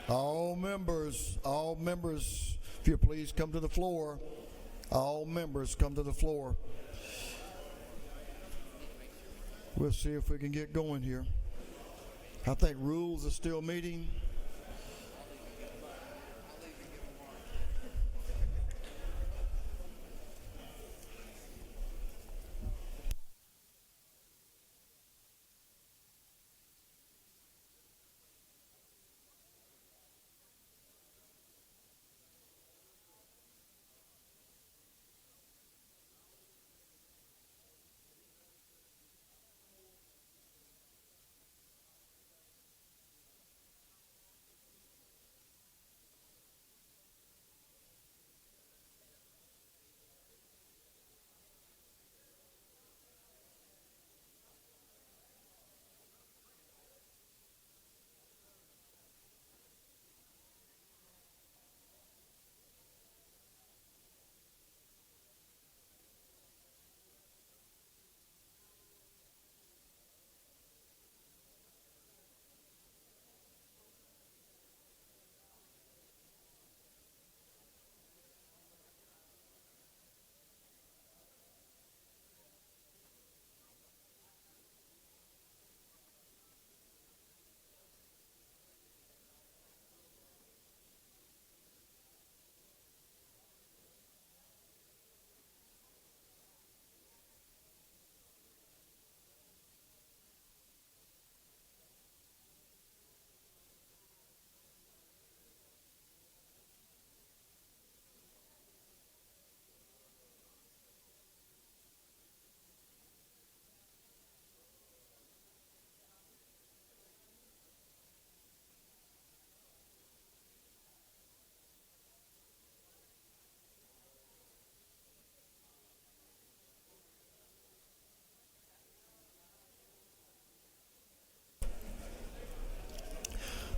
All members, if you please come to the floor. All members come to the floor. We'll see if we can get going here. I think rules are still meeting.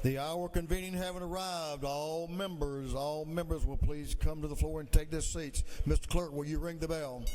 The hour convening having arrived, all members will please come to the floor and take their seats. Mr. Clerk, will you ring the bell?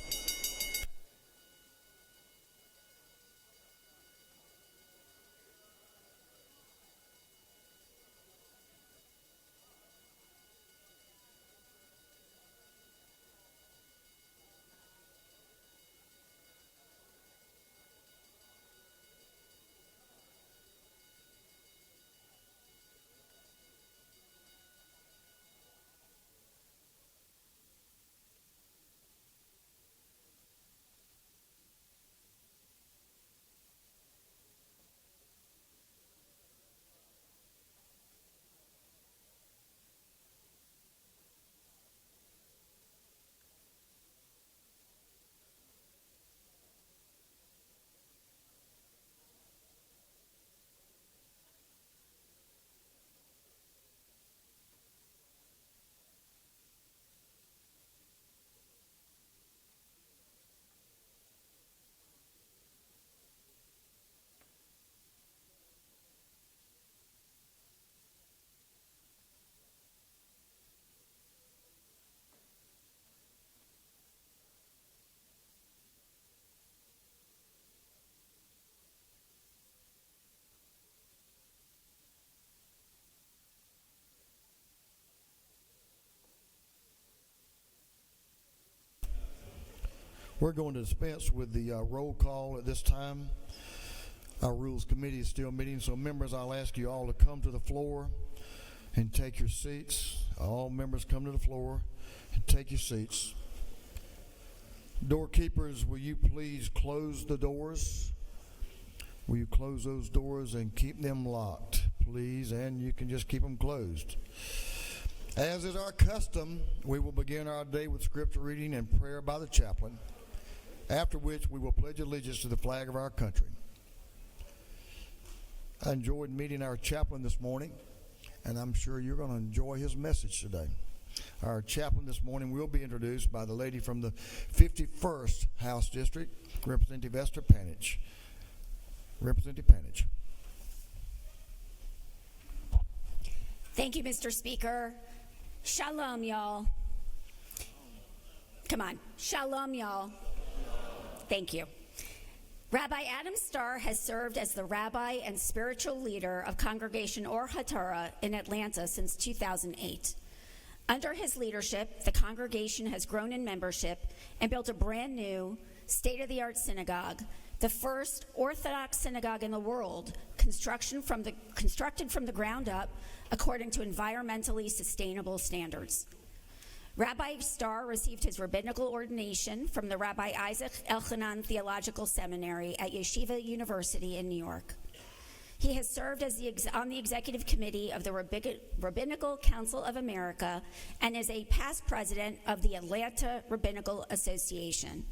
We're going to dispense with the roll call at this time. Our Rules Committee is still meeting, so members, I'll ask you all to come to the floor and take your seats. All members come to the floor and take your seats. Doorkeepers, will you please close the doors? Will you close those doors and keep them locked, please? And you can just keep them closed. As is our custom, we will begin our day with scripture reading and prayer by the chaplain, after which we will pledge allegiance to the flag of our country. I enjoyed meeting our chaplain this morning, and I'm sure you're going to enjoy his message today. Our chaplain this morning will be introduced by the lady from the 51st House District, Representative Esther Panich. Representative Panich. Thank you, Mr. Speaker. Shalom, y'all. Come on. Shalom, y'all. Thank you. Rabbi Adam Starr has served as the rabbi and spiritual leader of Congregation Or HaTorah in Atlanta since 2008. Under his leadership, the congregation has grown in membership and built a brand new, state-of-the-art synagogue, the first Orthodox synagogue in the world, constructed from the ground up according to environmentally sustainable standards. Rabbi Starr received his rabbinical ordination from the Rabbi Isaac Elchanan Theological Seminary at Yeshiva University in New York. He has served on the executive committee of the Rabbinical Council of America and is a past president of the Atlanta Rabbinical Association.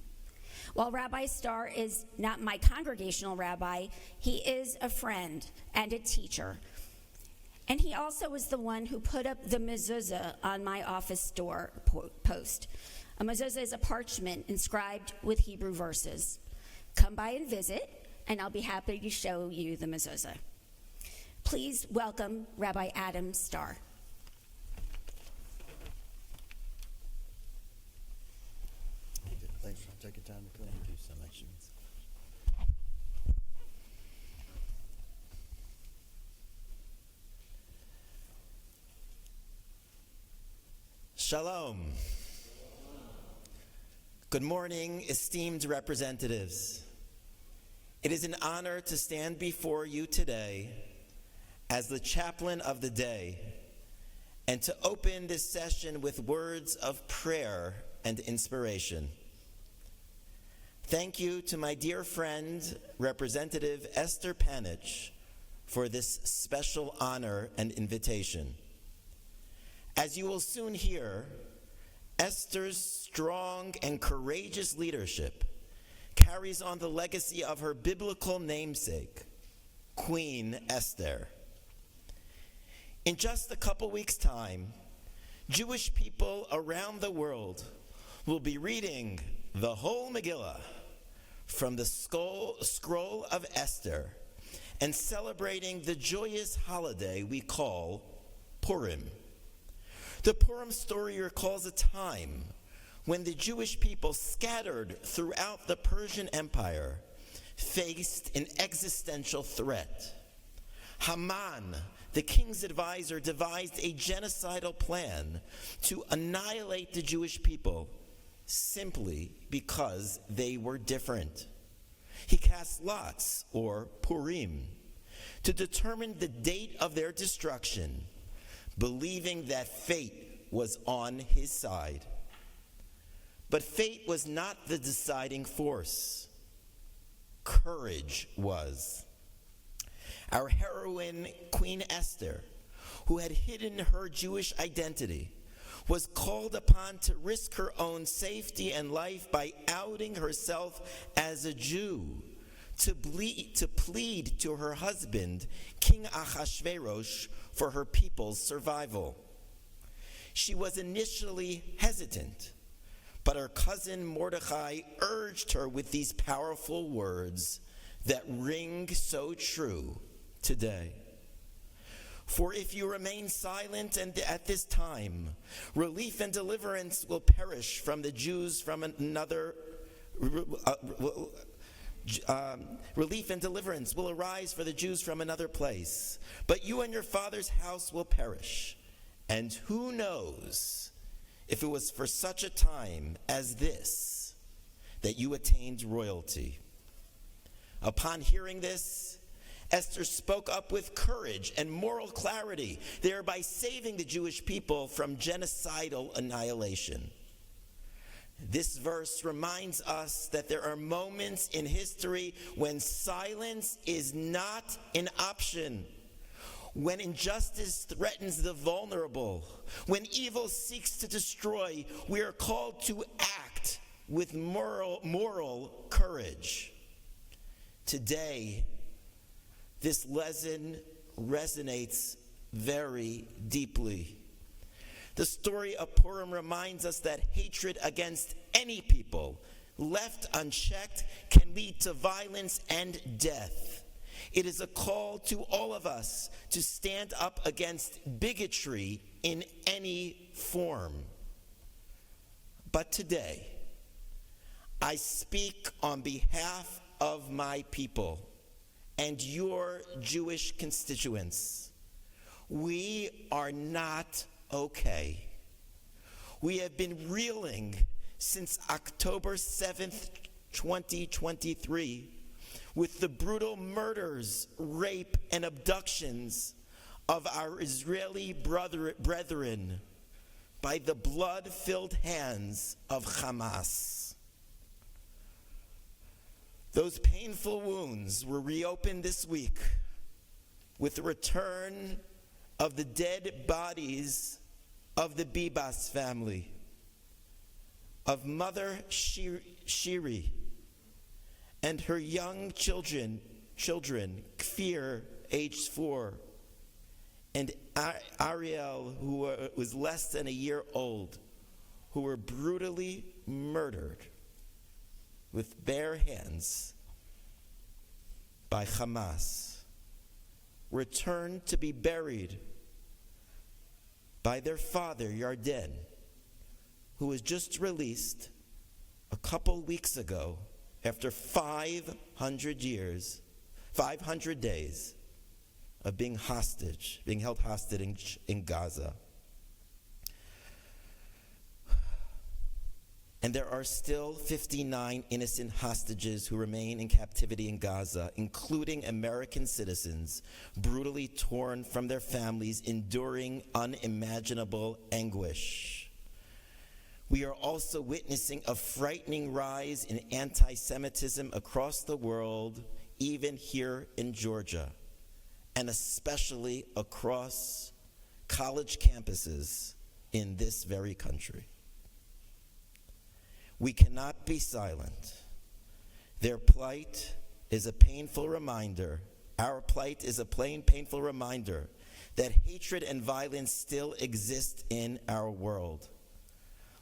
While Rabbi Starr is not my congregational rabbi, he is a friend and a teacher. And he also was the one who put up the mezuzah on my office door post. A mezuzah is a parchment inscribed with Hebrew verses. Come by and visit, and I'll be happy to show you the mezuzah. Please welcome Rabbi Adam Starr. Thanks for taking time to come. Thank you so much. Shalom. Good morning, esteemed representatives. It is an honor to stand before you today as the chaplain of the day and to open this session with words of prayer and inspiration. Thank you to my dear friend, Representative Esther Panich, for this special honor and invitation. As you will soon hear, Esther's strong and courageous leadership carries on the legacy of her biblical namesake, Queen Esther. In just a couple weeks' time, Jewish people around the world will be reading the whole Megillah from the scroll of Esther and celebrating the joyous holiday we call Purim. The Purim story recalls a time when the Jewish people scattered throughout the Persian Empire faced an existential threat. Haman, the king's advisor, devised a genocidal plan to annihilate the Jewish people simply because they were different. He cast lots, or Purim, to determine the date of their destruction, believing that fate was on his side. But fate was not the deciding force. Courage was. Our heroine, Queen Esther, who had hidden her Jewish identity, was called upon to risk her own safety and life by outing herself as a Jew, to plead to her husband, King Ahasuerus, for her people's survival. She was initially hesitant, but her cousin Mordecai urged her with these powerful words that ring so true today. For if you remain silent and at this time, relief and deliverance will perish from the Jews from another. Relief and deliverance will arise for the Jews from another place, but you and your father's house will perish. And who knows if it was for such a time as this that you attained royalty. Upon hearing this, Esther spoke up with courage and moral clarity, thereby saving the Jewish people from genocidal annihilation. This verse reminds us that there are moments in history when silence is not an option, when injustice threatens the vulnerable, when evil seeks to destroy. We are called to act with moral courage. Today, this lesson resonates very deeply. The story of Purim reminds us that hatred against any people, left unchecked, can lead to violence and death. It is a call to all of us to stand up against bigotry in any form. But today, I speak on behalf of my people and your Jewish constituents. We are not okay. We have been reeling since October 7th, 2023, with the brutal murders, rape, and abductions of our Israeli brethren by the blood-filled hands of Hamas. Those painful wounds were reopened this week with the return of the dead bodies of the Bibas family, of Mother Shiri and her young children, Kfir, aged 4, and Ariel, who was less than a year old, who were brutally murdered with bare hands by Hamas, returned to be buried by their father, Yarden, who was just released a couple weeks ago after 500 days of being held hostage in Gaza. And there are still 59 innocent hostages who remain in captivity in Gaza, including American citizens, brutally torn from their families, enduring unimaginable anguish. We are also witnessing a frightening rise in anti-Semitism across the world, even here in Georgia, and especially across college campuses in this very country. We cannot be silent. Their plight is a painful reminder. Our plight is a painful reminder that hatred and violence still exist in our world.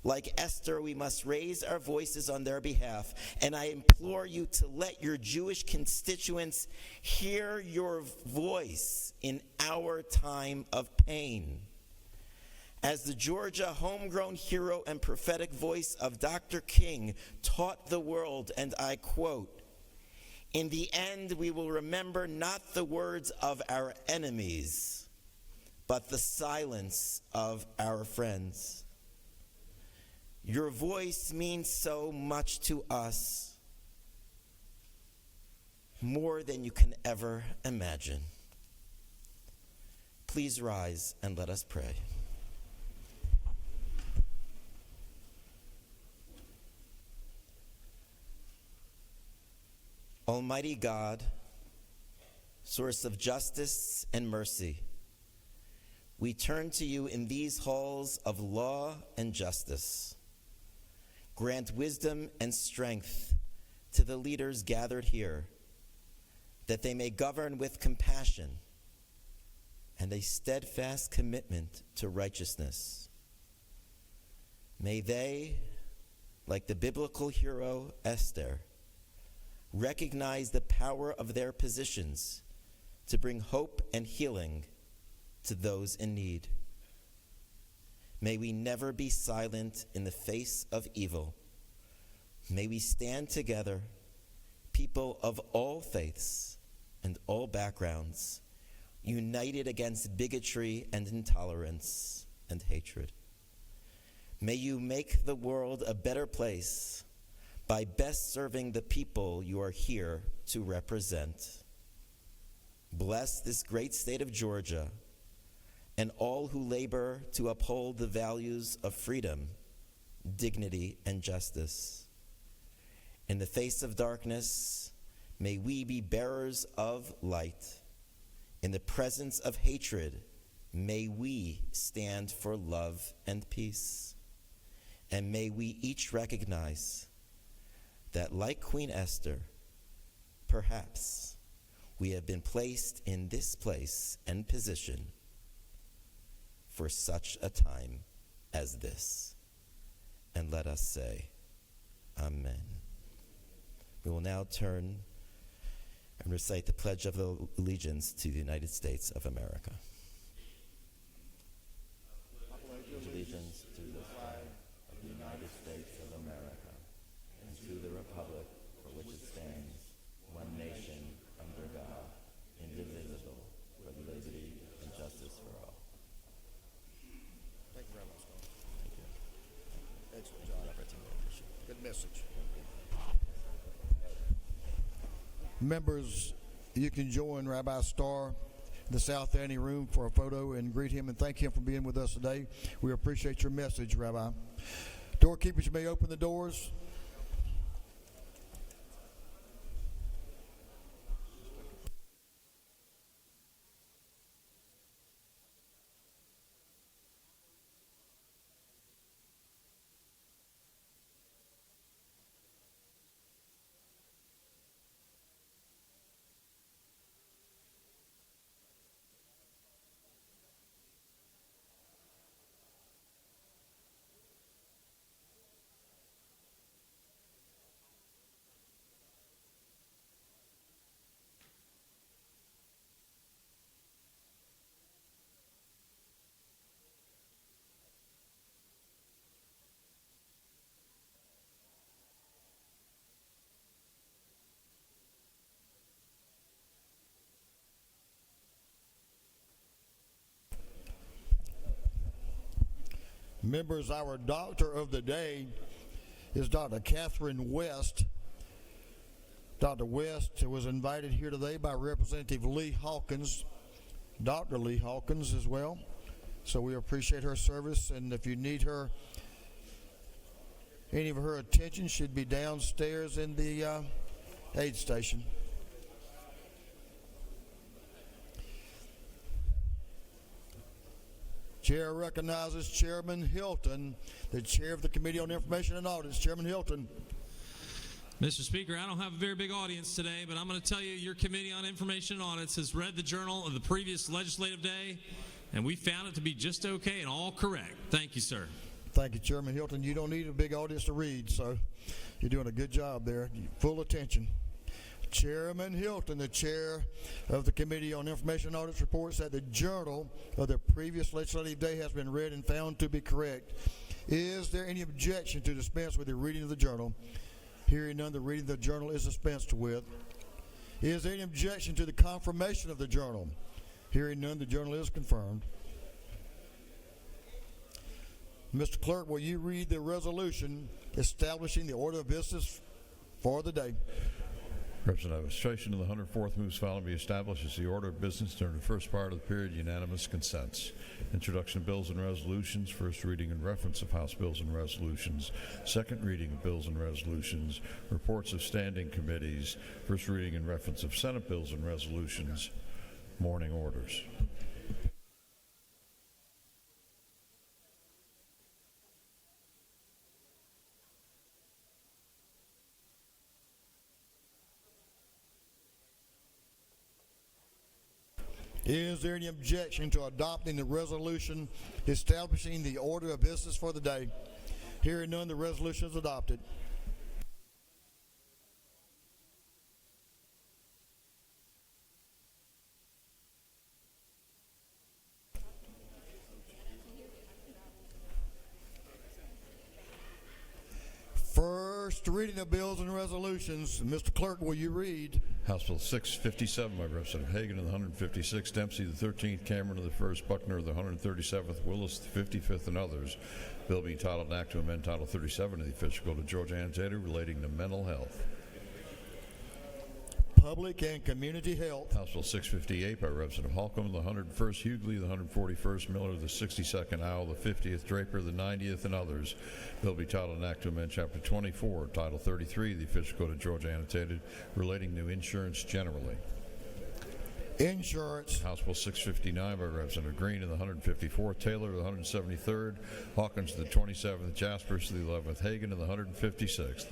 Like Esther, we must raise our voices on their behalf, and I implore you to let your Jewish constituents hear your voice in our time of pain. As the Georgia homegrown hero and prophetic voice of Dr. King taught the world, and I quote, "In the end, we will remember not the words of our enemies, but the silence of our friends." Your voice means so much to us, more than you can ever imagine. Please rise and let us pray. Almighty God, source of justice and mercy, we turn to you in these halls of law and justice. Grant wisdom and strength to the leaders gathered here, that they may govern with compassion and a steadfast commitment to righteousness. May they, like the biblical hero Esther, recognize the power of their positions to bring hope and healing to those in need. May we never be silent in the face of evil. May we stand together, people of all faiths and all backgrounds, united against bigotry and intolerance and hatred. May you make the world a better place by best serving the people you are here to represent. Bless this great state of Georgia and all who labor to uphold the values of freedom, dignity, and justice. In the face of darkness, may we be bearers of light. In the presence of hatred, may we stand for love and peace. And may we each recognize that, like Queen Esther, perhaps we have been placed in this place and position for such a time as this. And let us say, Amen. We will now turn and recite the Pledge of Allegiance to the United States of America. Allegiance to the flag of the United States of America and to the republic for which it stands, Members, you can join Rabbi Starr in the South Annie room for a photo and greet him and thank him for being with us today. We appreciate your message, Rabbi. Doorkeepers, you may open the doors. Members, our doctor of the day is Dr. Catherine West. Dr. West was invited here today by Representative Lee Hawkins, Dr. Lee Hawkins as well. So we appreciate her service, and if you need her, any of her attention should be downstairs in the aid station. Chair recognizes Chairman Hilton, the chair of the Committee on Information and Audits. Chairman Hilton. Mr. Speaker, I don't have a very big audience today, but I'm going to tell you your Committee on Information and Audits has read the journal of the previous legislative day, and we found it to be just okay and all correct. Thank you, sir. Thank you, Chairman Hilton. You don't need a big audience to read, so you're doing a good job there. Full attention. Chairman Hilton, the chair of the Committee on Information and Audits, reports that the journal of the previous legislative day has been read and found to be correct. Is there any objection to dispense with the reading of the journal? Hearing none, the reading of the journal is dispensed with. Is there any objection to the confirmation of the journal? Hearing none, the journal is confirmed. Mr. Clerk, will you read the resolution establishing the order of business for the day? Representative, administration of the 104th moves following be established as the order of business during the first part of the period. Unanimous consents. Introduction of bills and resolutions. First reading and reference of House bills and resolutions. Second reading of bills and resolutions. Reports of standing committees. First reading and reference of Senate bills and resolutions. Morning orders. Is there any objection to adopting the resolution establishing the order of business for the day? Hearing none, the resolution is adopted. First reading of bills and resolutions. Mr. Clerk, will you read? House Bill 657 by Representative Hagan of the 156th, Dempsey the 13th, Cameron of the 1st, Buckner of the 137th, Willis the 55th, and others. Bill being titled an act to amend Title 37 of the official code of Georgia Annotated relating to mental health. Public and Community Health. House Bill 658 by Representative Holcomb of the 101st, Hughley the 141st, Miller the 62nd, Owl the 50th, Draper the 90th, and others. Bill be titled an act to amend Chapter 24, Title 33 of the official code of Georgia Annotated relating to insurance generally. Insurance. House Bill 659 by Representative Green of the 154th, Taylor of the 173rd, Hawkins of the 27th, Jaspers of the 11th, Hagan of the 156th.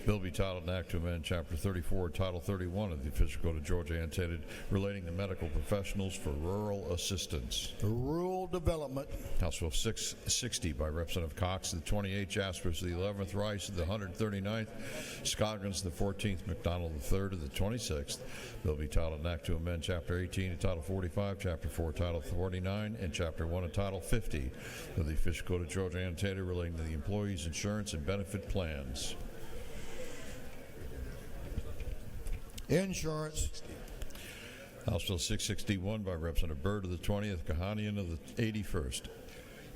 Bill be titled an act to amend Chapter 34, Title 31 of the official code of Georgia Annotated relating to medical professionals for rural assistance. Rural Development. House Bill 660 by Representative Cox of the 28th, Jaspers of the 11th, Rice of the 139th, Scoggins of the 14th, McDonald the 3rd of the 26th. Bill be titled an act to amend Chapter 18 of Title 45, Chapter 4 Title 49, and Chapter 1 of Title 50 of the official code of Georgia Annotated relating to the employees' insurance and benefit plans. Insurance. House Bill 661 by Representative Byrd of the 20th, Kahanian of the 81st,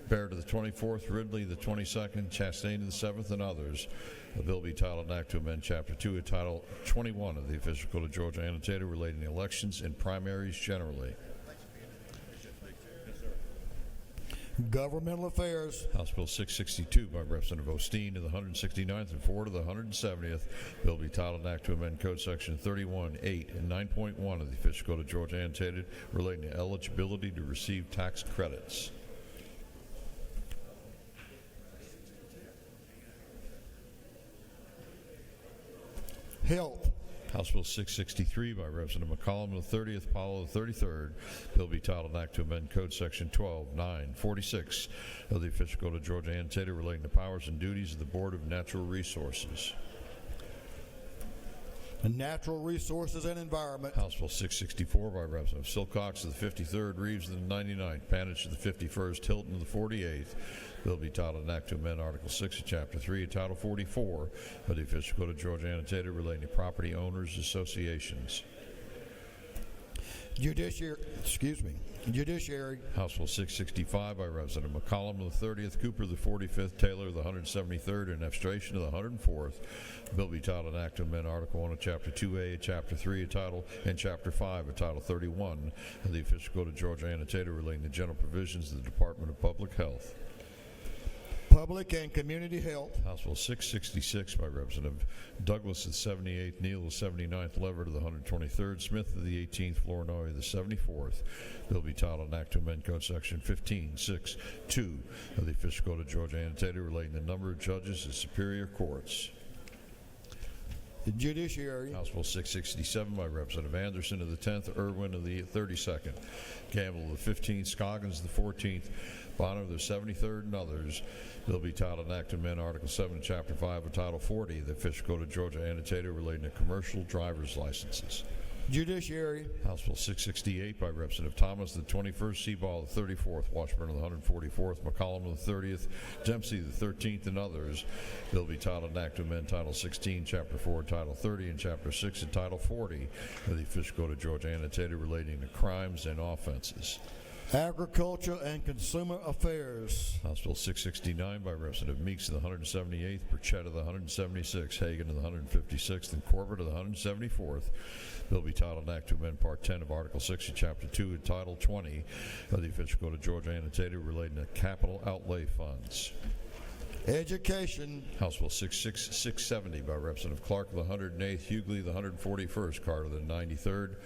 Bear to the 24th, Ridley the 22nd, Chastain to the 7th, and others. A bill be titled an act to amend Chapter 2 of Title 21 of the Official Code of Georgia Annotated relating to elections and primaries generally. Governmental Affairs. House Bill 662 by Representative Osteen to the 169th and 4 to the 170th. Bill be titled an act to amend Code Section 31, 8, and 9.1 of the Official Code of Georgia Annotated relating to eligibility to receive tax credits. Health. House Bill 663 by Representative McCollum the 30th, Powell the 33rd. Bill be titled an act to amend Code Section 12, 9, 46 of the Official Code of Georgia Annotated relating to powers and duties of the Board of Natural Resources. Natural Resources and Environment. House Bill 664 by Representative Silcox of the 53rd, Reeves of the 99th, Panich of the 51st, Hilton of the 48th. Bill be titled an act to amend Article 6 of Chapter 3 of Title 44 of the Official Code of Georgia Annotated relating to property owners associations. Judiciary. House Bill 665 by Representative McCollum of the 30th, Cooper of the 45th, Taylor of the 173rd, and Efstration of the 104th. Bill be titled an act to amend Article 1 of Chapter 2A, Chapter 3 of Title, and Chapter 5 of Title 31 of the Official Code of Georgia Annotated relating to general provisions of the Department of Public Health. Public and Community Health. House Bill 666 by Representative Douglas of the 78th, Neal of the 79th, Leverett of the 123rd, Smith of the 18th, Flournoy of the 74th. Bill be titled an act to amend Code Section 15.6.2 of the Official Code of Georgia Annotated relating to the number of judges in superior courts. The Judiciary. House Bill 667 by Representative Anderson of the 10th, Irwin of the 32nd, Campbell of the 15th, Scoggins of the 14th, Bonner of the 73rd, and others. Bill be titled an act to amend Article 7 of Chapter 5 of Title 40 of the Official Code of Georgia Annotated relating to commercial driver's licenses. Judiciary. House Bill 668 by Representative Thomas of the 21st, Seaball of the 34th, Washburn of the 144th, McCollum of the 30th, Dempsey of the 13th, and others. Bill be titled an act to amend Title 16, Chapter 4, Title 30, and Chapter 6 of Title 40 of the Official Code of Georgia Annotated relating to crimes and offenses. Agriculture and Consumer Affairs. House Bill 669 by Representative Meeks of the 178th, Burchett of the 176th, Hagan of the 156th, and Corbett of the 174th. Bill be titled an act to amend Part 10 of Article 6 of Chapter 2 and Title 20 of the Official Code of Georgia Annotated relating to capital outlay funds. Education. House Bill 670 by Representative Clark of the 108th, Hughley of the 141st, Carter of the 93rd,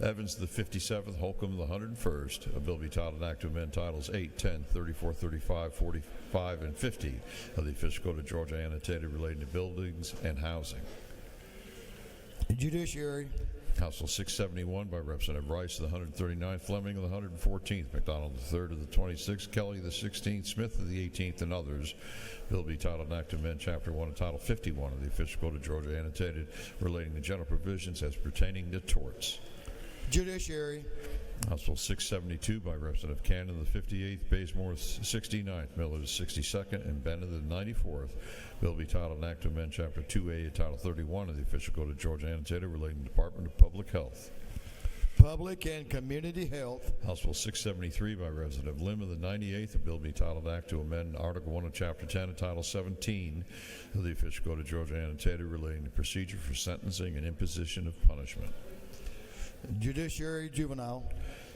Evans of the 57th, Holcomb of the 101st. A bill be titled an act to amend Titles 8, 10, 34, 35, 45, and 50 of the Official Code of Georgia Annotated relating to buildings and housing. Judiciary. House Bill 671 by Representative Rice of the 139th, Fleming of the 114th, McDonald III of the 26th, Kelly of the 16th, Smith of the 18th, and others. Bill be titled an act to amend Chapter 1 and Title 51 of the Official Code of Georgia Annotated relating to general provisions as pertaining to torts. Judiciary. House Bill 672 by Representative Cannon of the 58th, Bazemore of the 69th, Miller of the 62nd, and Bennett of the 94th. Bill be titled an act to amend Chapter 2A of Title 31 of the Official Code of Georgia Annotated relating to the Department of Public Health. Public and Community Health. House Bill 673 by Representative Lim of the 98th. A bill be titled an act to amend Article 1 of Chapter 10 of Title 17 of the Official Code of Georgia Annotated relating to procedure for sentencing and imposition of punishment. Judiciary. Juvenile.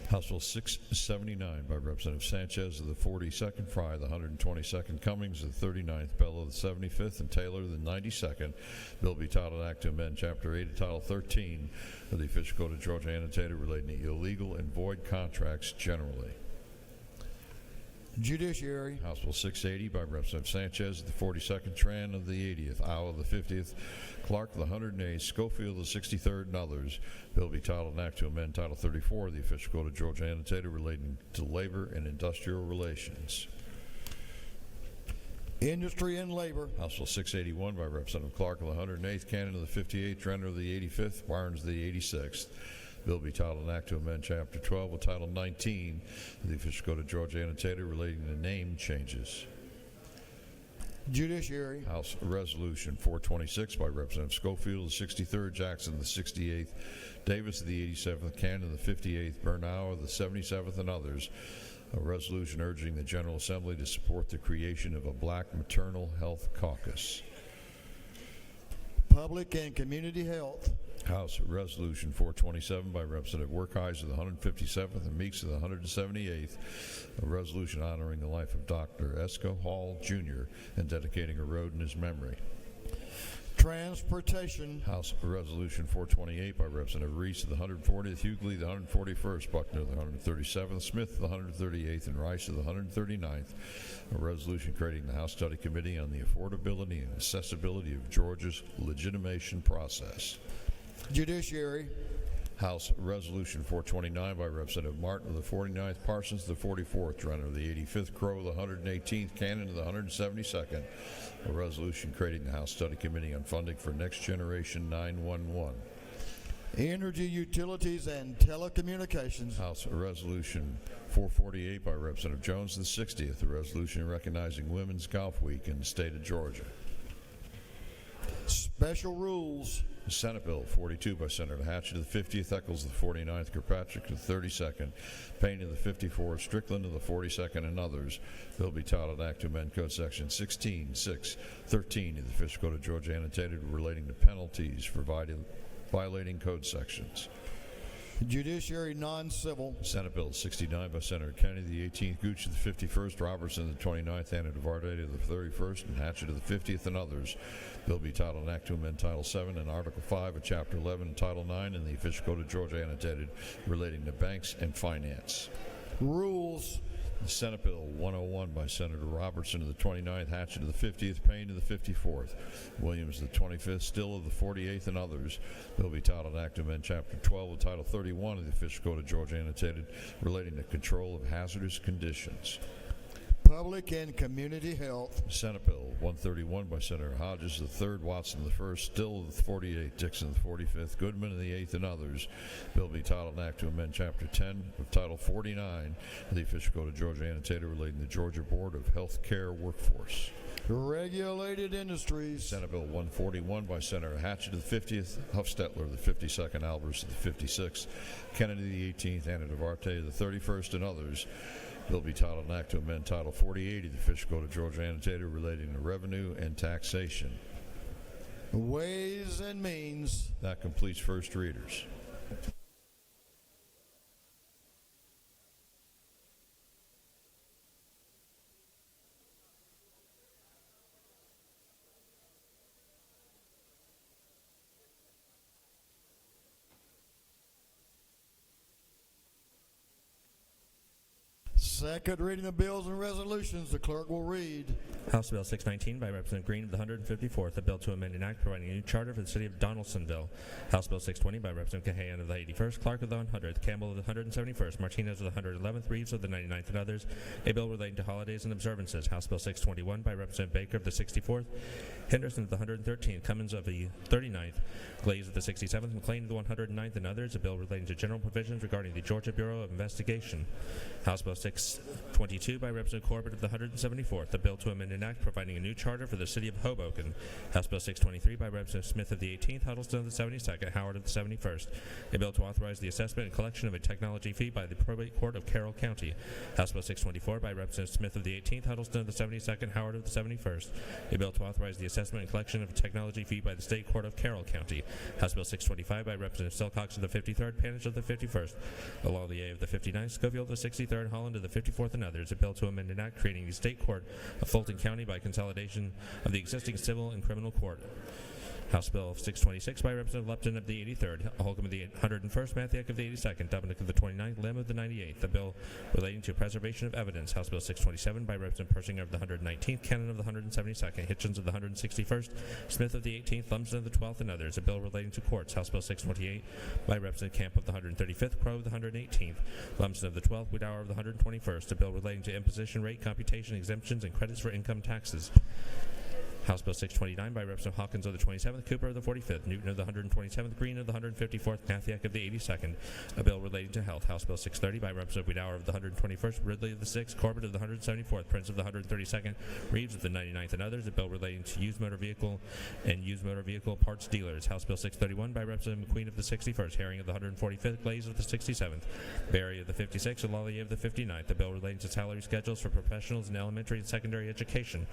House Bill 679 by Representative Sanchez of the 42nd, Fry of the 122nd, Cummings of the 39th, Bell of the 75th, and Taylor of the 92nd. Bill be titled an act to amend Chapter 8 of Title 13 of the Official Code of Georgia Annotated relating to illegal and void contracts generally. Judiciary. House Bill 680 by Representative Sanchez of the 42nd, Tran of the 80th, Howe of the 50th, Clark of the 108th, Schofield of the 63rd, and others. Bill be titled an act to amend Title 34 of the Official Code of Georgia Annotated relating to labor and industrial relations. Industry and Labor. House Bill 681 by Representative Clark of the 108th, Cannon of the 58th, Renner of the 85th, Barnes of the 86th. Bill be titled an act to amend Chapter 12 of Title 19 of the Official Code of Georgia Annotated relating to name changes. Judiciary. House Resolution 426 by Representative Schofield of the 63rd, Jackson of the 68th, Davis of the 87th, Cannon of the 58th, Bernau of the 77th, and others. A resolution urging the General Assembly to support the creation of a black maternal health caucus. Public and Community Health. House Resolution 427 by Representative Werkheiser of the 157th and Meeks of the 178th, a resolution honoring the life of Dr. Esco Hall, Jr. and dedicating a road in his memory. Transportation. House Resolution 428 by Representative Reese of the 140th, Hughley the 141st, Buckner the 137th, Smith the 138th, and Rice of the 139th, a resolution creating the House Study Committee on the affordability and accessibility of Georgia's legitimation process. Judiciary. House Resolution 429 by Representative Martin of the 49th, Parsons of the 44th, Renner of the 85th, Crowe of the 118th, Cannon of the 172nd, a resolution creating the House Study Committee on funding for Next Generation 911. Energy, Utilities, and Telecommunications. House Resolution 448 by Representative Jones of the 60th, a resolution recognizing Women's Golf Week in the state of Georgia. Special rules. Senate Bill 42 by Senator Hatchett of the 50th, Eccles of the 49th, Kirkpatrick of the 32nd, Payne of the 54th, Strickland of the 42nd, and others. Bill be titled Act to amend Code Section 16.6.13 of the Official Code of Georgia annotated relating to penalties for violating code sections. Judiciary, non-civil. Senate Bill 69 by Senator Kennedy of the 18th, Gooch of the 51st, Robertson of the 29th, Anna DeVarde of the 31st, and Hatchett of the 50th, and others. Bill be titled Act to amend Title 7 and Article 5 of Chapter 11 and Title 9 in the Official Code of Georgia annotated relating to banks and finance. Rules. Senate Bill 101 by Senator Robertson of the 29th, Hatchett of the 50th, Payne of the 54th, Williams of the 25th, Still of the 48th, and others. Bill be titled Act to amend Chapter 12 of Title 31 of the Official Code of Georgia annotated relating to control of hazardous conditions. Public and Community Health. Senate Bill 131 by Senator Hodges of the 3rd, Watson of the 1st, Still of the 48th, Dixon of the 45th, Goodman of the 8th, and others. Bill be titled Act to amend Chapter 10 of Title 49 of the Official Code of Georgia annotated relating to the Georgia Board of Health Care Workforce. Regulated Industries. Senate Bill 141 by Senator Hatchett of the 50th, Huffstetler of the 52nd, Albers of the 56th, Kennedy of the 18th, Anna DeVarte of the 31st, and others. Bill be titled Act to amend Title 48 of the Official Code of Georgia annotated relating to revenue and taxation. Ways and Means. That completes first readers. Second reading of bills and resolutions. The clerk will read. House Bill 619 by Representative Green of the 154th, a bill to amend an act providing a new charter for the city of Donaldsonville. House Bill 620 by Representative Cahayan of the 81st, Clark of the 100th, Campbell of the 171st, Martinez of the 111th, Reeves of the 99th, and others. A bill relating to holidays and observances. House Bill 621 by Representative Baker of the 64th, Henderson of the 113th, Cummins of the 39th, Glaze of the 67th, McLean of the 109th, and others. A bill relating to general provisions regarding the Georgia Bureau of Investigation. House Bill 622 by Representative Corbett of the 174th, a bill to amend an act providing a new charter for the city of Hoboken. House Bill 623 by Representative Smith of the 18th, Huddleston of the 72nd, Howard of the 71st, a bill to authorize the assessment and collection of a technology fee by the probate court of Carroll County. House Bill 624 by Representative Smith of the 18th, Huddleston of the 72nd, Howard of the 71st, a bill to authorize the assessment and collection of a technology fee by the state court of Carroll County. House Bill 625 by Representative Silcox of the 53rd, Panich of the 51st, Lalaurie of the 59th, Schofield of the 63rd, Holland of the 54th, and others. A bill to amend an act creating the state court of Fulton County by consolidation of the existing civil and criminal court. House Bill 626 by Representative Lupton of the 83rd, Holcomb of the 101st, Mathiak of the 82nd, Dominic of the 29th, Lim of the 98th. The bill relating to preservation of evidence. House Bill 627 by Representative Persinger of the 119th, Cannon of the 172nd, Hitchens of the 161st, Smith of the 18th, Lumsden of the 12th, and others. A bill relating to courts. House Bill 628 by Representative Camp of the 135th, Crowe of the 118th, Lumsden of the 12th, Widower of the 121st. A bill relating to imposition rate, computation, exemptions, and credits for income taxes. House Bill 629 by Representative Hawkins of the 27th, Cooper of the 45th, Newton of the 127th, Green of the 154th, Mathiak of the 82nd. A bill relating to health. House Bill 630 by Representative Wiedauer of the 121st, Ridley of the 6th, Corbett of the 174th, Prince of the 132nd, Reeves of the 99th, and others. A bill relating to used motor vehicle and used motor vehicle parts dealers. House Bill 631 by Representative McQueen of the 61st, Herring of the 145th, Glaze of the 67th, Barry of the 56th, and Lallier of the 59th. A bill relating to salary schedules for professionals in elementary and secondary education.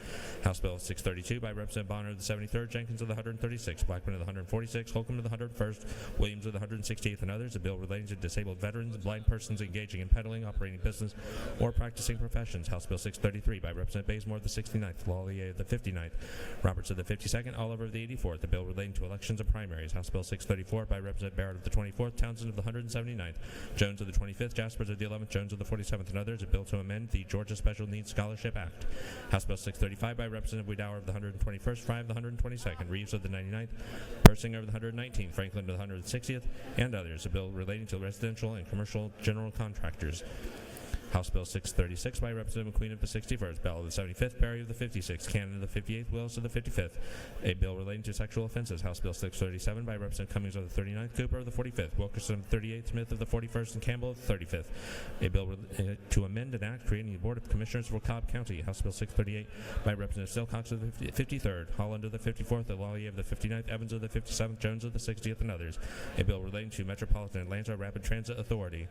House Bill 632 by Representative Bonner of the 73rd, Jenkins of the 136th, Blackman of the 146th, Holcomb of the 101st, Williams of the 168th, and others. A bill relating to disabled veterans and blind persons engaging in peddling, operating business, or practicing professions. House Bill 633 by Representative Bazemore of the 69th, Lallier of the 59th, Roberts of the 52nd, Oliver of the 84th. A bill relating to elections and primaries. House Bill 634 by Representative Barrett of the 24th, Townsend of the 179th, Jones of the 25th, Jaspers of the 11th, Jones of the 47th, and others. A bill to amend the Georgia Special Needs Scholarship Act. House Bill 635 by Representative Wiedauer of the 121st, Fry of the 122nd, Reeves of the 99th, Persinger of the 119th, Franklin of the 160th, and others. A bill relating to residential and commercial general contractors. House Bill 636 by Representative McQueen of the 61st, Bell of the 75th, Barry of the 56th, Cannon of the 58th, Willis of the 55th. A bill relating to sexual offenses. House Bill 637 by Representative Cummings of the 39th, Cooper of the 45th, Wilkerson of the 38th, Smith of the 41st, and Campbell of the 35th. A bill to amend an act creating the Board of Commissioners for Cobb County. House Bill 638 by Representative Silcox of the 53rd, Holland of the 54th, Lallier of the 59th, Evans of the 57th, Jones of the 60th, and others. A bill relating to Metropolitan Atlanta Rapid Transit Authority.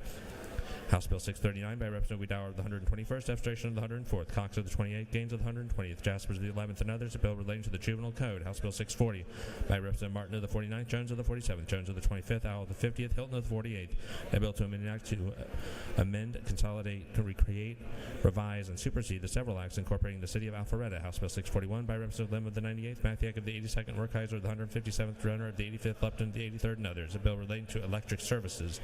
House Bill 639 by Representative Wiedauer of the 121st, Abstention of the 104th, Cox of the 28th, Gaines of the 120th, Jaspers of the 11th, and others. A bill relating to the Juvenile Code. House Bill 640 by Representative Martin of the 49th, Jones of the 47th, Jones of the 25th, Owl of the 50th, Hilton of the 48th. A bill to amend an act to amend, consolidate, recreate, revise, and supersede the several acts incorporating the city of Alpharetta. House Bill 641 by Representative Lim of the 98th, Mathiak of the 82nd, Werkheiser of the 157th, Renner of the 85th, Lupton of the 83rd, and others. A bill relating to electric services.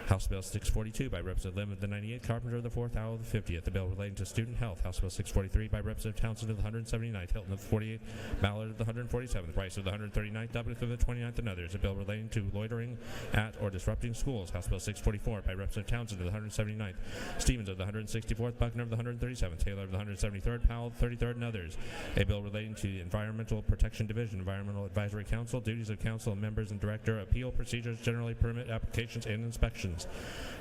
House Bill 642 by Representative Lim of the 98th, Carpenter of the 4th, Owl of the 50th. The bill relating to student health. House Bill 643 by Representative Townsend of the 179th, Hilton of the 48th, Mallard of the 147th, Rice of the 139th, Dublick of the 29th, and others. A bill relating to loitering at or disrupting schools. House Bill 644 by Representative Townsend of the 179th, Stevens of the 164th, Buckner of the 137th, Taylor of the 173rd, Powell of the 33rd, and others. A bill relating to the Environmental Protection Division, Environmental Advisory Council, duties of council and members and director, appeal procedures, generally permit applications and inspections.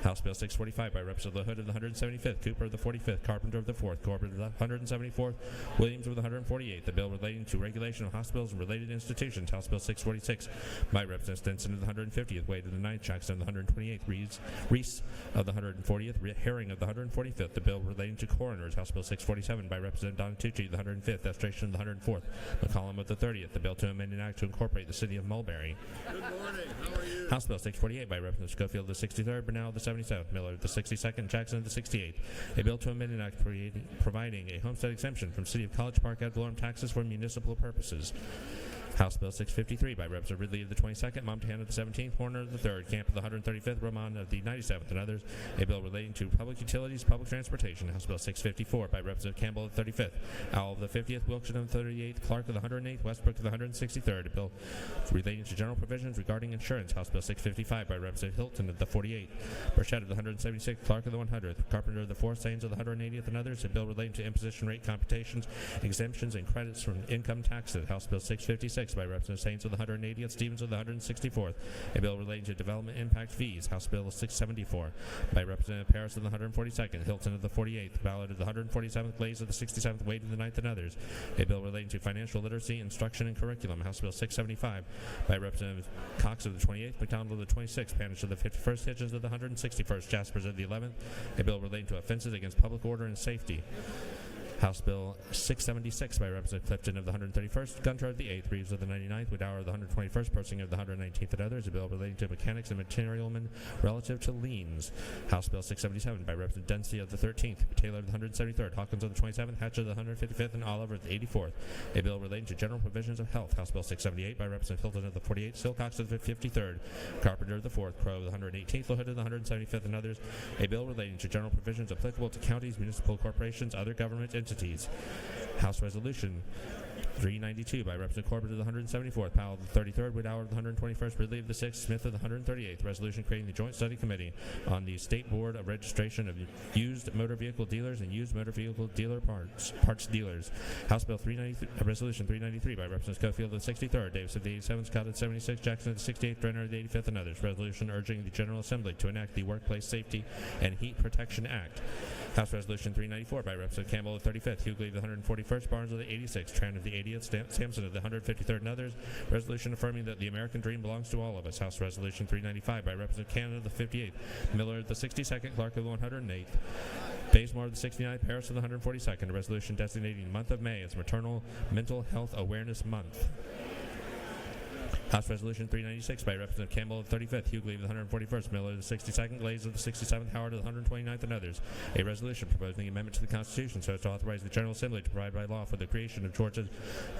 House Bill 645 by Representative LaHood of the 175th, Cooper of the 45th, Carpenter of the 4th, Corbett of the 174th, Williams of the 148th. The bill relating to regulation of hospitals and related institutions. House Bill 646 by Representative Stinson of the 150th, Wade of the 9th, Jackson of the 128th, Reese of the 140th, Herring of the 145th. The bill relating to coroners. House Bill 647 by Representative Donatucci of the 105th, Abstention of the 104th, McCollum of the 30th. The bill to amend an act to incorporate the city of Mulberry. Good morning. How are you? House Bill 648 by Representative Schofield of the 63rd, Bernal of the 77th, Miller of the 62nd, Jackson of the 68th. A bill to amend an act providing a homestead exemption from City of College Park ad valorem taxes for municipal purposes. House Bill 653 by Representative Ridley of the 22nd, Montana of the 17th, Horner of the 3rd, Camp of the 135th, Roman of the 97th, and others. A bill relating to public utilities, public transportation. House Bill 654 by Representative Campbell of the 35th, Owl of the 50th, Wilkson of the 38th, Clark of the 108th, Westbrook of the 163rd. A bill relating to general provisions regarding insurance. House Bill 655 by Representative Hilton of the 48th, Burchett of the 176th, Clark of the 100th, Carpenter of the 4th, Sains of the 180th, and others. A bill relating to imposition rate computations, exemptions, and credits from income taxes. House Bill 656 by Representative Sains of the 180th, Stevens of the 164th. A bill relating to development impact fees. House Bill 674 by Representative Paris of the 142nd, Hilton of the 48th, Ballard of the 147th, Glaze of the 67th, Wade of the 9th, and others. A bill relating to financial literacy, instruction, and curriculum. House Bill 675 by Representative Cox of the 28th, McDonald of the 26th, Panish of the 51st, Hitchens of the 161st, Jaspers of the 11th. A bill relating to offenses against public order and safety. House Bill 676 by Representative Clifton of the 131st, Gunter of the 8th, Reeves of the 99th, Wiedauer of the 121st, Persinger of the 119th, and others. A bill relating to mechanics and materialmen relative to liens. House Bill 677 by Representative Dempsey of the 13th, Taylor of the 173rd, Hawkins of the 27th, Hatch of the 155th, and Oliver of the 84th. A bill relating to general provisions of health. House Bill 678 by Representative Hilton of the 48th, Silcox of the 53rd, Carpenter of the 4th, Crow of the 118th, LaHood of the 175th, and others. A bill relating to general provisions applicable to counties, municipal corporations, other government entities. House Resolution 392 by Representative Corbett of the 174th, Powell of the 33rd, Widower of the 121st, Ridley of the 6th, Smith of the 138th. Resolution creating the Joint Study Committee on the State Board of Registration of Used Motor Vehicle Dealers and Used Motor Vehicle Dealer Parts Dealers. House Bill 393, Resolution 393 by Representative Schofield of the 63rd, Davis of the 87th, Scott of the 76th, Jackson of the 68th, Brenner of the 85th, and others. Resolution urging the General Assembly to enact the Workplace Safety and Heat Protection Act. House Resolution 394 by Representative Campbell of the 35th, Hughley of the 141st, Barnes of the 86th, Tran of the 80th, Sampson of the 153rd, and others. Resolution affirming that the American dream belongs to all of us. House Resolution 395 by Representative Cannon of the 58th, Miller of the 62nd, Clark of the 108th, Bazemore of the 69th, Harris of the 142nd. A resolution designating the month of May as Maternal Mental Health Awareness Month. House Resolution 396 by Representative Campbell of the 35th, Hughley of the 141st, Miller of the 62nd, Glaze of the 67th, Howard of the 129th, and others. A resolution proposing an amendment to the Constitution so as to authorize the General Assembly to provide by law for the creation of Georgia's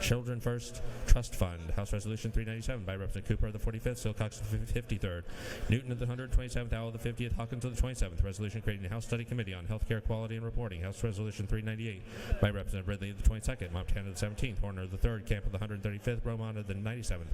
Children First Trust Fund. House Resolution 397 by Representative Cooper of the 45th, Silcox of the 53rd, Newton of the 127th, Howell of the 50th, Hawkins of the 27th. Resolution creating the House Study Committee on Healthcare Quality and Reporting. House Resolution 398 by Representative Ridley of the 22nd, Montana of the 17th, Horner of the 3rd, Camp of the 135th, Romont of the 97th.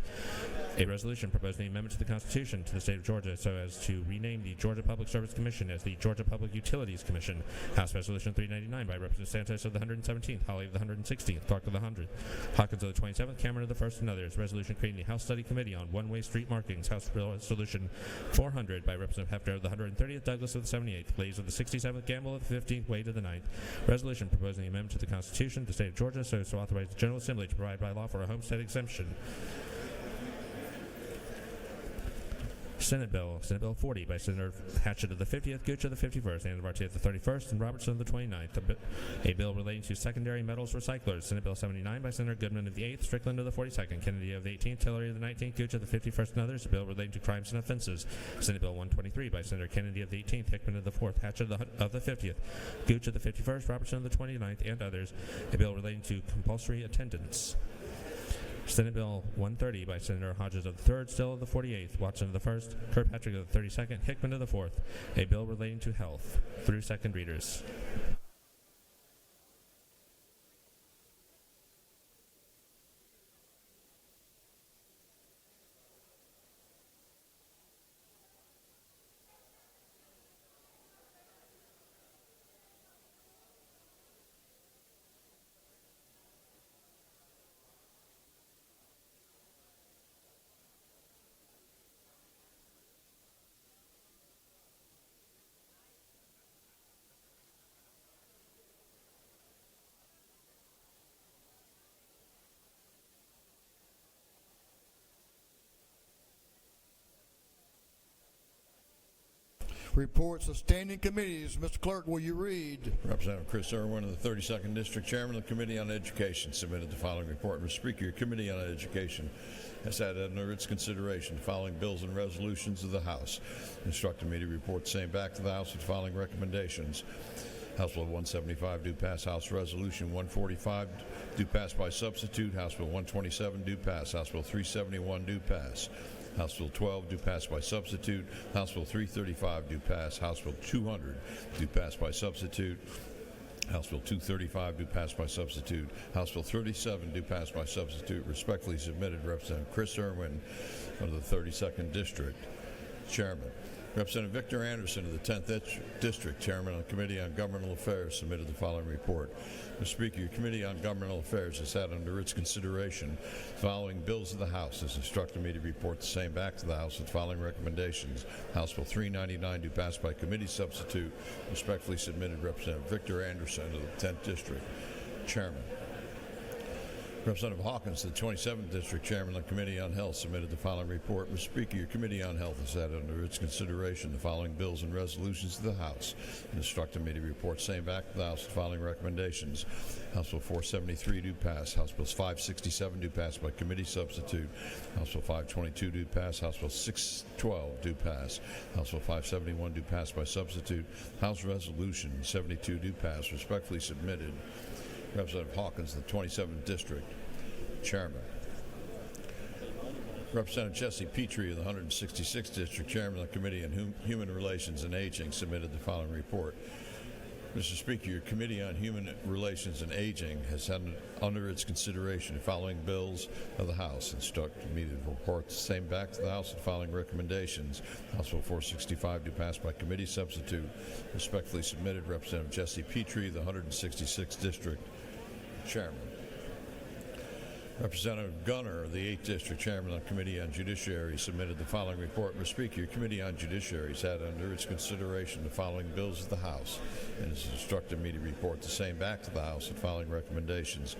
A resolution proposing an amendment to the Constitution to the state of Georgia so as to rename the Georgia Public Service Commission as the Georgia Public Utilities Commission. House Resolution 399 by Representative Santos of the 117th, Holly of the 116th, Clark of the 100th, Hawkins of the 27th, Cameron of the 1st, and others. Resolution creating the House Study Committee on One-Way Street Markings. House Resolution 400 by Representative Hefner of the 130th, Douglas of the 78th, Glaze of the 67th, Gamble of the 15th, Wade of the 9th. Resolution proposing an amendment to the Constitution to the state of Georgia so as to authorize the General Assembly to provide by law for a homestead exemption. Senate Bill 40 by Senator Hatchett of the 50th, Gooch of the 51st, Andavarty of the 31st, and Robertson of the 29th. A bill relating to secondary metals recyclers. Senate Bill 79 by Senator Goodman of the 8th, Strickland of the 42nd, Kennedy of the 18th, Tillery of the 19th, Gooch of the 51st, and others. A bill relating to crimes and offenses. Senate Bill 123 by Senator Kennedy of the 18th, Hickman of the 4th, Hatchett of the 50th, Gooch of the 51st, Robertson of the 29th, and others. A bill relating to compulsory attendance. Senate Bill 130 by Senator Hodges of the 3rd, Still of the 48th, Watson of the 1st, Kirkpatrick of the 32nd, Hickman of the 4th. A bill relating to health. Through second readers. Reports of standing committees. Mr. Clerk, will you read? Representative Chris Irwin of the 32nd District, Chairman of the Committee on Education, submitted the following report. Mr. Speaker, your Committee on Education has had under its consideration the following bills and resolutions of the House, instructing me to report the same back to the House with the following recommendations. House Bill 175 do pass. House Resolution 145 do pass by substitute. House Bill 127 do pass. House Bill 371 do pass. House Bill 12 do pass by substitute. House Bill 335 do pass. House Bill 200 do pass by substitute. House Bill 235 do pass by substitute. House Bill 37 do pass by substitute. Respectfully submitted, Representative Chris Irwin of the 32nd District, Chairman. Representative Victor Anderson of the 10th District, Chairman of the Committee on Governmental Affairs, submitted the following report. Mr. Speaker, your Committee on Governmental Affairs has had under its consideration the following bills of the House, has instructed me to report the same back to the House with the following recommendations. House Bill 399 do pass by committee substitute. Respectfully submitted, Representative Victor Anderson of the 10th District, Chairman. Representative Hawkins, the 27th District Chairman of the Committee on Health, submitted the following report. Mr. Speaker, your Committee on Health has had under its consideration the following bills and resolutions to the House and instructed me to report same back to the House with the following recommendations. House Bill 473 do pass. House Bills 567 do pass by committee substitute. House Bill 522 do pass. House Bill 612 do pass. House Bill 571 do pass by substitute. House Resolution 72 do pass. Respectfully submitted, Representative Hawkins, the 27th District, Chairman. Representative Jesse Petrie of the 166th District, Chairman of the Committee on Human Relations and Aging, submitted the following report. Mr. Speaker, your Committee on Human Relations and Aging has had under its consideration the following bills of the House. Instruct me to report the same back to the House and following recommendations. House Bill 465 to pass by committee substitute. Respectfully submitted, Representative Jesse Petrie, the 166th District Chairman. Representative Gunner, the 8th District Chairman on Committee on Judiciary, submitted the following report. Mr. Speaker, your Committee on Judiciary has had under its consideration the following bills of the House and has instructed me to report the same back to the House and following recommendations.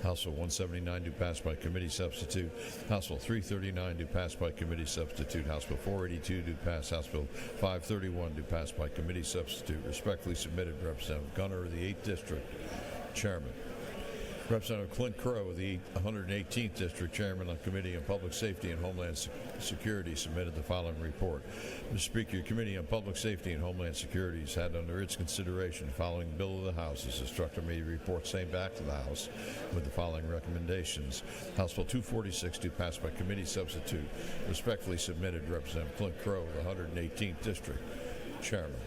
House Bill 179 to pass by committee substitute. House Bill 339 to pass by committee substitute. House Bill 482 to pass. House Bill 531 to pass by committee substitute. Respectfully submitted, Representative Gunner, the 8th District Chairman. Representative Clint Crow, the 118th District Chairman on Committee on Public Safety and Homeland Security, submitted the following report. Mr. Speaker, your Committee on Public Safety and Homeland Security has had under its consideration the following bill of the House. Has instructed me to report same back to the House with the following recommendations. House Bill 246 to pass by committee substitute. Respectfully submitted, Representative Clint Crow, the 118th District Chairman.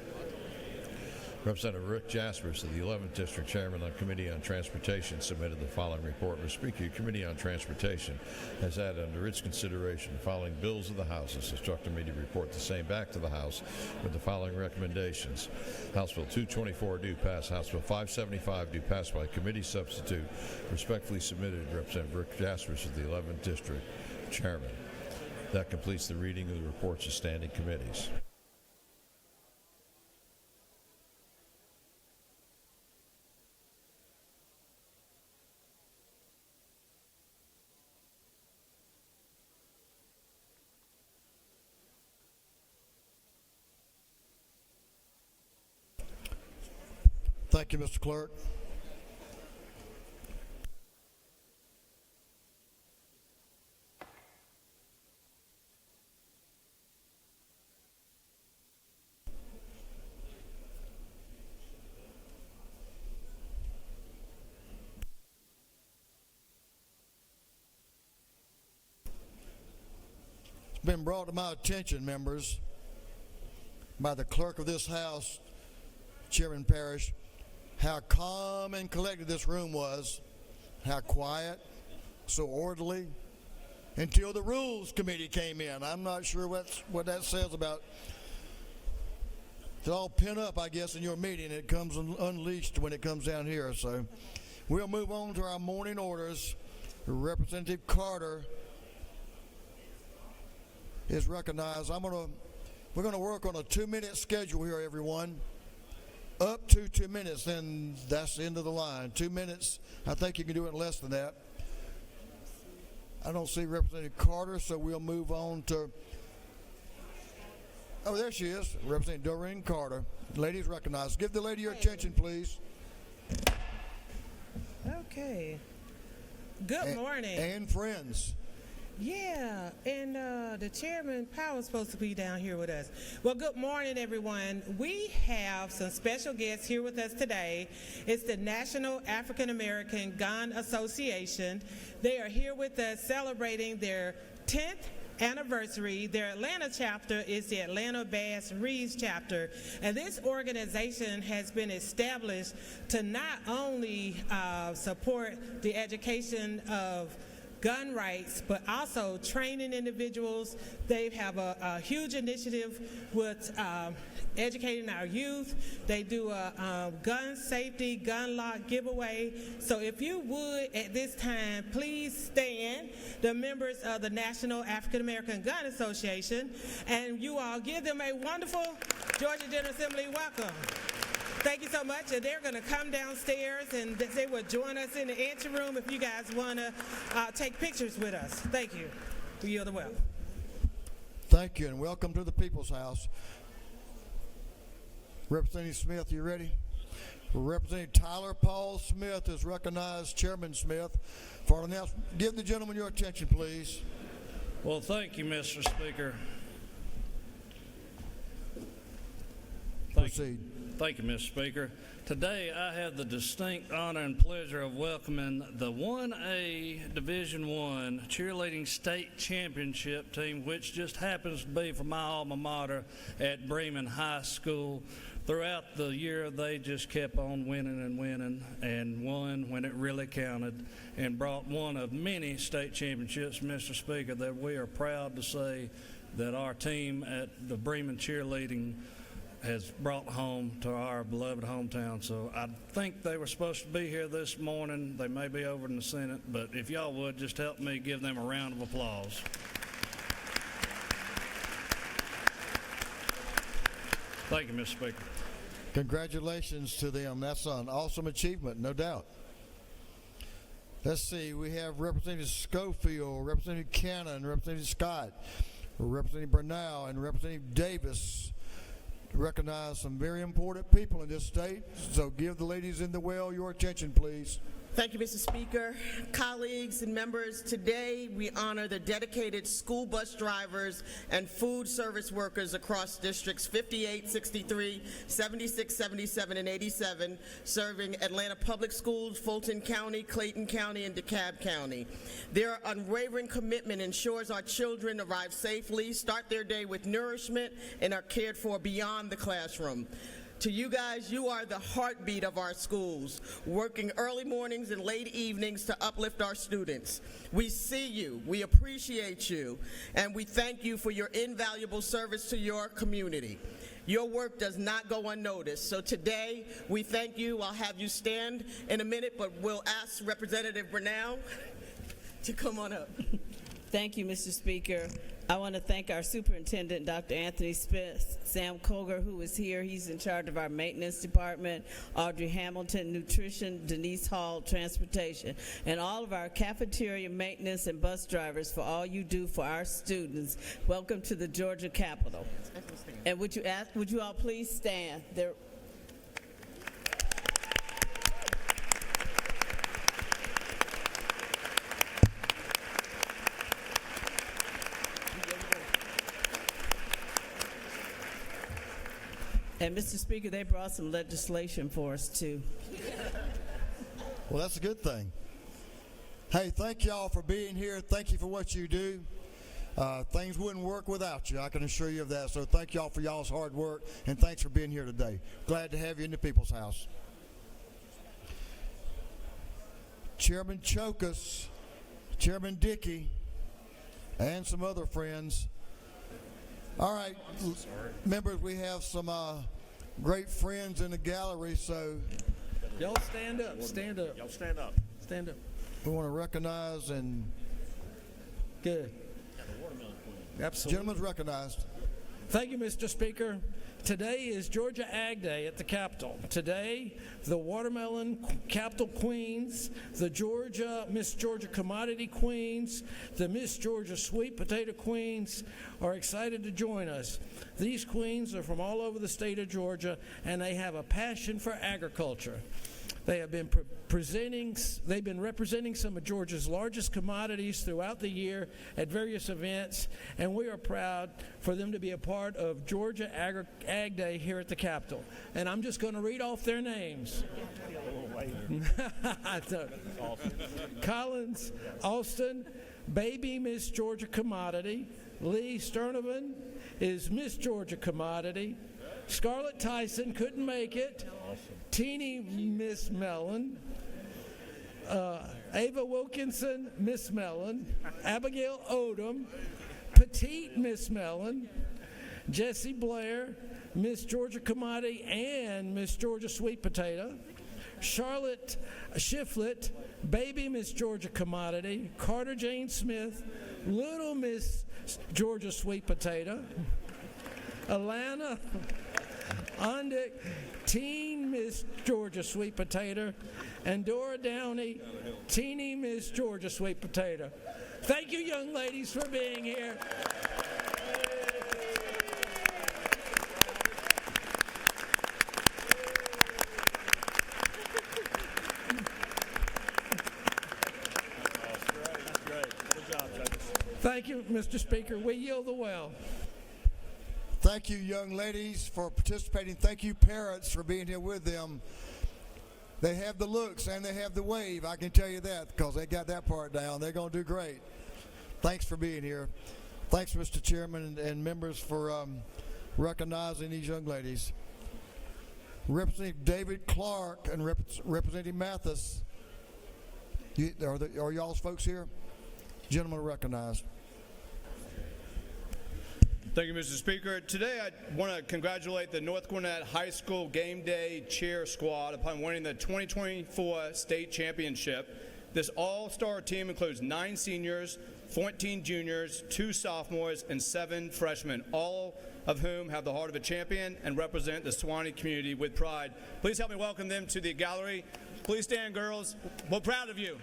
Representative Rick Jaspers, the 11th District Chairman on Committee on Transportation, submitted the following report. Mr. Speaker, your Committee on Transportation has had under its consideration the following bills of the House. Has instructed me to report the same back to the House with the following recommendations. House Bill 224 do pass. House Bill 575 do pass by committee substitute. Respectfully submitted, Representative Rick Jaspers of the 11th District Chairman. That completes the reading of the reports of standing committees. Thank you, Mr. Clerk. It's been brought to my attention, members, by the clerk of this House, Chairman Parrish, how calm and collected this room was, how quiet, so orderly, until the Rules Committee came in. I'm not sure what that says about, it's all pent up, I guess, in your meeting. It comes unleashed when it comes down here. So we'll move on to our morning orders. Representative Carter is recognized. We're going to work on a 2-minute schedule here, everyone. Up to 2 minutes, then that's the end of the line. 2 minutes, I think you can do it in less than that. I don't see Representative Carter, so we'll move on to, oh, there she is, Representative Doreen Carter. Lady is recognized. Give the lady your attention, please. Okay. Good morning. And friends. Yeah, and the Chairman Powell's supposed to be down here with us. Well, good morning, everyone. We have some special guests here with us today. It's the National African American Gun Association. They are here with us celebrating their 10th anniversary. Their Atlanta chapter is the Atlanta Bass Reeves chapter, and this organization has been established to not only support the education of gun rights, but also training individuals. They have a huge initiative with educating our youth. They do a gun safety, gun lock giveaway. So if you would, at this time, please stand, the members of the National African American Gun Association, and you all give them a wonderful Georgia General Assembly welcome. Thank you so much. And they're going to come downstairs and they will join us in the anteroom if you guys want to take pictures with us. Thank you. You're the welcome. Thank you, and welcome to the People's House. Representative Smith, you ready? Representative Tyler Paul Smith is recognized. Chairman Smith, for an announcement. Give the gentleman your attention, please. Well, thank you, Mr. Speaker. Proceed. Thank you, Mr. Speaker. Today, I have the distinct honor and pleasure of welcoming the 1A Division I cheerleading state championship team, which just happens to be from my alma mater at Bremen High School. throughout the year, they just kept on winning and won when it really counted and brought one of many state championships, Mr. Speaker, that we are proud to say that our team at the Bremen cheerleading has brought home to our beloved hometown. So I think they were supposed to be here this morning. They may be over in the Senate, but if y'all would just help me give them a round of applause. Thank you, Mr. Speaker. Congratulations to them. That's an awesome achievement, no doubt. Let's see. We have Representative Schofield, Representative Cannon, Representative Scott, Representative Bernal, and Representative Davis. Recognize some very important people in this state. So give the ladies in the well your attention, please. Thank you, Mr. Speaker. Colleagues and members, today we honor the dedicated school bus drivers and food service workers across districts 58, 63, 76, 77, and 87, serving Atlanta Public Schools, Fulton County, Clayton County, and DeKalb County. Their unwavering commitment ensures our children arrive safely, start their day with nourishment, and are cared for beyond the classroom. To you guys, you are the heartbeat of our schools, working early mornings and late evenings to uplift our students. We see you, we appreciate you, and we thank you for your invaluable service to your community. Your work does not go unnoticed. So today, we thank you. I'll have you stand in a minute, but we'll ask Representative Bernal to come on up. Thank you, Mr. Speaker. I want to thank our superintendent, Dr. Anthony Smith, Sam Koger, who is here. He's in charge of our maintenance department, Audrey Hamilton, nutrition, Denise Hall, transportation, and all of our cafeteria maintenance and bus drivers for all you do for our students. Welcome to the Georgia Capitol. And would you all please stand? And Mr. Speaker, they brought some legislation for us too. Well, that's a good thing. Hey, thank y'all for being here. Thank you for what you do. Things wouldn't work without you, I can assure you of that. So thank y'all for y'all's hard work, and thanks for being here today. Glad to have you in the People's House. Chairman Chokus, Chairman Dickey, and some other friends. All right, members, we have some great friends in the gallery, so y'all stand up, stand up. Y'all stand up. Stand up. we want to recognize and Good. Absolutely. gentlemen's recognized. Thank you, Mr. Speaker. Today is Georgia Ag Day at the Capitol. Today, the Watermelon Capital Queens, the Miss Georgia Commodity Queens, the Miss Georgia Sweet Potato Queens are excited to join us. These queens are from all over the state of Georgia, and they have a passion for agriculture. They have been they've been representing some of Georgia's largest commodities throughout the year at various events, and we are proud for them to be a part of Georgia Ag Day here at the Capitol. And I'm just going to read off their names. Collins Austin, Baby Miss Georgia Commodity. Lee Sternovan is Miss Georgia Commodity. Scarlett Tyson couldn't make it. Teeny Miss Mellon. Ava Wilkinson, Miss Mellon. Abigail Odom, Petite Miss Mellon. Jessie Blair, Miss Georgia Commodity and Miss Georgia Sweet Potato. Charlotte Shiflett, Baby Miss Georgia Commodity. Carter Jane Smith, Little Miss Georgia Sweet Potato. Alana Undick, Teen Miss Georgia Sweet Potato, and Dora Downey, Teeny Miss Georgia Sweet Potato. Thank you, young ladies, for being here. That's great. Good job, judges. Thank you, Mr. Speaker. We yield the well. Thank you, young ladies, for participating. Thank you, parents, for being here with them. They have the looks and they have the wave, I can tell you that, because they got that part down. They're going to do great. Thanks for being here. Thanks, Mr. Chairman and members, for recognizing these young ladies. Representative David Clark and Representative Mathis. Are y'all's folks here? Gentlemen are recognized. Thank you, Mr. Speaker. Today I want to congratulate the North Gwinnett High School Game Day Cheer Squad upon winning the 2024 state championship. This all-star team includes 9 seniors, 14 juniors, 2 sophomores, and 7 freshmen, all of whom have the heart of a champion and represent the Suwannee community with pride. Please help me welcome them to the gallery. Please stand, girls. We're proud of you.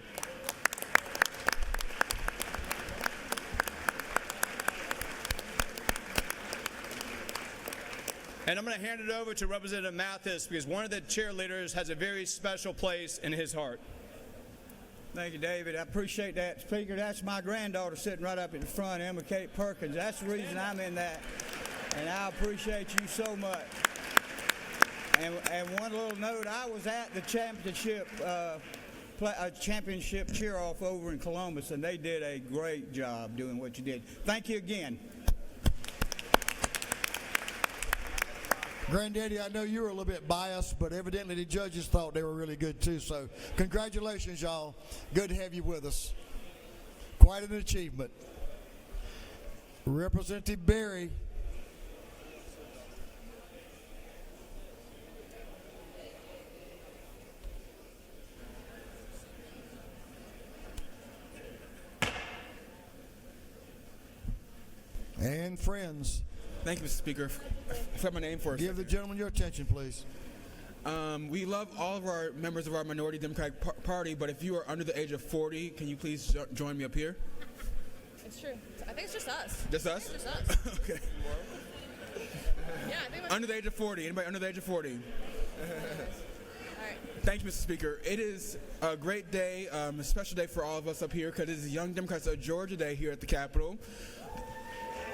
And I'm going to hand it over to Representative Mathis because one of the cheerleaders has a very special place in his heart. Thank you, David. I appreciate that, Speaker. That's my granddaughter sitting right up in the front, Emma Kate Perkins. That's the reason I'm in that, and I appreciate you so much. And one little note, I was at the championship cheer-off over in Columbus, and they did a great job doing what you did. Thank you again. Granddaddy, I know you were a little bit biased, but evidently the judges thought they were really good too. So congratulations, y'all. Good to have you with us. Quite an achievement. Representative Berry. And friends. Thank you, Mr. Speaker. Flip my name for a Give the gentleman your attention, please. We love all of our members of our minority Democratic Party, but if you are under the age of 40, can you please join me up here? It's true. I think it's just us. Just us? Just us. Okay. Yeah, I think under the age of 40. Anybody under the age of 40? All right. Thank you, Mr. Speaker. It is a great day, a special day for all of us up here because it is Young Democrats of Georgia Day here at the Capitol.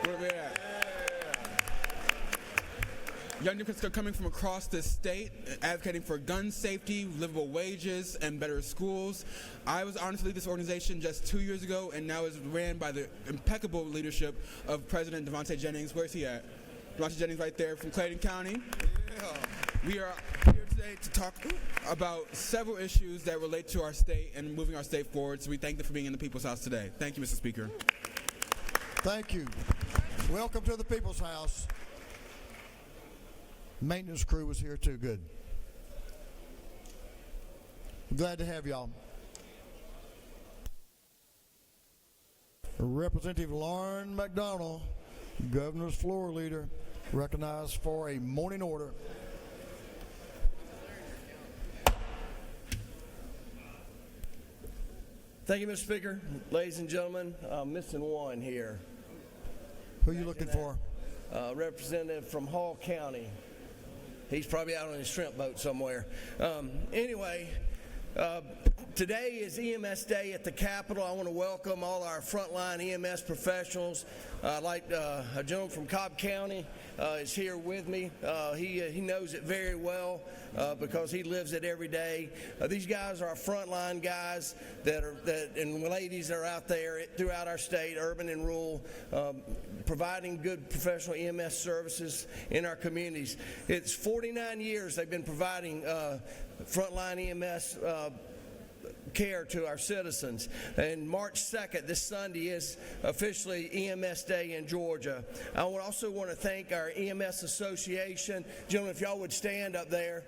Where are we at? Young Democrats are coming from across the state, advocating for gun safety, livable wages, and better schools. I was honored to lead this organization just 2 years ago, and now is ran by the impeccable leadership of President Devontae Jennings. Where's he at? Devontae Jennings right there from Clayton County. Yeah. We are here today to talk about several issues that relate to our state and moving our state forward, so we thank them for being in the People's House today. Thank you, Mr. Speaker. Thank you. Welcome to the People's House. Maintenance crew was here too. Good. Glad to have y'all. Representative Lauren McDonald, Governor's Floor Leader, recognized for a morning order. Thank you, Mr. Speaker. Ladies and gentlemen, I'm missing one here. Who are you looking for? Representative from Hall County. He's probably out on his shrimp boat somewhere. Anyway, today is EMS Day at the Capitol. I want to welcome all our frontline EMS professionals. Like a gentleman from Cobb County is here with me. He knows it very well because he lives it every day. These guys are our frontline guys and ladies that are out there throughout our state, urban and rural, providing good professional EMS services in our communities. It's 49 years they've been providing frontline EMS care to our citizens. And March 2nd, this Sunday, is officially EMS Day in Georgia. I would also want to thank our EMS Association. Gentlemen, if y'all would stand up there.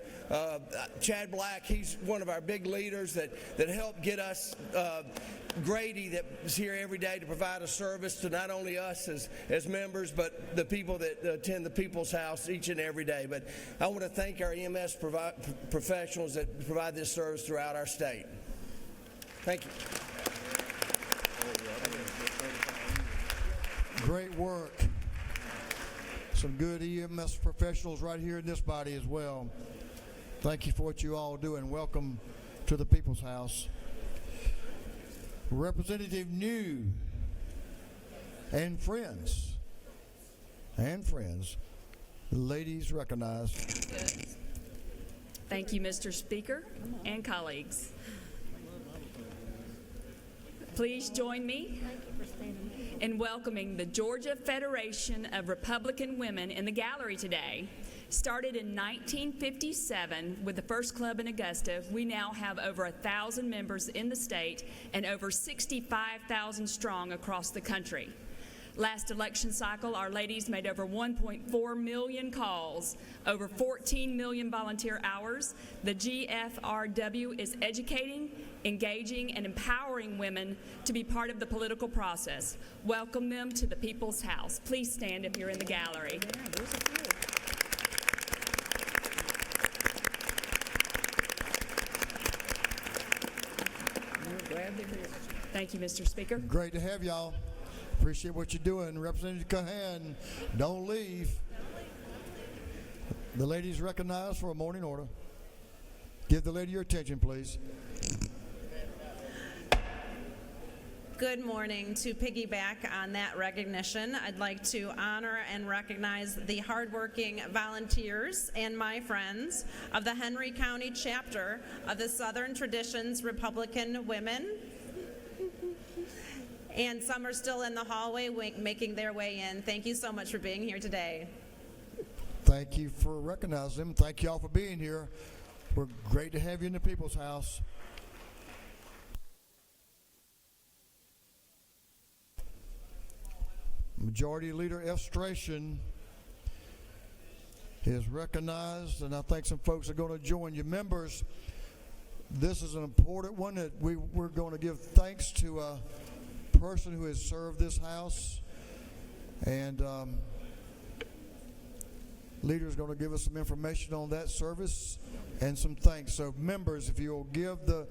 Chad Black, he's one of our big leaders that helped get us Grady, that is here every day to provide a service to not only us as members, but the people that attend the People's House each and every day. But I want to thank our EMS professionals that provide this service throughout our state. Thank you. Great work. Some good EMS professionals right here in this body as well. Thank you for what you all do, and welcome to the People's House. Representative New and friends. Ladies recognized. Thank you, Mr. Speaker and colleagues. Please join me in welcoming the Georgia Federation of Republican Women in the gallery today. Started in 1957 with the first club in Augusta, we now have over 1,000 members in the state and over 65,000 strong across the country. Last election cycle, our ladies made over 1.4 million calls, over 14 million volunteer hours. The GFRW is educating, engaging, and empowering women to be part of the political process. Welcome them to the People's House. Please stand if you're in the gallery. Thank you, Mr. Speaker. Great to have y'all. Appreciate what you're doing. Representative Cahan, don't leave. The lady's recognized for a morning order. Give the lady your attention, please. Good morning. To piggyback on that recognition, I'd like to honor and recognize the hardworking volunteers and my friends of the Henry County chapter of the Southern Traditions Republican Women. And some are still in the hallway making their way in. Thank you so much for being here today. Thank you for recognizing them. Thank you all for being here. We're great to have you in the People's House. Majority Leader F. Strachan is recognized, and I think some folks are going to join you. Members, this is an important one that we're going to give thanks to a person who has served this House, and leader's going to give us some information on that service and some thanks. So members, if you'll give the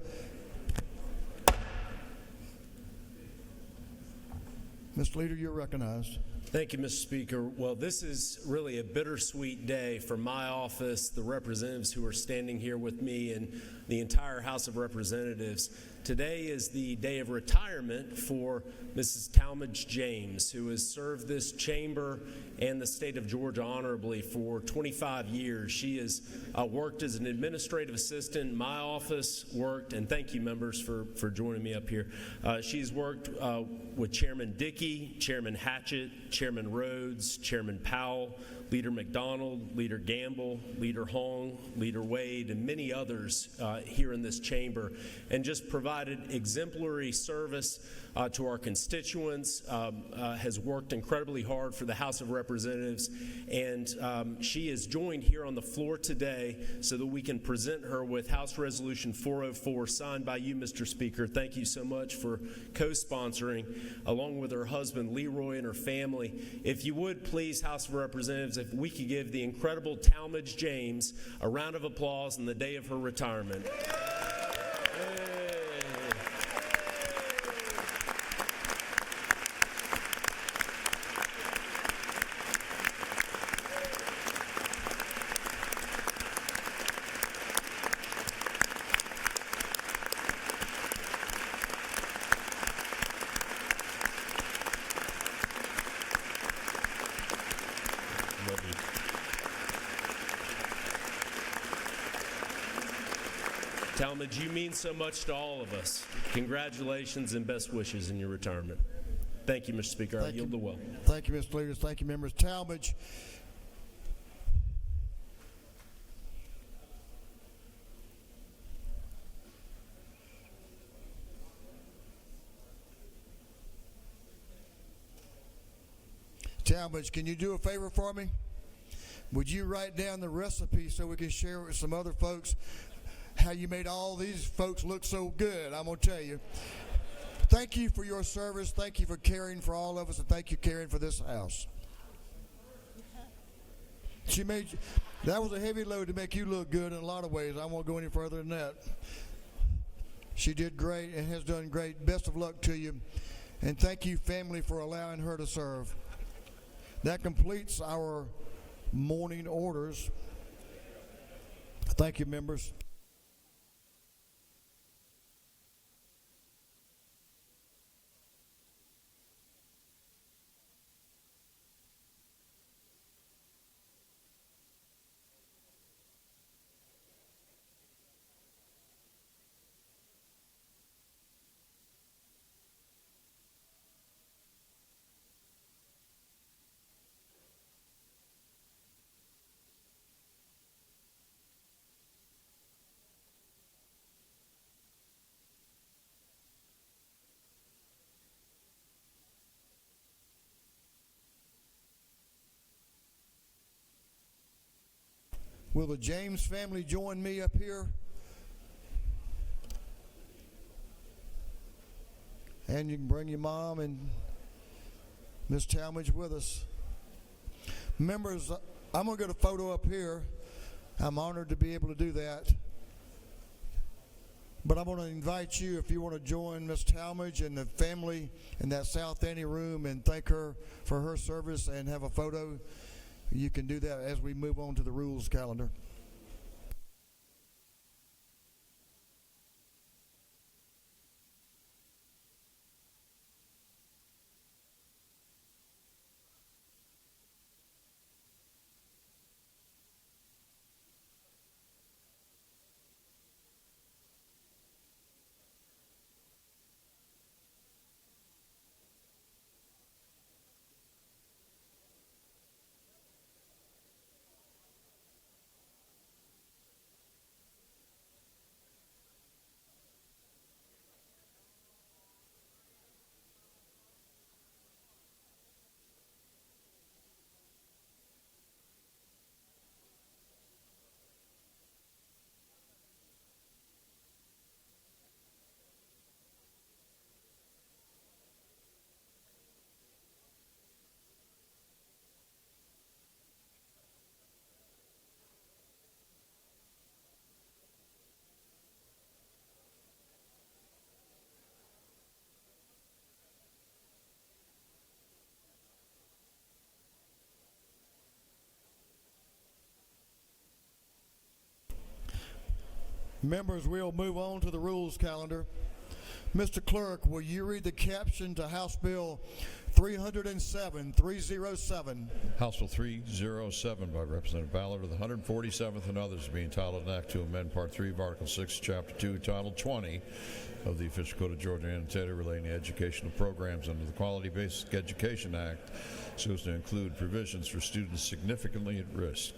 Mr. Leader, you're recognized. Thank you, Mr. Speaker. Well, this is really a bittersweet day for my office, the representatives who are standing here with me, and the entire House of Representatives. Today is the day of retirement for Mrs. Talmadge James, who has served this chamber and the state of Georgia honorably for 25 years. She has worked as an administrative assistant in my office, and thank you, members, for joining me up here. She's worked with Chairman Dickey, Chairman Hatchett, Chairman Rhodes, Chairman Powell, Leader McDonald, Leader Gamble, Leader Hong, Leader Wade, and many others here in this chamber, and just provided exemplary service to our constituents, has worked incredibly hard for the House of Representatives, and she is joined here on the floor today so that we can present her with House Resolution 404, signed by you, Mr. Speaker. Thank you so much for co-sponsoring, along with her husband, Leroy, and her family. If you would, please, House of Representatives, if we could give the incredible Talmadge James a round of applause on the day of her retirement. Talmadge, you mean so much to all of us. Congratulations and best wishes in your retirement. Thank you, Mr. Speaker. I yield the will. Thank you, Mr. Leaders. Thank you, members. Talmadge. Talmadge, can you do a favor for me? Would you write down the recipe so we can share it with some other folks? How you made all these folks look so good, I'm going to tell you. Thank you for your service. Thank you for caring for all of us, and thank you for caring for this house. That was a heavy load to make you look good in a lot of ways. I won't go any further than that. She did great and has done great. Best of luck to you. And thank you, family, for allowing her to serve. That completes our morning orders. Thank you, members. Will the James family join me up here? And you can bring your mom and Miss Talmadge with us. Members, I'm going to get a photo up here. I'm honored to be able to do that. But I want to invite you, if you want to join Miss Talmadge and the family in that South Annie room and thank her for her service and have a photo, you can do that as we move on to the rules calendar. Members, we'll move on to the rules calendar. Mr. Clerk, will you read the caption to House Bill 307? House Bill 307 by Representative Ballard of the 147th and others being entitled an act to amend Part 3 of Article 6, Chapter 2, Title 20 of the Official Code of Georgia annotated relating to educational programs under the Quality Basic Education Act so as to include provisions for students significantly at risk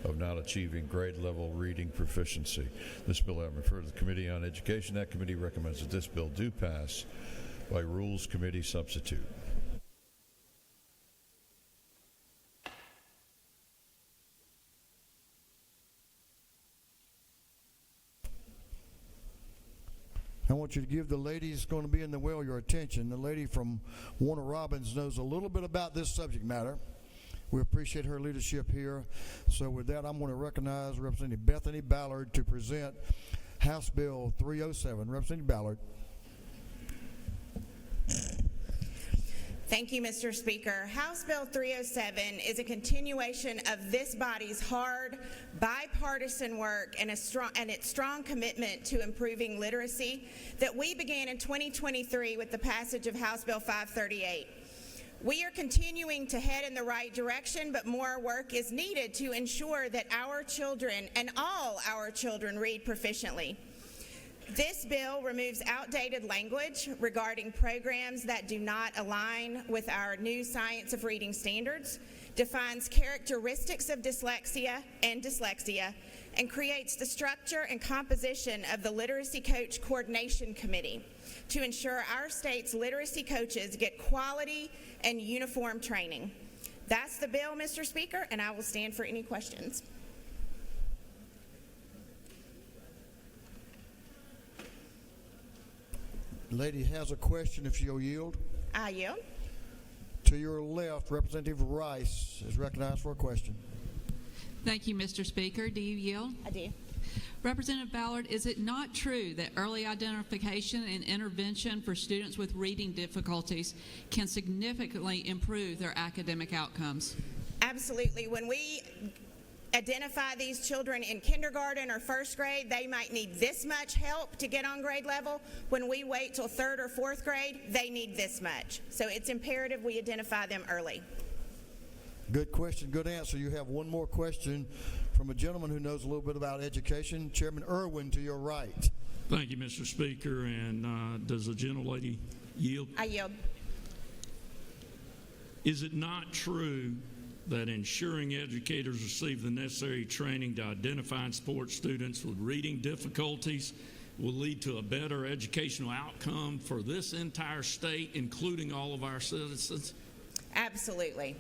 of not achieving grade level reading proficiency. This bill I referred to the Committee on Education. That committee recommends that this bill do pass by Rules Committee substitute. I want you to give the lady that's going to be in the well your attention. The lady from Warner Robins knows a little bit about this subject matter. We appreciate her leadership here. So with that, I'm going to recognize Representative Bethany Ballard to present House Bill 307. Representative Ballard. Thank you, Mr. Speaker. House Bill 307 is a continuation of this body's hard, bipartisan work and its strong commitment to improving literacy that we began in 2023 with the passage of House Bill 538. We are continuing to head in the right direction, but more work is needed to ensure that our children and all our children read proficiently. This bill removes outdated language regarding programs that do not align with our new science of reading standards, defines characteristics of dyslexia, and creates the structure and composition of the Literacy Coach Coordination Committee to ensure our state's literacy coaches get quality and uniform training. That's the bill, Mr. Speaker, and I will stand for any questions. Lady has a question if she'll yield. I yield. To your left, Representative Rice is recognized for a question. Thank you, Mr. Speaker. Do you yield? I do. Representative Ballard, is it not true that early identification and intervention for students with reading difficulties can significantly improve their academic outcomes? Absolutely. When we identify these children in kindergarten or first grade, they might need this much help to get on grade level. When we wait till third or fourth grade, they need this much. So it's imperative we identify them early. Good question, good answer. You have one more question from a gentleman who knows a little bit about education. Chairman Irwin, to your right. Thank you, Mr. Speaker. And does the gentlelady yield? I yield. Is it not true that ensuring educators receive the necessary training to identify and support students with reading difficulties will lead to a better educational outcome for this entire state, including all of our citizens? Absolutely.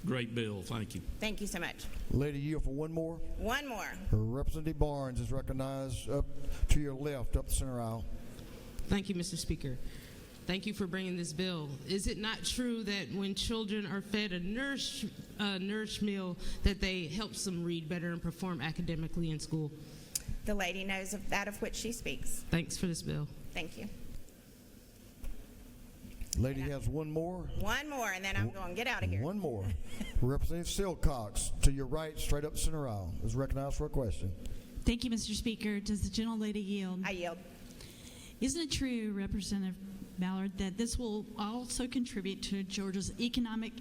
Great bill. Thank you. Thank you so much. Lady, yield for one more. One more. Representative Barnes is recognized up to your left, up the center aisle. Thank you, Mr. Speaker. Thank you for bringing this bill. Is it not true that when children are fed a nourish meal, that they helps them read better and perform academically in school? The lady knows of that of which she speaks. Thanks for this bill. Thank you. Lady has one more. One more, and then I'm going to get out of here. One more. Representative Silcox, to your right, straight up the center aisle, is recognized for a question. Thank you, Mr. Speaker. Does the gentlelady yield? I yield. Isn't it true, Representative Ballard, that this will also contribute to Georgia's economic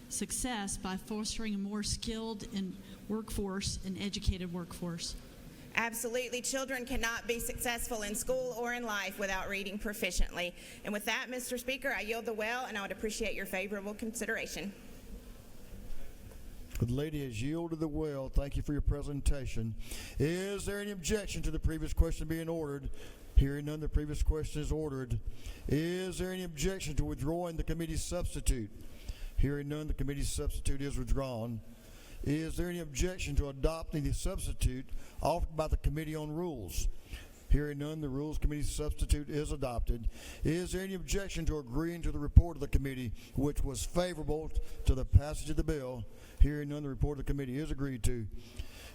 success by fostering a more skilled and workforce and educated workforce? Absolutely. Children cannot be successful in school or in life without reading proficiently. And with that, Mr. Speaker, I yield the well, and I would appreciate your favorable consideration. The lady has yielded the well. Thank you for your presentation. Is there any objection to the previous question being ordered? Hearing none, the previous question is ordered. Is there any objection to withdrawing the committee's substitute? Hearing none, the committee's substitute is withdrawn. Is there any objection to adopting the substitute offered by the Committee on Rules? Hearing none, the Rules Committee substitute is adopted. Is there any objection to agreeing to the report of the committee, which was favorable to the passage of the bill? Hearing none, the report of the committee is agreed to.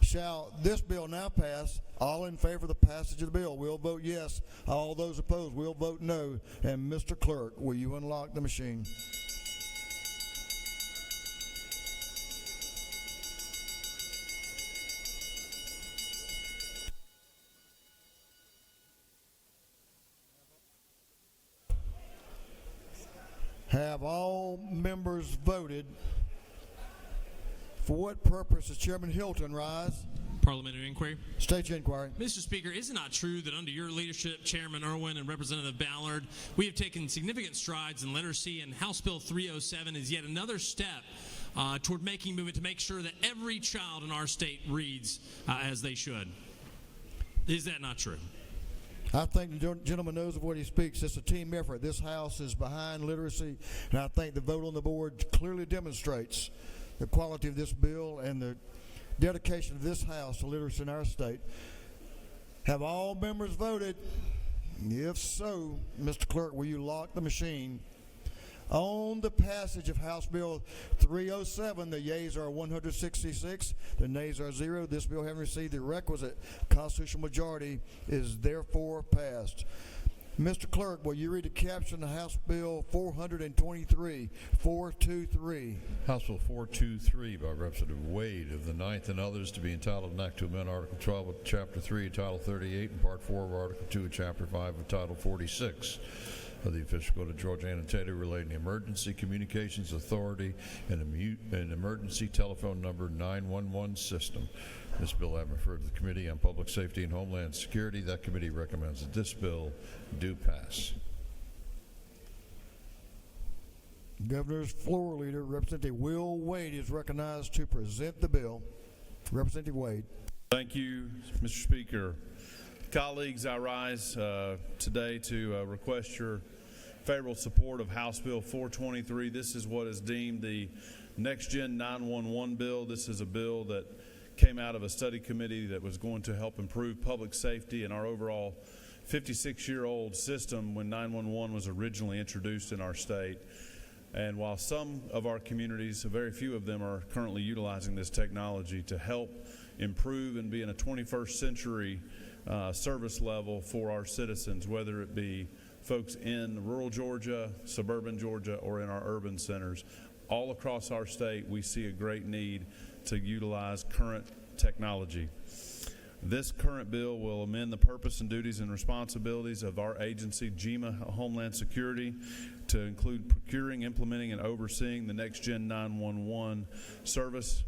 Shall this bill now pass? All in favor of the passage of the bill will vote yes. All those opposed will vote no. And Mr. Clerk, will you unlock the machine? Have all members voted? For what purpose does Chairman Hilton rise? Parliamentary inquiry. State your inquiry. Mr. Speaker, is it not true that under your leadership, Chairman Irwin and Representative Ballard, we have taken significant strides in literacy, and House Bill 307 is yet another step toward making movement to make sure that every child in our state reads as they should? Is that not true? I think the gentleman knows of what he speaks. It's a team effort. This House is behind literacy, and I think the vote on the board clearly demonstrates the quality of this bill and the dedication of this House to literacy in our state. Have all members voted? If so, Mr. Clerk, will you lock the machine? On the passage of House Bill 307, the yeas are 166, the nays are 0. This bill, having received the requisite constitutional majority, is therefore passed. Mr. Clerk, will you read the caption of House Bill 423, 423? House Bill 423 by Representative Wade of the 9th and others, to be entitled an act to amend Article 12 of Chapter 3 of Title 38 and Part 4 of Article 2 of Chapter 5 of Title 46 of the Official Code of Georgia annotated relating to Emergency Communications Authority and an emergency telephone number 911 system. This bill having referred to the Committee on Public Safety and Homeland Security. That committee recommends that this bill do pass. Governor's Floor Leader, Representative Will Wade, is recognized to present the bill. Representative Wade. Thank you, Mr. Speaker. Colleagues, I rise today to request your favorable support of House Bill 423. This is what is deemed the Next Gen 911 bill. This is a bill that came out of a study committee that was going to help improve public safety and our overall 56-year-old system when 911 was originally introduced in our state. And while some of our communities, very few of them, are currently utilizing this technology to help improve and be in a 21st century service level for our citizens, whether it be folks in rural Georgia, suburban Georgia, or in our urban centers. All across our state, we see a great need to utilize current technology. This current bill will amend the purpose and duties and responsibilities of our agency, GEMA Homeland Security, to include procuring, implementing, and overseeing the Next Gen 911 service.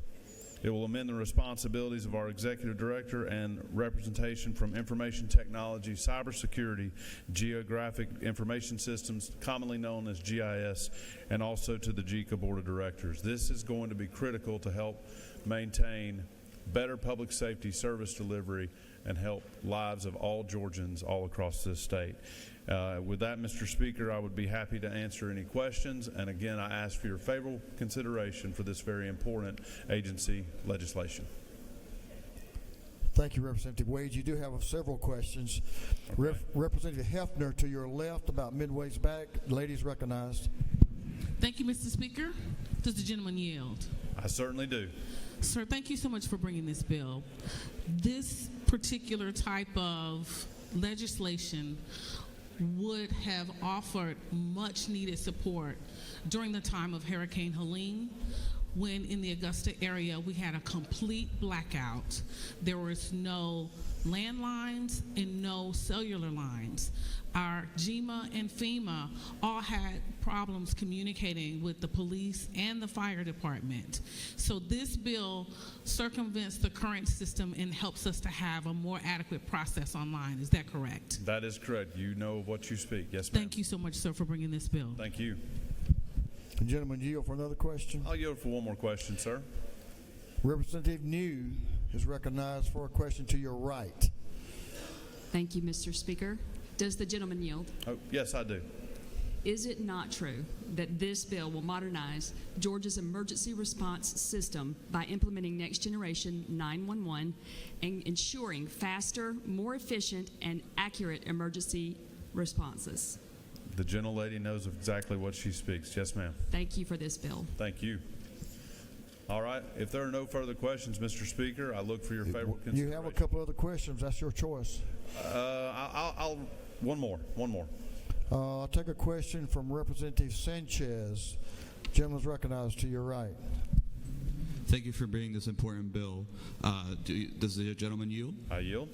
It will amend the responsibilities of our executive director and representation from information technology, cybersecurity, geographic information systems, commonly known as GIS, and also to the GECA Board of Directors. This is going to be critical to help maintain better public safety service delivery, and help lives of all Georgians all across this state. With that, Mr. Speaker, I would be happy to answer any questions. And again, I ask for your favorable consideration for this very important agency legislation. Thank you, Representative Wade. You do have several questions. Okay. Representative Hefner to your left, about midway's back. Ladies recognized. Thank you, Mr. Speaker. Does the gentleman yield? I certainly do. Sir, thank you so much for bringing this bill. This particular type of legislation would have offered much needed support during the time of Hurricane Helene, when in the Augusta area we had a complete blackout. There was no landlines and no cellular lines. Our GEMA and FEMA all had problems communicating with the police and the fire department. So this bill circumvents the current system and helps us to have a more adequate process online. Is that correct? That is correct. You know what you speak. Yes, ma'am. Thank you so much, sir, for bringing this bill. Thank you. The gentleman yield for another question. I'll yield for one more question, sir. Representative New is recognized for a question to your right. Thank you, Mr. Speaker. Does the gentleman yield? Oh, yes, I do. Is it not true that this bill will modernize Georgia's emergency response system by implementing Next Generation 911 and ensuring faster, more efficient, and accurate emergency responses? The gentlelady knows exactly what she speaks. Yes, ma'am. Thank you for this bill. Thank you. All right. If there are no further questions, Mr. Speaker, I look for your favorable consideration. You have a couple other questions. That's your choice. I'll one more. I'll take a question from Representative Sanchez. Gentleman's recognized to your right. Thank you for bringing this important bill. Does the gentleman yield? I yield.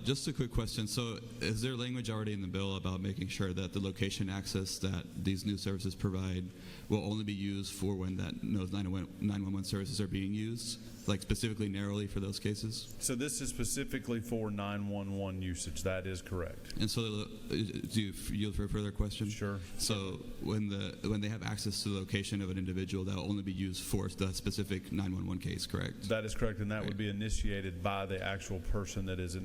Just a quick question. So is there language already in the bill about making sure that the location access that these new services provide will only be used for when those 911 services are being used, like specifically narrowly for those cases? So this is specifically for 911 usage. That is correct. And so do you yield for a further question? Sure. So when they have access to the location of an individual, that will only be used for the specific 911 case, correct? That is correct, and that would be initiated by the actual person that is,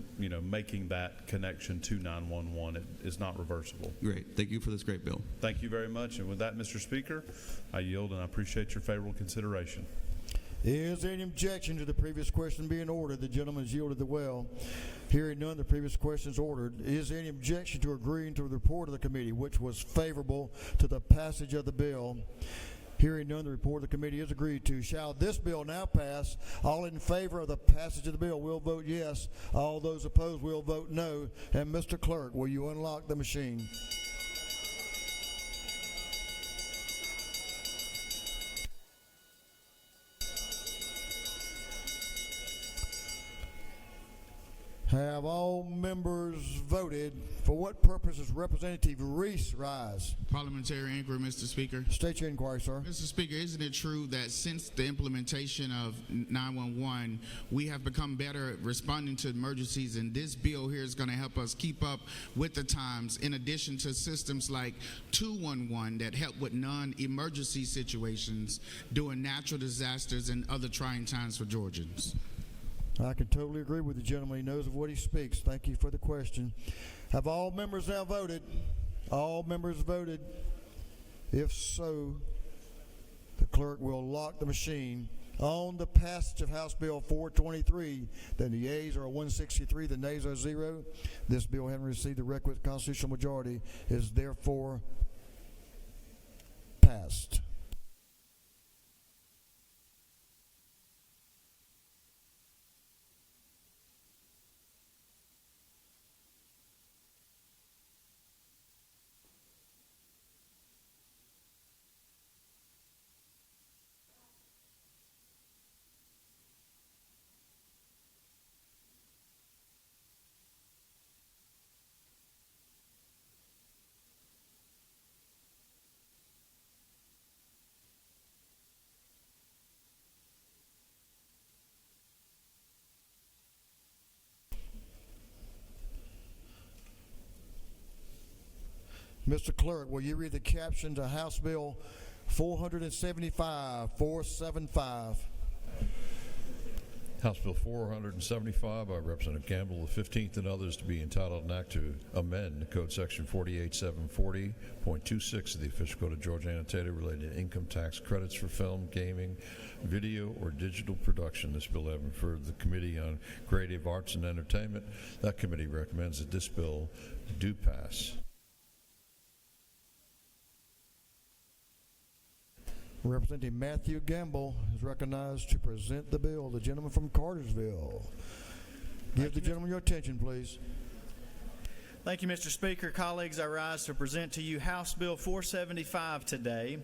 making that connection to 911. It is not reversible. Great. Thank you for this great bill. Thank you very much. And with that, Mr. Speaker, I yield, and I appreciate your favorable consideration. Is there any objection to the previous question being ordered? The gentleman has yielded the well. Hearing none, the previous question is ordered. Is there any objection to agreeing to the report of the committee, which was favorable to the passage of the bill? Hearing none, the report of the committee is agreed to. Shall this bill now pass? All in favor of the passage of the bill will vote yes. All those opposed will vote no. And Mr. Clerk, will you unlock the machine? Have all members voted? For what purpose does Representative Reese rise? Parliamentary inquiry, Mr. Speaker. State your inquiry, sir. Mr. Speaker, isn't it true that since the implementation of 911, we have become better at responding to emergencies, and this bill here is going to help us keep up with the times, in addition to systems like 211 that help with non-emergency situations during natural disasters and other trying times for Georgians? I can totally agree with the gentleman. He knows of what he speaks. Thank you for the question. Have all members now voted? All members voted? If so, the clerk will lock the machine. On the passage of House Bill 423, then the yeas are 163, the nays are 0. This bill, having received the requisite constitutional majority, is therefore passed. Mr. Clerk, will you read the caption to House Bill 475? House Bill 475 by Representative Campbell, the 15th, and others to be entitled an act to amend Code Section 48740.26 of the Official Code of Georgia annotated related to income tax credits for film, gaming, video, or digital production. This bill having referred to the Committee on Creative Arts and Entertainment. That committee recommends that this bill do pass. Representative Matthew Gamble is recognized to present the bill. The gentleman from Cartersville. Give the gentleman your attention, please. Thank you, Mr. Speaker. Colleagues, I rise to present to you House Bill 475 today.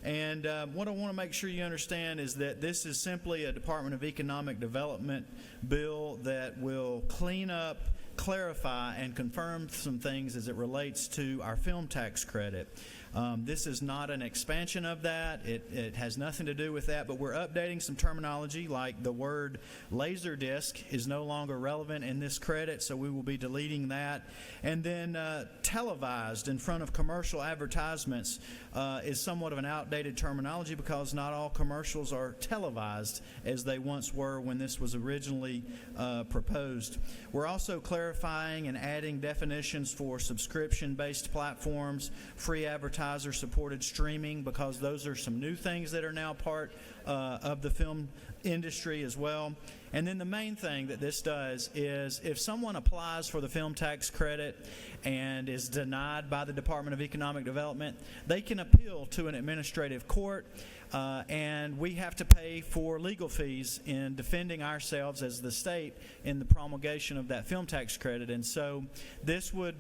And what I want to make sure you understand is that this is simply a Department of Economic Development bill that will clean up, clarify, and confirm some things as it relates to our film tax credit. This is not an expansion of that. It has nothing to do with that, but we're updating some terminology, like the word laser disc is no longer relevant in this credit, so we will be deleting that. And then televised in front of commercial advertisements is somewhat of an outdated terminology because not all commercials are televised as they once were when this was originally proposed. We're also clarifying and adding definitions for subscription-based platforms, free advertiser-supported streaming, because those are some new things that are now part of the film industry as well. And then the main thing that this does is if someone applies for the film tax credit and is denied by the Department of Economic Development, they can appeal to an administrative court, and we have to pay for legal fees in defending ourselves as the state in the promulgation of that film tax credit. And so this would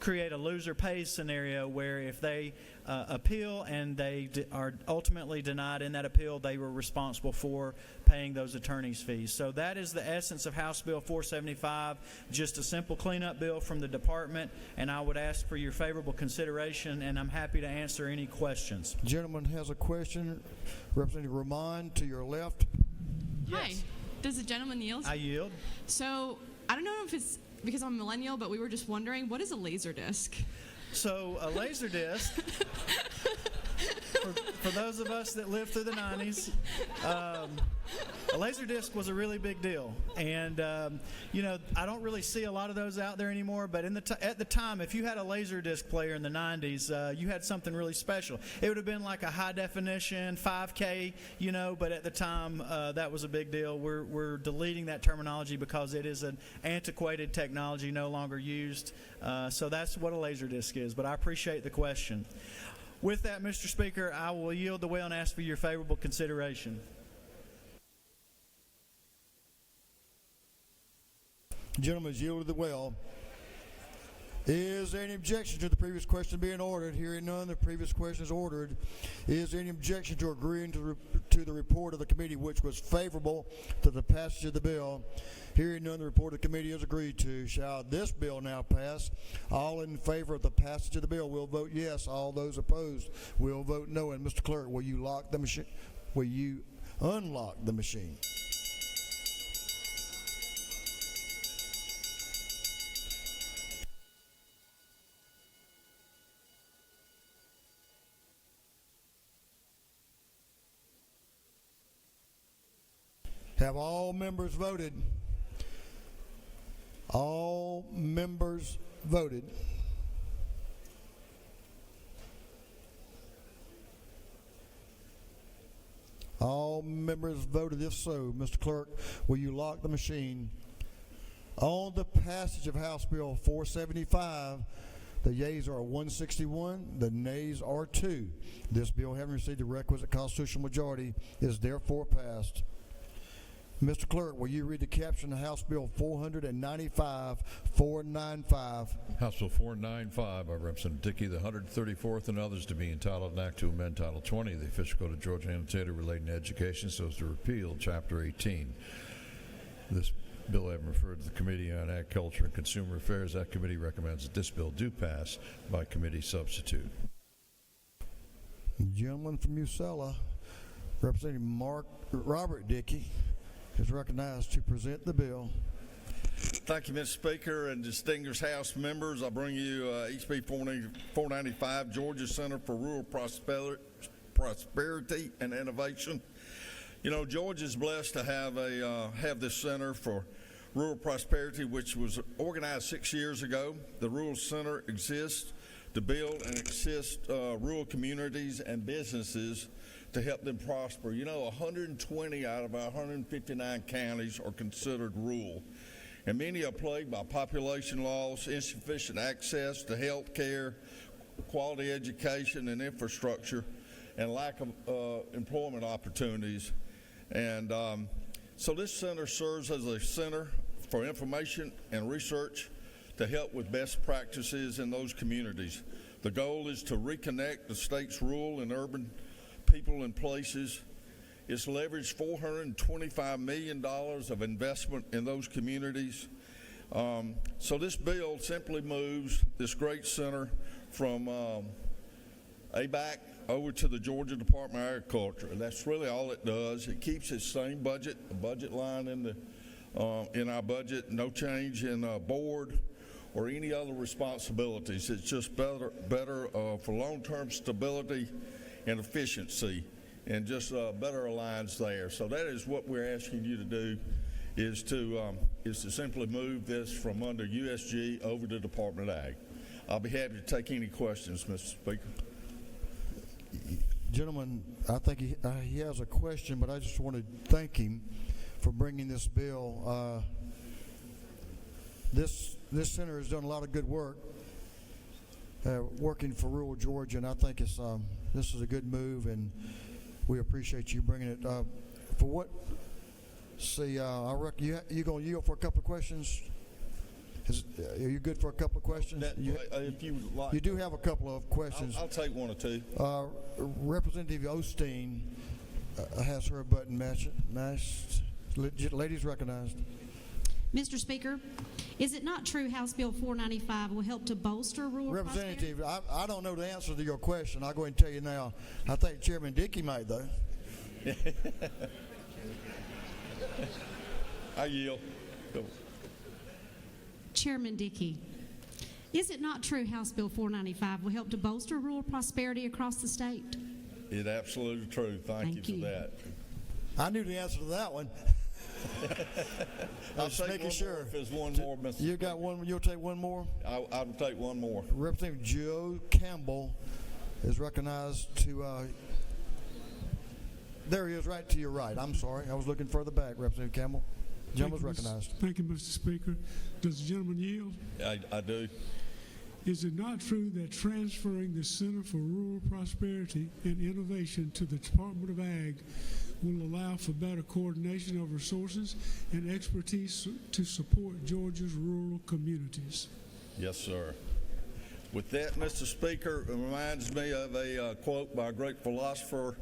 create a loser pays scenario where if they appeal and they are ultimately denied in that appeal, they were responsible for paying those attorney's fees. So that is the essence of House Bill 475, just a simple cleanup bill from the department, and I would ask for your favorable consideration, and I'm happy to answer any questions. Gentleman has a question. Representative Ramon, to your left. Hi. Does the gentleman yield? I yield. So I don't know if it's because I'm a millennial, but we were just wondering, what is a laser disc? So a laser disc, for those of us that lived through the 90s, a laser disc was a really big deal. And, you know, I don't really see a lot of those out there anymore, but at the time, if you had a laser disc player in the 90s, you had something really special. It would have been like a high definition, 5K, you know, but at the time, that was a big deal. We're deleting that terminology because it is an antiquated technology no longer used. So that's what a laser disc is, but I appreciate the question. With that, Mr. Speaker, I will yield the will and ask for your favorable consideration. Gentlemen, has yielded the well. Is there any objection to the previous question being ordered? Hearing none, the previous question is ordered. Is there any objection to agreeing to the report of the committee, which was favorable to the passage of the bill? Hearing none, the report of the committee is agreed to. Shall this bill now pass? All in favor of the passage of the bill will vote yes. All those opposed will vote no. And Mr. Clerk, will you lock the machine? Will you unlock the machine? Have all members voted? All members voted. All members voted. If so, Mr. Clerk, will you lock the machine? On the passage of House Bill 475, the yeas are 161, the nays are 2. This bill, having received the requisite constitutional majority, is therefore passed. Mr. Clerk, will you read the caption of House Bill 495? House Bill 495 by Representative Dickey, the 134th, and others to be entitled an act to amend Title 20 of the Official Code of Georgia annotated relating to education so as to repeal Chapter 18. This bill having referred to the Committee on Agriculture and Consumer Affairs, that committee recommends that this bill do pass by committee substitute. Gentleman from Usella, Representative Robert Dickey, is recognized to present the bill. Thank you, Mr. Speaker, and distinguished House members. I bring you HB 495, Georgia Center for Rural Prosperity and Innovation. You know, Georgia's blessed to have this Center for Rural Prosperity, which was organized 6 years ago. The Rural Center exists to build and assist rural communities and businesses to help them prosper. You know, 120 out of our 159 counties are considered rural, and many are plagued by population loss, insufficient access to health care, quality education and infrastructure, and lack of employment opportunities. And so this center serves as a center for information and research to help with best practices in those communities. The goal is to reconnect the state's rural and urban people and places. It's leveraged $425 million of investment in those communities. So this bill simply moves this great center from ABAC over to the Georgia Department of Agriculture. And that's really all it does. It keeps its same budget, the budget line in our budget, no change in board or any other responsibilities. It's just better for long-term stability and efficiency, and just better aligns there. So that is what we're asking you to do, is to simply move this from under USG over to Department of Ag. I'll be happy to take any questions, Mr. Speaker. Gentleman, I think he has a question, but I just want to thank him for bringing this bill. This center has done a lot of good work working for rural Georgia, and I think this is a good move, and we appreciate you bringing it. For what? See, I reckon you going to yield for a couple of questions. Are you good for a couple of questions? If you would like, you do have a couple of questions. I'll take one or two. Representative Osteen has her button mashed. Ladies recognized. Mr. Speaker, is it not true House Bill 495 will help to bolster rural Representative, prosperity? I don't know the answer to your question. I'll go ahead and tell you now. I think Chairman Dickey might, though. I yield. Go. Chairman Dickey, is it not true House Bill 495 will help to bolster rural prosperity across the state? It's absolutely true. Thank you for that. I knew the answer to that one. I was take making one sure. more if there's one more, Mr. You got one. You'll take one more. I'll take one more. Representative Joe Campbell is recognized to. There he is, right to your right. I'm sorry, I was looking further back. Representative Campbell, gentleman's recognized. Thank you, Mr. Speaker. Does the gentleman yield? I do. Is it not true that transferring the Center for Rural Prosperity and Innovation to the Department of Ag will allow for better coordination of resources and expertise to support Georgia's rural communities? Yes, sir. With that, Mr. Speaker, it reminds me of a quote by a great philosopher,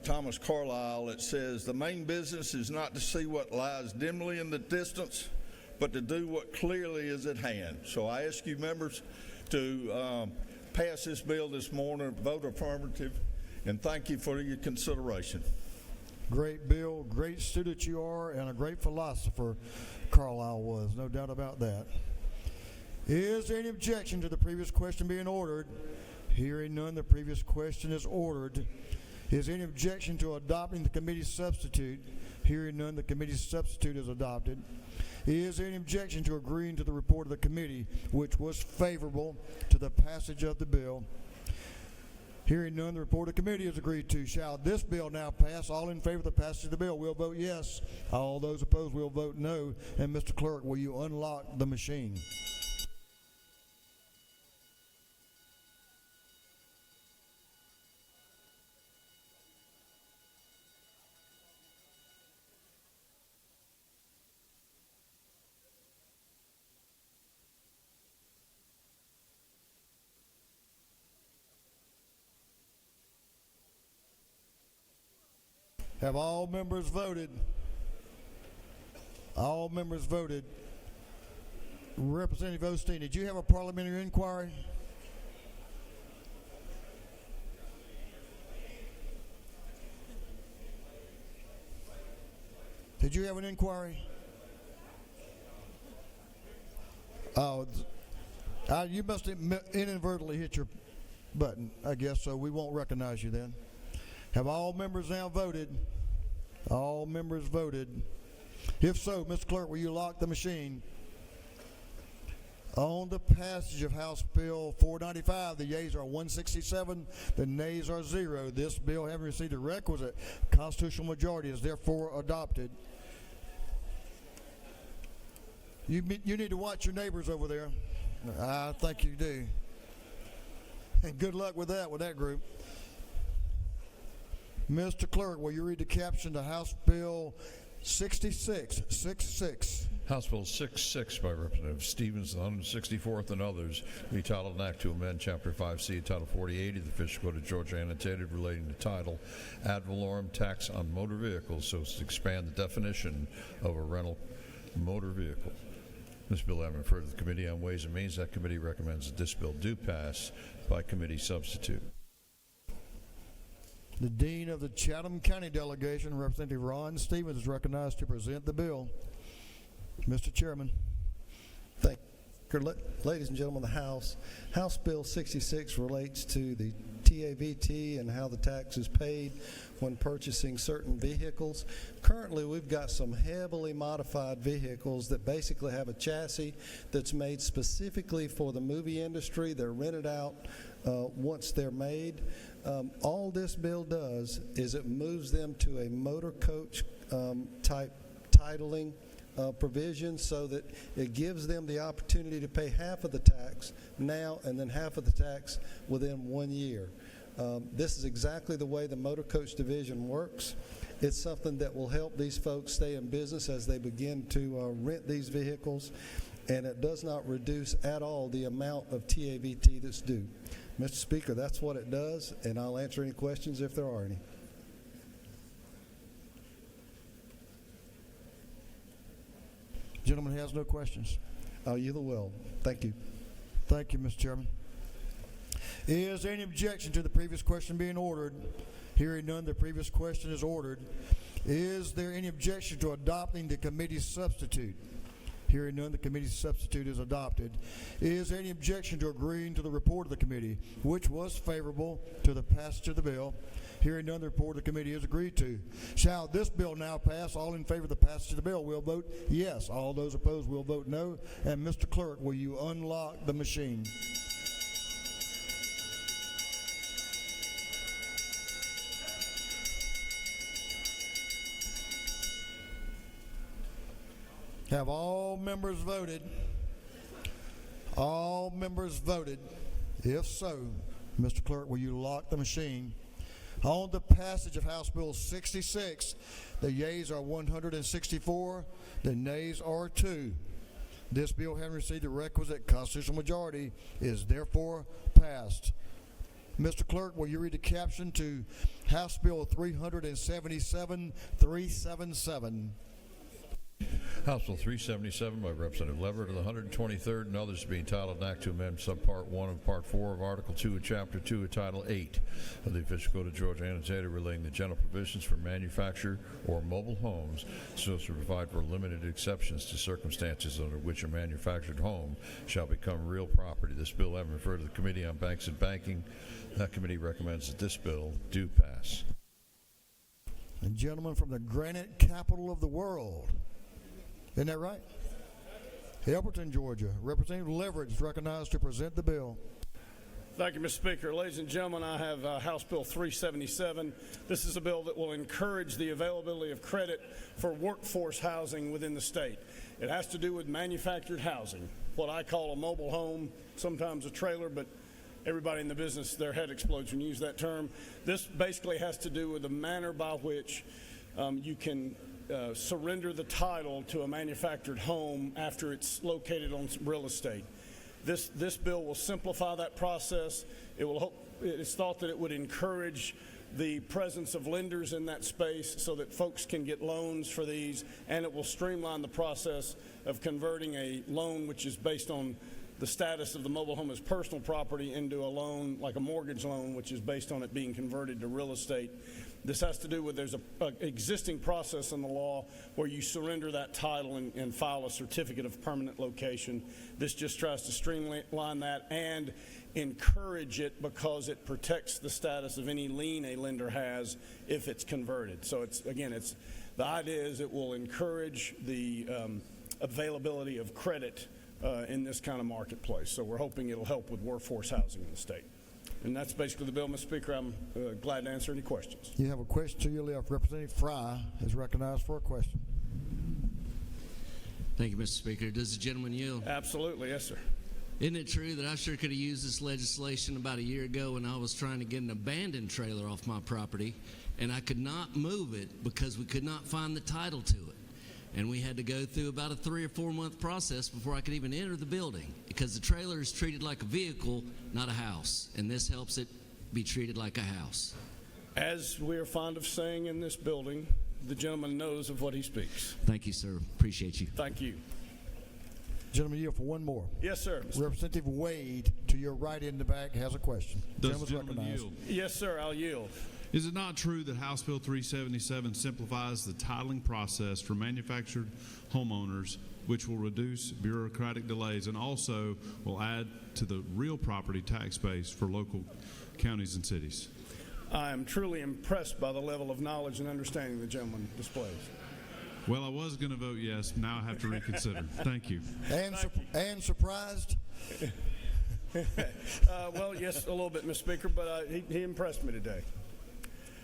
Thomas Carlyle. It says, "The main business is not to see what lies dimly in the distance, but to do what clearly is at hand." So I ask you members to pass this bill this morning, vote affirmative, and thank you for your consideration. Great bill, great student you are, and a great philosopher Carlyle was, no doubt about that. Is there any objection to the previous question being ordered? Hearing none, the previous question is ordered. Is there any objection to adopting the committee's substitute? Hearing none, the committee's substitute is adopted. Is there any objection to agreeing to the report of the committee, which was favorable to the passage of the bill? Hearing none, the report of the committee is agreed to. Shall this bill now pass? All in favor of the passage of the bill will vote yes. All those opposed will vote no. And Mr. Clerk, will you unlock the machine? Have all members voted? All members voted. Representative Osteen, did you have a parliamentary inquiry? Did you have an inquiry? Oh, you must have inadvertently hit your button, I guess, so we won't recognize you then. Have all members now voted? All members voted. If so, Mr. Clerk, will you lock the machine? On the passage of House Bill 495, the yeas are 167, the nays are 0. This bill, having received the requisite constitutional majority, is therefore adopted. You need to watch your neighbors over there. I think you do. And good luck with that group. Mr. Clerk, will you read the caption to House Bill 6666? House Bill 66 by Representative Stevens, the 164th, and others, be titled an act to amend Chapter 5C, Title 48 of the Official Code of Georgia, annotated relating to title ad valorem tax on motor vehicles, so as to expand the definition of a rental motor vehicle. This bill having referred to the Committee on Ways and Means, that committee recommends that this bill do pass by committee substitute. The Dean of the Chatham County Delegation, Representative Ron Stevens, is recognized to present the bill. Mr. Chairman. Thank you. Ladies and gentlemen of the House, House Bill 66 relates to the TAVT and how the tax is paid when purchasing certain vehicles. Currently, we've got some heavily modified vehicles that basically have a chassis that's made specifically for the movie industry. They're rented out once they're made. All this bill does is it moves them to a motor coach type titling provision, so that it gives them the opportunity to pay half of the tax now and then half of the tax within 1 year. This is exactly the way the motor coach division works. It's something that will help these folks stay in business as they begin to rent these vehicles, and it does not reduce at all the amount of TAVT that's due. Mr. Speaker, that's what it does, and I'll answer any questions if there are any. Gentleman has no questions. You the will. Thank you. Thank you, Mr. Chairman. Is there any objection to the previous question being ordered? Hearing none, the previous question is ordered. Is there any objection to adopting the committee's substitute? Hearing none, the committee's substitute is adopted. Is there any objection to agreeing to the report of the committee, which was favorable to the passage of the bill? Hearing none, the report of the committee is agreed to. Shall this bill now pass? All in favor of the passage of the bill will vote yes. All those opposed will vote no. And Mr. Clerk, will you unlock the machine? Have all members voted? All members voted. If so, Mr. Clerk, will you lock the machine? On the passage of House Bill 66, the yeas are 164, the nays are 2. This bill, having received the requisite constitutional majority, is therefore passed. Mr. Clerk, will you read the caption to House Bill 377-377? House Bill 377 by Representative Leverett of the 123rd and others being titled an act to amend Subpart 1 and Part 4 of Article 2 of Chapter 2 of Title 8 of the Official Code of Georgia, annotated relating to general provisions for manufactured or mobile homes, so as to provide for limited exceptions to circumstances under which a manufactured home shall become real property. This bill having referred to the Committee on Banks and Banking, that committee recommends that this bill do pass. And gentlemen from the granite capital of the world. Isn't that right? Elberton, Georgia. Representative Leverett is recognized to present the bill. Thank you, Mr. Speaker. Ladies and gentlemen, I have House Bill 377. This is a bill that will encourage the availability of credit for workforce housing within the state. It has to do with manufactured housing, what I call a mobile home, sometimes a trailer, but everybody in the business, their head explodes when you use that term. This basically has to do with the manner by which you can surrender the title to a manufactured home after it's located on real estate. This bill will simplify that process. It's thought that it would encourage the presence of lenders in that space so that folks can get loans for these, and it will streamline the process of converting a loan which is based on the status of the mobile home as personal property into a loan, like a mortgage loan, which is based on it being converted to real estate. This has to do with there's an existing process in the law where you surrender that title and file a certificate of permanent location. This just tries to streamline that and encourage it because it protects the status of any lien a lender has if it's converted. So the idea is it will encourage the availability of credit in this kind of marketplace. So we're hoping it'll help with workforce housing in the state. And that's basically the bill, Mr. Speaker. I'm glad to answer any questions. You have a question to your left. Representative Fry is recognized for a question. Thank you, Mr. Speaker. Does the gentleman yield? Absolutely, yes, sir. Isn't it true that I sure could have used this legislation about a year ago when I was trying to get an abandoned trailer off my property, and I could not move it because we could not find the title to it. And we had to go through about a 3 or 4 month process before I could even enter the building because the trailer is treated like a vehicle, not a house. And this helps it be treated like a house. As we are fond of saying in this building, the gentleman knows of what he speaks. Thank you, sir. Appreciate you. Thank you. Gentleman, yield for one more. Yes, sir. Representative Wade, to your right in the back, has a question. Does the gentleman yield? Yes, sir. I'll yield. Is it not true that House Bill 377 simplifies the titling process for manufactured homeowners, which will reduce bureaucratic delays and also will add to the real property tax base for local counties and cities? I am truly impressed by the level of knowledge and understanding the gentleman displays. Well, I was going to vote yes. Now I have to reconsider. Thank you. And surprised? Well, yes, a little bit, Mr. Speaker, but he impressed me today.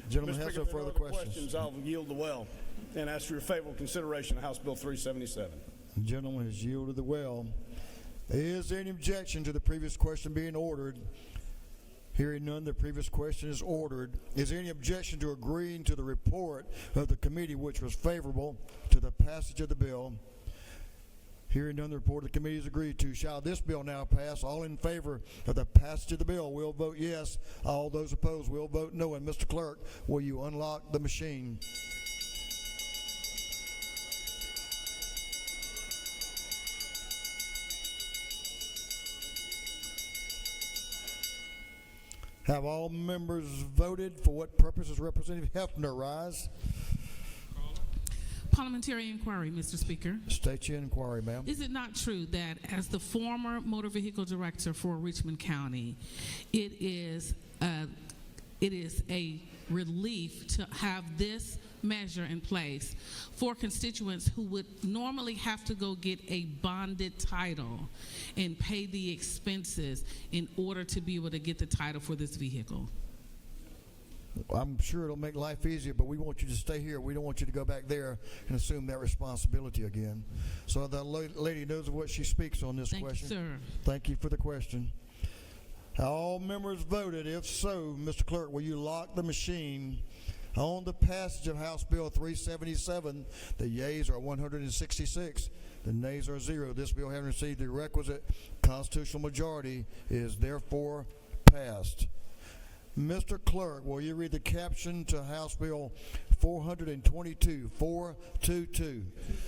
Gentleman Mr. has Speaker, no further if there are no other questions. I'll yield the well and ask for your favorable consideration of House Bill 377. The gentleman has yielded the well. Is there any objection to the previous question being ordered? Hearing none, the previous question is ordered. Is there any objection to agreeing to the report of the committee, which was favorable to the passage of the bill? Hearing none, the report of the committee is agreed to. Shall this bill now pass? All in favor of the passage of the bill will vote yes. All those opposed will vote no. And Mr. Clerk, will you unlock the machine? Have all members voted? For what purpose is Representative Hefner rise? Parliamentary inquiry, Mr. Speaker. State your inquiry, ma'am. Is it not true that as the former motor vehicle director for Richmond County, it is a relief to have this measure in place for constituents who would normally have to go get a bonded title and pay the expenses in order to be able to get the title for this vehicle? I'm sure it'll make life easier, but we want you to stay here. We don't want you to go back there and assume that responsibility again. So the lady knows what she speaks on this question. Thank you, sir. Thank you for the question. All members voted. If so, Mr. Clerk, will you lock the machine on the passage of House Bill 377? The yeas are 166. The nays are 0. This bill, having received the requisite constitutional majority, is therefore passed. Mr. Clerk, will you read the caption to House Bill 422?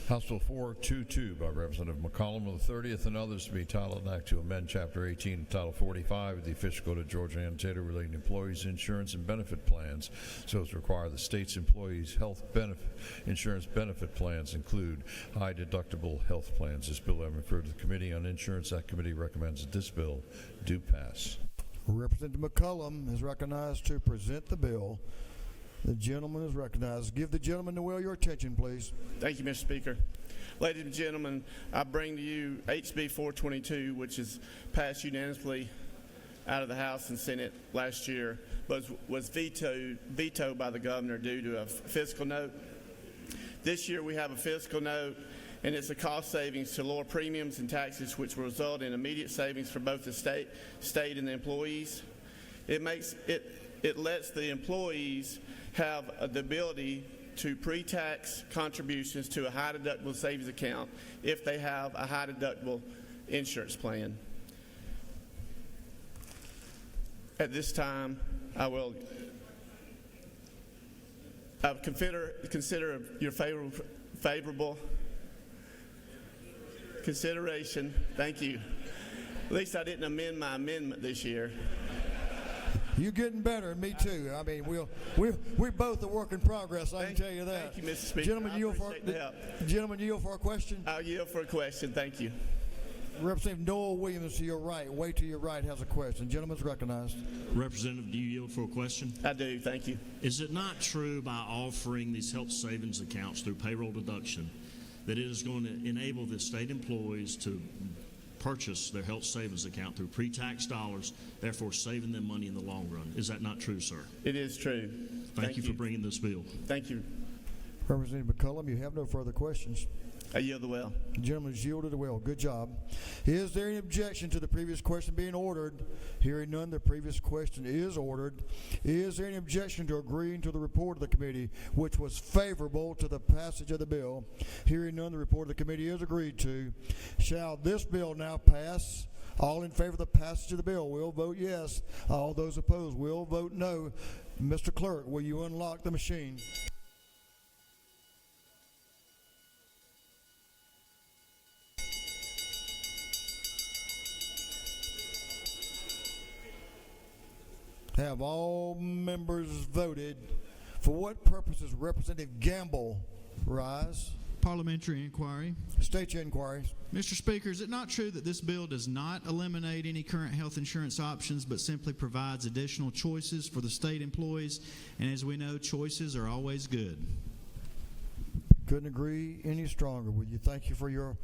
House Bill 422 by Representative McCollum of the 30th and others to be titled an act to amend Chapter 18 Title 45 of the Official Code of Georgia Annotated relating to employees' insurance and benefit plans so as to require the state's employees' health insurance benefit plans include high deductible health plans. This bill having referred to the Committee on Insurance, that committee recommends that this bill do pass. Representative McCollum is recognized to present the bill. The gentleman is recognized. Give the gentleman the well your attention, please. Thank you, Mr. Speaker. Ladies and gentlemen, I bring to you HB 422, which is passed unanimously out of the House and Senate last year, but was vetoed by the governor due to a fiscal note. This year we have a fiscal note, and it's a cost savings to lower premiums and taxes, which will result in immediate savings for both the state and the employees. It lets the employees have the ability to pre-tax contributions to a high deductible savings account if they have a high deductible insurance plan. At this time, I will consider your favorable consideration. Thank you. At least I didn't amend my amendment this year. You're getting better, and me too. I mean, we both a work in progress. I can tell you that. Thank you, Mr. Speaker. Gentlemen, I appreciate the help. Gentlemen, yield for a question. I'll yield for a question. Thank you. Representative Noel Williams to your right, way to your right, has a question. Gentleman's recognized. Representative, do you yield for a question? I do. Thank you. Is it not true by offering these health savings accounts through payroll deduction that it is going to enable the state employees to purchase their health savings account through pre-tax dollars, therefore saving them money in the long run? Is that not true, sir? It is true. Thank you for bringing this bill. Thank you. Representative McCullum, you have no further questions. I yield the well. The gentleman has yielded the well. Good job. Is there any objection to the previous question being ordered? Hearing none, the previous question is ordered. Is there any objection to agreeing to the report of the committee, which was favorable to the passage of the bill? Hearing none, the report of the committee is agreed to. Shall this bill now pass? All in favor of the passage of the bill will vote yes. All those opposed will vote no. Mr. Clerk, will you unlock the machine? Have all members voted? For what purposes Representative Gamble rise? Parliamentary inquiry. State your inquiries. Mr. Speaker, is it not true that this bill does not eliminate any current health insurance options but simply provides additional choices for the state employees? And as we know, choices are always good. Couldn't agree any stronger with you. Thank you for your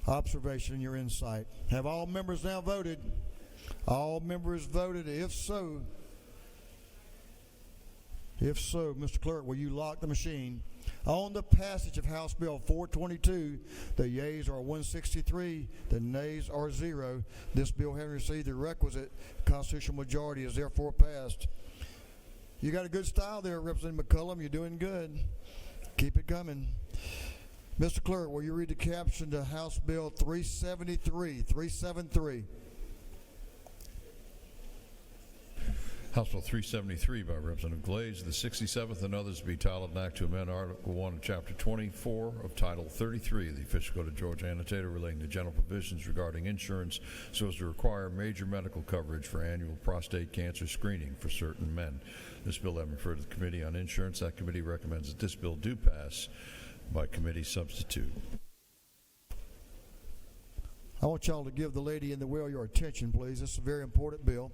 observation and your insight. Have all members now voted? All members voted. If so, Mr. Clerk, will you lock the machine? On the passage of House Bill 422, the yeas are 163, the nays are 0. This bill, having received the requisite constitutional majority, is therefore passed. You got a good style there, Representative McCullum. You're doing good. Keep it coming. Mr. Clerk, will you read the caption to House Bill 373? House Bill 373 by Representative Glaze, the 67th and others be titled an act to amend Article 1 of Chapter 24 of Title 33 of the Official Code of Georgia Annotated relating to general provisions regarding insurance so as to require major medical coverage for annual prostate cancer screening for certain men. This bill having referred to the Committee on Insurance, that committee recommends that this bill do pass by committee substitute. I want y'all to give the lady in the wheel your attention, please. This is a very important bill.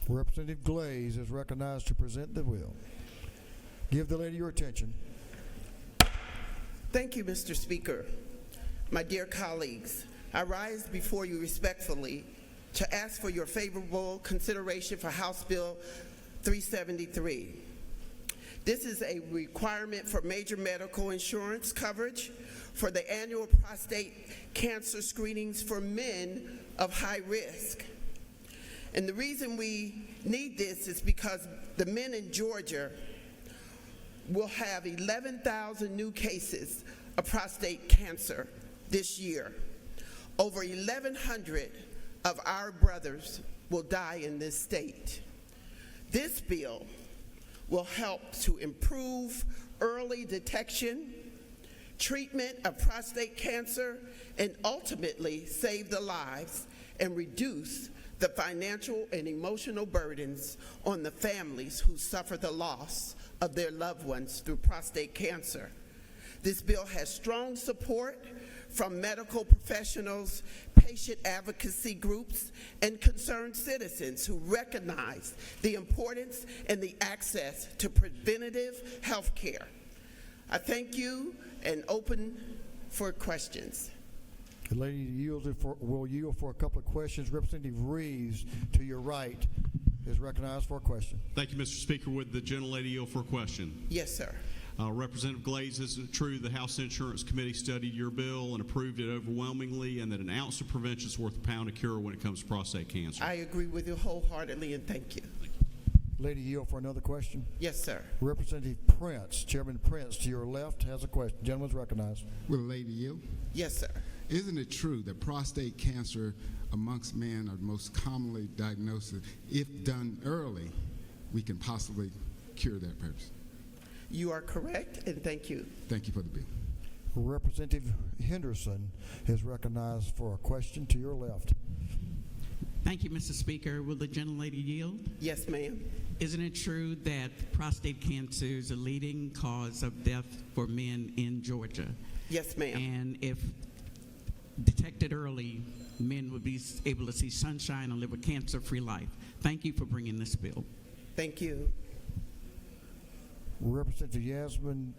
Representative Glaze is recognized to present the bill. Give the lady your attention. Thank you, Mr. Speaker. My dear colleagues, I rise before you respectfully to ask for your favorable consideration for House Bill 373. This is a requirement for major medical insurance coverage for the annual prostate cancer screenings for men of high risk. And the reason we need this is because the men in Georgia will have 11,000 new cases of prostate cancer this year. Over 1,100 of our brothers will die in this state. This bill will help to improve early detection, treatment of prostate cancer, and ultimately save the lives and reduce the financial and emotional burdens on the families who suffer the loss of their loved ones through prostate cancer. This bill has strong support from medical professionals, patient advocacy groups, and concerned citizens who recognize the importance and the access to preventative health care. I thank you and open for questions. The lady will yield for a couple of questions. Representative Reeves, to your right, is recognized for a question. Thank you, Mr. Speaker. Would the gentlelady yield for a question? Yes, sir. Representative Glaze, is it true the House Insurance Committee studied your bill and approved it overwhelmingly, and that an ounce of prevention is worth a pound of cure when it comes to prostate cancer? I agree with you wholeheartedly, and thank you. Lady yield for another question. Yes, sir. Representative Prince, Chairman Prince, to your left, has a question. Gentleman's recognized. Will the lady yield? Yes, sir. Isn't it true that prostate cancer amongst men are the most commonly diagnosed? If done early, we can possibly cure that person? You are correct, and thank you. Thank you for the bill. Representative Henderson is recognized for a question to your left. Thank you, Mr. Speaker. Will the gentlelady yield? Yes, ma'am. Isn't it true that prostate cancer is a leading cause of death for men in Georgia? Yes, ma'am. And if detected early, men would be able to see sunshine and live a cancer-free life. Thank you for bringing this bill. Thank you. Representative Yasmin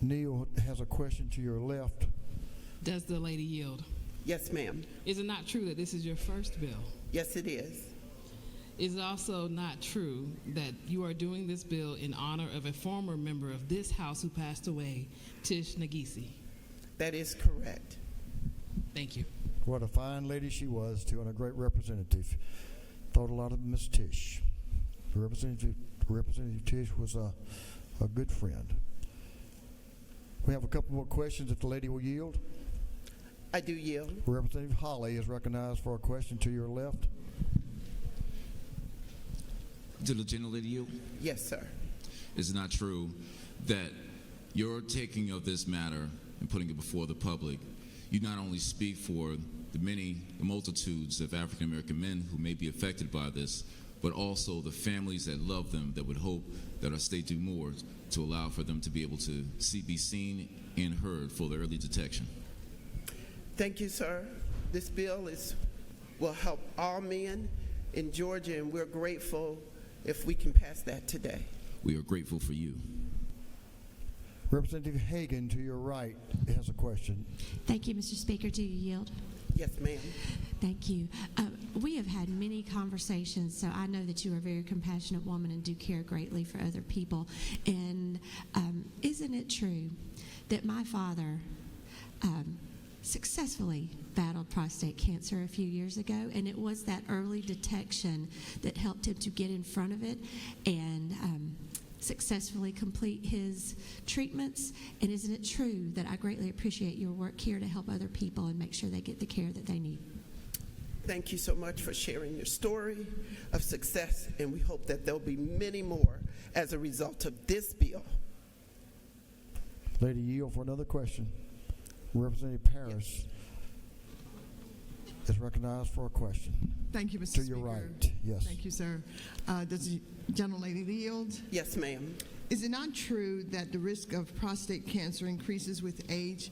Neal has a question to your left. Does the lady yield? Yes, ma'am. Is it not true that this is your first bill? Yes, it is. Is it also not true that you are doing this bill in honor of a former member of this House who passed away, Tish Nagisi? That is correct. Thank you. What a fine lady she was, too, and a great representative. Thought a lot of Miss Tish. Representative Tish was a good friend. We have a couple more questions if the lady will yield. I do yield. Representative Holly is recognized for a question to your left. Did the gentlelady yield? Yes, sir. Is it not true that your taking of this matter and putting it before the public, you not only speak for the multitudes of African American men who may be affected by this, but also the families that love them, that would hope that our state do more to allow for them to be able to be seen and heard for the early detection? Thank you, sir. This bill will help all men in Georgia, and we're grateful if we can pass that today. We are grateful for you. Representative Hagan to your right has a question. Thank you, Mr. Speaker. Do you yield? Yes, ma'am. Thank you. We have had many conversations, so I know that you are a very compassionate woman and do care greatly for other people. And isn't it true that my father successfully battled prostate cancer a few years ago, and it was that early detection that helped him to get in front of it and successfully complete his treatments? And isn't it true that I greatly appreciate your work here to help other people and make sure they get the care that they need? Thank you so much for sharing your story of success, and we hope that there'll be many more as a result of this bill. Lady, yield for another question. Representative Paris is recognized for a question. Thank you, Mr. To Speaker. your right, yes. Thank you, sir. Does the gentlelady yield? Yes, ma'am. Is it not true that the risk of prostate cancer increases with age,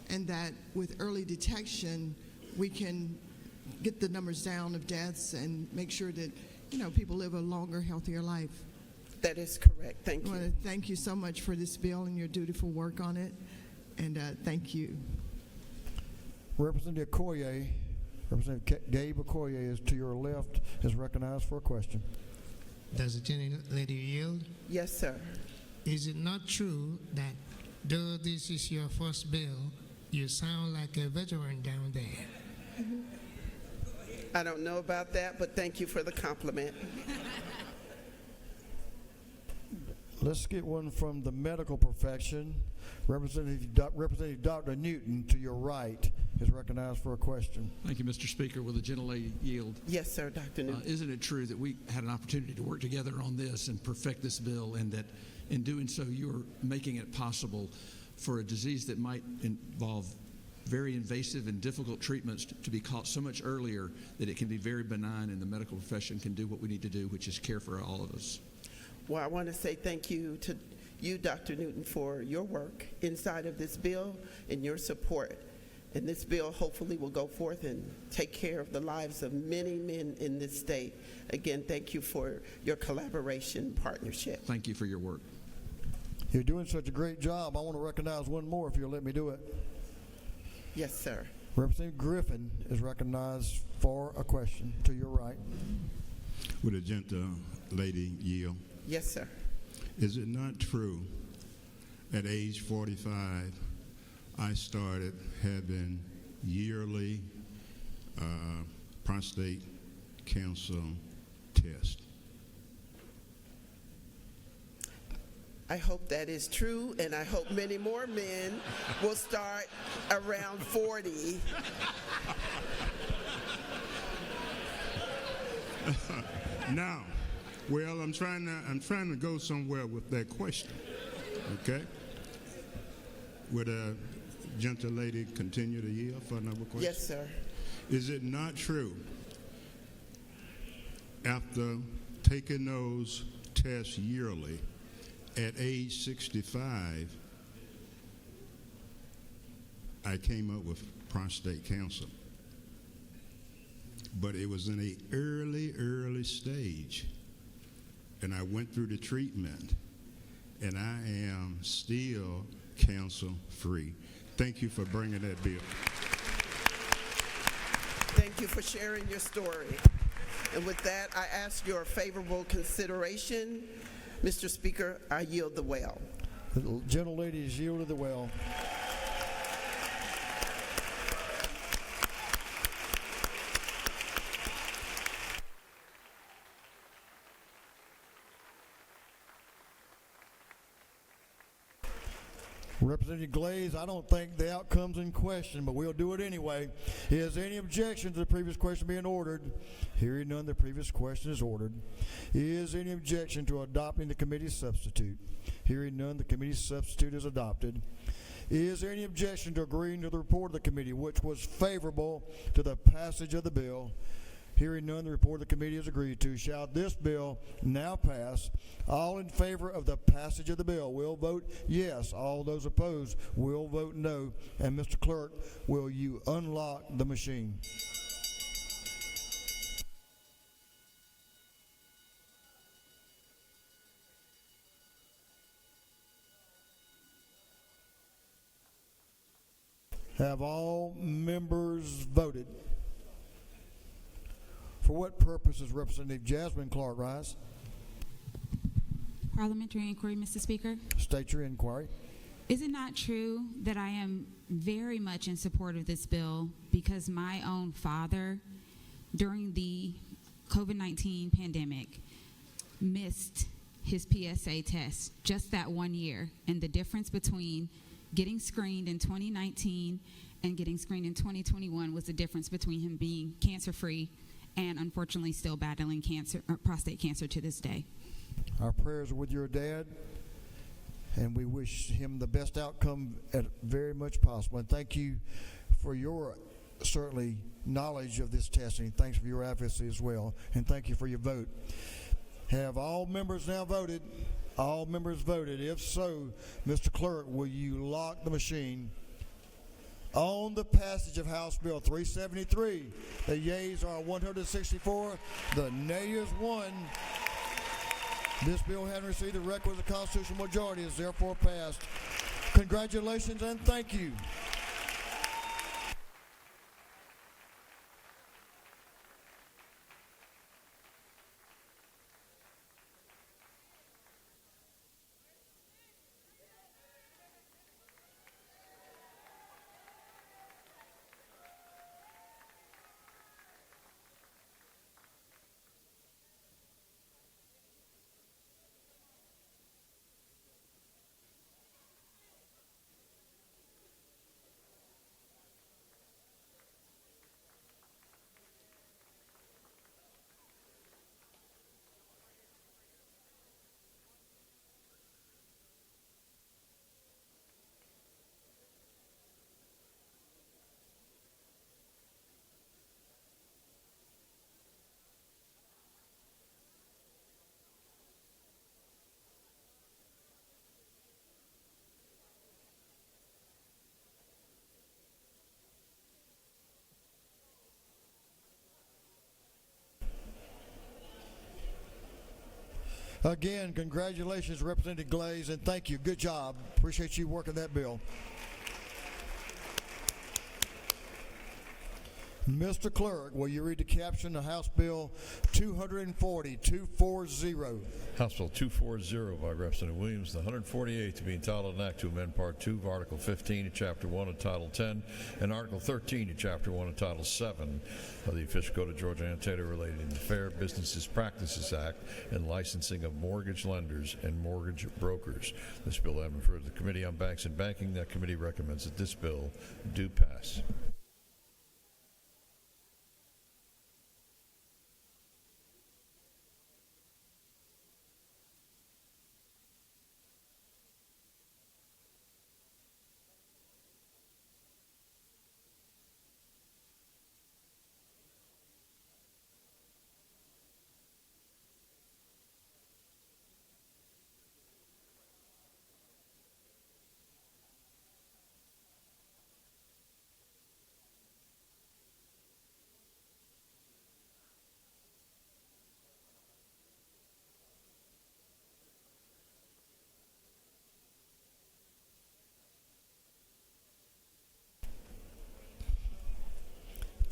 and that with early detection we can get the numbers down of deaths and make sure that people live a longer, healthier life? That is correct. Thank you. I want to thank you so much for this bill and your dutiful work on it, and thank you. Representative Gabe Okoye is to your left, is recognized for a question. Does the gentlelady yield? Yes, sir. Is it not true that though this is your first bill, you sound like a veteran down there? I don't know about that, but thank you for the compliment. Let's get one from the medical profession. Representative Dr. Newton to your right is recognized for a question. Thank you, Mr. Speaker. Will the gentlelady yield? Yes, sir, Dr. Newton. Isn't it true that we had an opportunity to work together on this and perfect this bill, and that in doing so you're making it possible for a disease that might involve very invasive and difficult treatments to be caught so much earlier that it can be very benign, and the medical profession can do what we need to do, which is care for all of us? Well, I want to say thank you to you, Dr. Newton, for your work inside of this bill and your support. And this bill hopefully will go forth and take care of the lives of many men in this state. Again, thank you for your collaboration and partnership. Thank you for your work. You're doing such a great job. I want to recognize one more if you'll let me do it. Yes, sir. Representative Griffin is recognized for a question to your right. Would a gentlelady yield? Yes, sir. Is it not true at age 45 I started having yearly prostate cancer tests? I hope that is true, and I hope many more men will start around 40. Now, well, I'm trying to go somewhere with that question. Okay? Would a gentle lady continue to yield for another question? Yes, sir. Is it not true, after taking those tests yearly, at age 65, I came up with prostate cancer? But it was in a early stage, and I went through the treatment, and I am still cancer-free. Thank you for bringing that bill. Thank you for sharing your story. And with that, I ask your favorable consideration. Mr. Speaker, I yield the well. The gentle lady is yielded the well. Representative Glaze, I don't think the outcome's in question, but we'll do it anyway. Is there any objection to the previous question being ordered? Hearing none, the previous question is ordered. Is there any objection to adopting the committee substitute? Hearing none, the committee substitute is adopted. Is there any objection to agreeing to the report of the committee, which was favorable to the passage of the bill? Hearing none, the report of the committee is agreed to. Shall this bill now pass? All in favor of the passage of the bill will vote yes. All those opposed will vote no. And Mr. Clerk, will you unlock the machine? Have all members voted? For what purpose is Representative Jasmine Clark rise? Parliamentary inquiry, Mr. Speaker. State your inquiry. Is it not true that I am very much in support of this bill because my own father, during the COVID-19 pandemic, missed his PSA test just that 1 year, and the difference between getting screened in 2019 and getting screened in 2021 was the difference between him being cancer-free and unfortunately still battling cancer, prostate cancer to this day. Our prayers are with your dad, and we wish him the best outcome at very much possible. And thank you for your certainly knowledge of this testing. Thanks for your advocacy as well, and thank you for your vote. Have all members now voted? All members voted. If so, Mr. Clerk, will you lock the machine? On the passage of House Bill 373, the yeas are 164, the nays 1. This bill, having received the requisite constitutional majority, is therefore passed. Congratulations and thank you. Again, congratulations, Representative Glaze, and thank you. Good job. Appreciate you working that bill. Mr. Clerk, will you read the caption of House Bill 240. House Bill 240 by Representative Williams, the 148th to be entitled an act to amend Part 2 of Article 15 of Chapter 1 of Title 10 and Article 13 of Chapter 1 of Title 7 of the Official Code of Georgia annotated relating to the Fair Business Practices Act and licensing of mortgage lenders and mortgage brokers. This bill having referred to the Committee on Banks and Banking. That committee recommends that this bill do pass.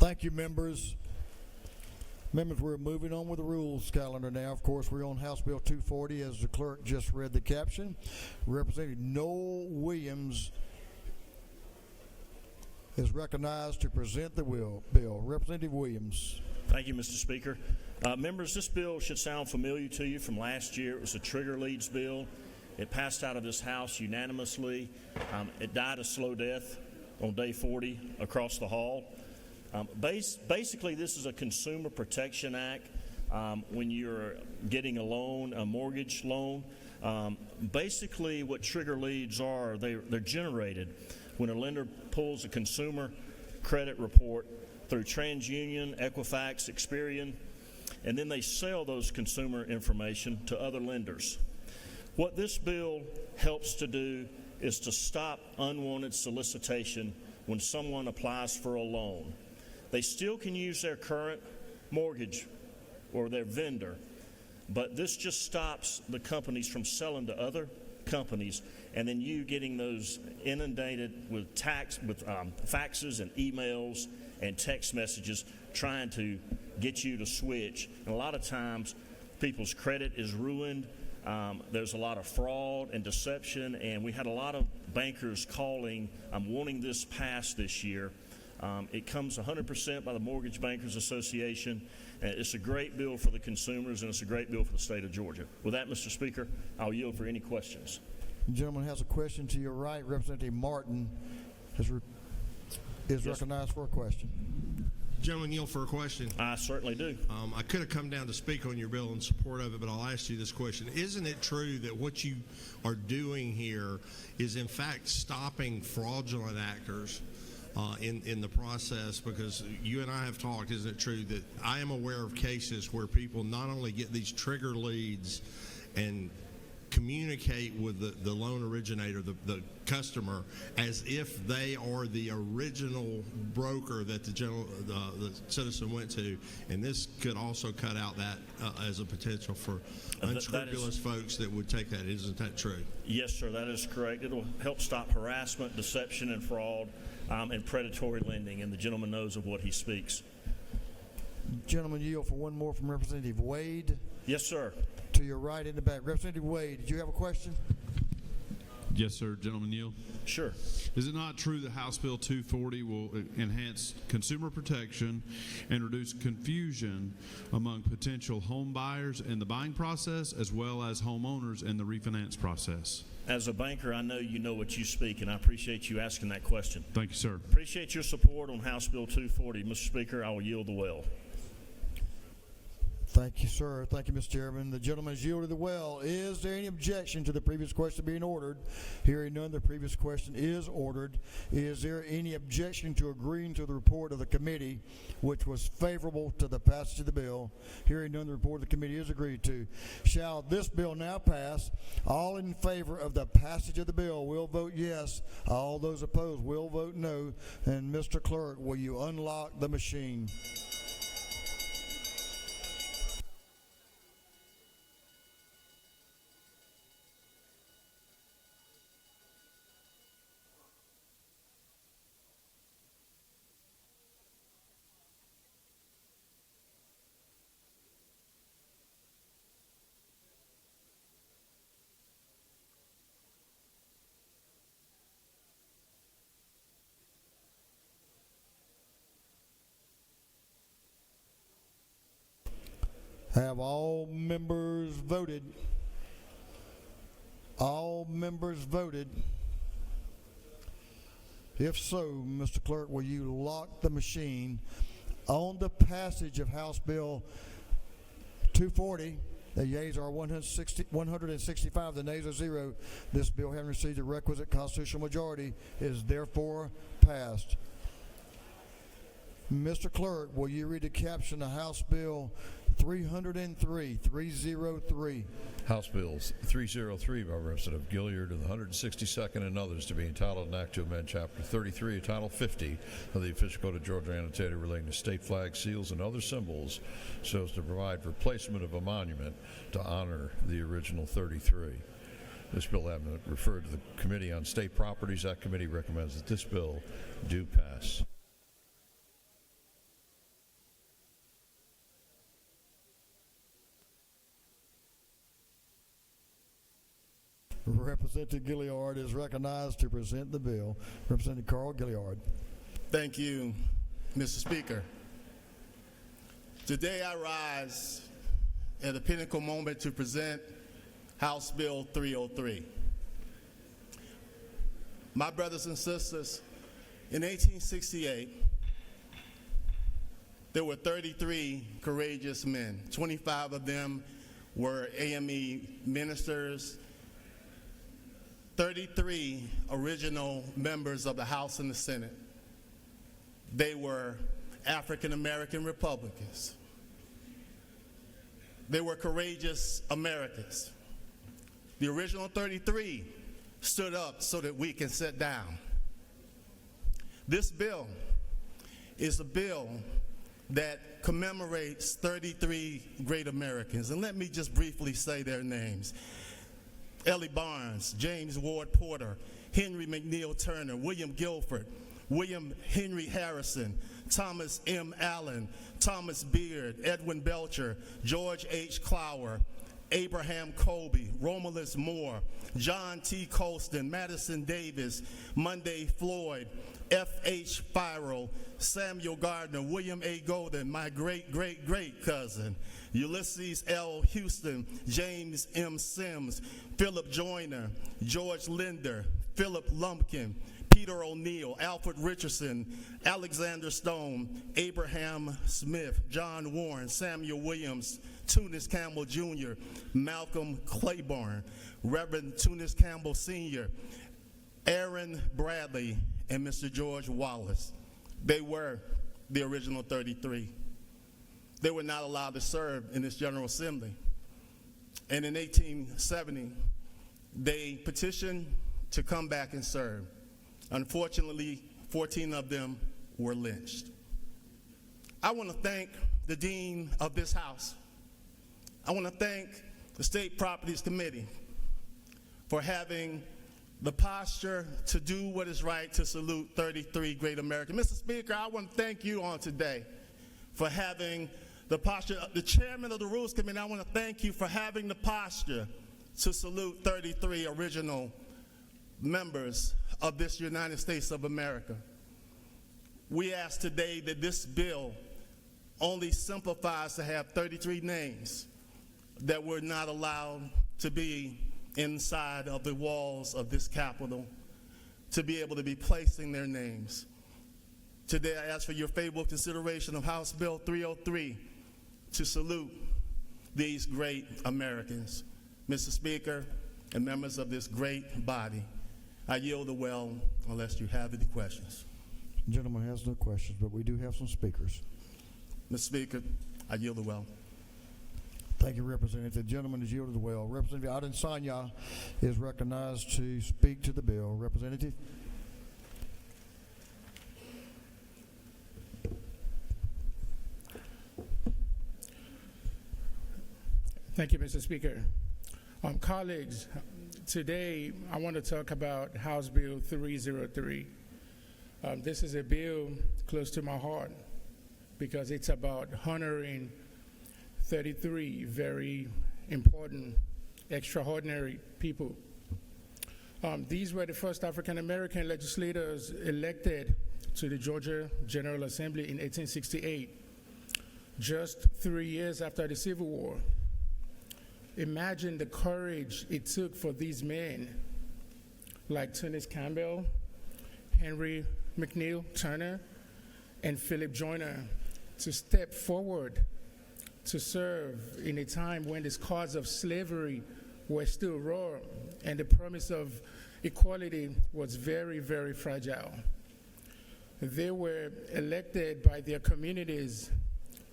Thank you, members. Members, we're moving on with the rules calendar now. Of course, we're on House Bill 240, as the clerk just read the caption. Representative Noel Williams is recognized to present the bill. Representative Williams. Thank you, Mr. Speaker. Members, this bill should sound familiar to you from last year. It was a trigger leads bill. It passed out of this House unanimously. It died a slow death on day 40 across the hall. Basically, this is a Consumer Protection Act. When you're getting a loan, a mortgage loan, basically what trigger leads are, they're generated when a lender pulls a consumer credit report through TransUnion, Equifax, Experian, and then they sell those consumer information to other lenders. What this bill helps to do is to stop unwanted solicitation when someone applies for a loan. They still can use their current mortgage or their vendor, but this just stops the companies from selling to other companies, and then you getting those inundated with faxes and emails and text messages trying to get you to switch. And a lot of times people's credit is ruined. There's a lot of fraud and deception, and we had a lot of bankers calling wanting this passed this year. It comes 100% by the Mortgage Bankers Association. It's a great bill for the consumers, and it's a great bill for the state of Georgia. With that, Mr. Speaker, I'll yield for any questions. The gentleman has a question to your right. Representative Martin is recognized for a question. Gentleman, yield for a question. I certainly do. I could have come down to speak on your bill in support of it, but I'll ask you this question. Isn't it true that what you are doing here is, in fact, stopping fraudulent actors in the process? Because you and I have talked, isn't it true that I am aware of cases where people not only get these trigger leads and communicate with the loan originator, the customer, as if they are the original broker that the citizen went to, and this could also cut out that as a potential for unscrupulous folks that would take that. Isn't that true? Yes, sir, that is correct. It'll help stop harassment, deception, and fraud, and predatory lending, and the gentleman knows of what he speaks. Gentleman, yield for one more from Representative Wade. Yes, sir. To your right in the back. Representative Wade, did you have a question? Yes, sir. Gentleman yield. Sure. Is it not true that House Bill 240 will enhance consumer protection and reduce confusion among potential home buyers in the buying process as well as homeowners in the refinance process? As a banker, I know you know what you speak, and I appreciate you asking that question. Thank you, sir. Appreciate your support on House Bill 240. Mr. Speaker, I will yield the well. Thank you, sir. Thank you, Mr. Chairman. The gentleman has yielded the well. Is there any objection to the previous question being ordered? Hearing none, the previous question is ordered. Is there any objection to agreeing to the report of the committee, which was favorable to the passage of the bill? Hearing none, the report of the committee is agreed to. Shall this bill now pass? All in favor of the passage of the bill will vote yes. All those opposed will vote no. And Mr. Clerk, will you unlock the machine? Have all members voted? All members voted? If so, Mr. Clerk, will you lock the machine on the passage of House Bill 240? The yeas are 165, the nays are 0. This bill, having received the requisite constitutional majority, is therefore passed. Mr. Clerk, will you read the caption of House Bill 303? House Bills 303 by Representative Gilliard of the 162nd and others to be entitled an act to amend Chapter 33 of Title 50 of the Official Code of Georgia annotated relating to state flags, seals, and other symbols so as to provide for placement of a monument to honor the original 33. This bill having been referred to the Committee on State Properties, that committee recommends that this bill do pass. Representative Gilliard is recognized to present the bill. Representative Carl Gilliard. Thank you, Mr. Speaker. Today I rise at a pinnacle moment to present House Bill 303. My brothers and sisters, in 1868, there were 33 courageous men. 25 of them were AME ministers, 33 original members of the House and the Senate. They were African American Republicans. They were courageous Americans. The original 33 stood up so that we can sit down. This bill is a bill that commemorates 33 great Americans. And let me just briefly say their names. Ellie Barnes, James Ward Porter, Henry McNeil Turner, William Guilford, William Henry Harrison, Thomas M. Allen, Thomas Beard, Edwin Belcher, George H. Clower, Abraham Colby, Romulus Moore, John T. Colston, Madison Davis, Monday Floyd, F.H. Farrell, Samuel Gardner, William A. Golden, my great-great-great cousin, Ulysses L. Houston, James M. Sims, Philip Joyner, George Linder, Philip Lumpkin, Peter O'Neill, Alfred Richardson, Alexander Stone, Abraham Smith, John Warren, Samuel Williams, Tunis Campbell Jr., Malcolm Claiborne, Reverend Tunis Campbell Sr., Aaron Bradley, and Mr. George Wallace. They were the original 33. They were not allowed to serve in this General Assembly. And in 1870, they petitioned to come back and serve. Unfortunately, 14 of them were lynched. I want to thank the Dean of this House. I want to thank the State Properties Committee for having the posture to do what is right to salute 33 great Americans. Mr. Speaker, I want to thank you on today for having the posture. The chairman of the Rules Committee, I want to thank you for having the posture to salute 33 original members of this United States of America. We ask today that this bill only simplifies to have 33 names that were not allowed to be inside of the walls of this Capitol, to be able to be placing their names. Today I ask for your favorable consideration of House Bill 303 to salute these great Americans. Mr. Speaker and members of this great body, I yield the well unless you have any questions. The gentleman has no questions, but we do have some speakers. Mr. Speaker, I yield the well. Thank you, Representative. The gentleman is yielded the well. Representative Adesanya is recognized to speak to the bill. Representative. Thank you, Mr. Speaker. Colleagues, today I want to talk about House Bill 303. This is a bill close to my heart because it's about honoring 33 very important, extraordinary people. These were the first African American legislators elected to the Georgia General Assembly in 1868, just 3 years after the Civil War. Imagine the courage it took for these men, like Tunis Campbell, Henry McNeil Turner, and Philip Joyner, to step forward to serve in a time when the scars of slavery were still raw and the promise of equality was very, very fragile. They were elected by their communities,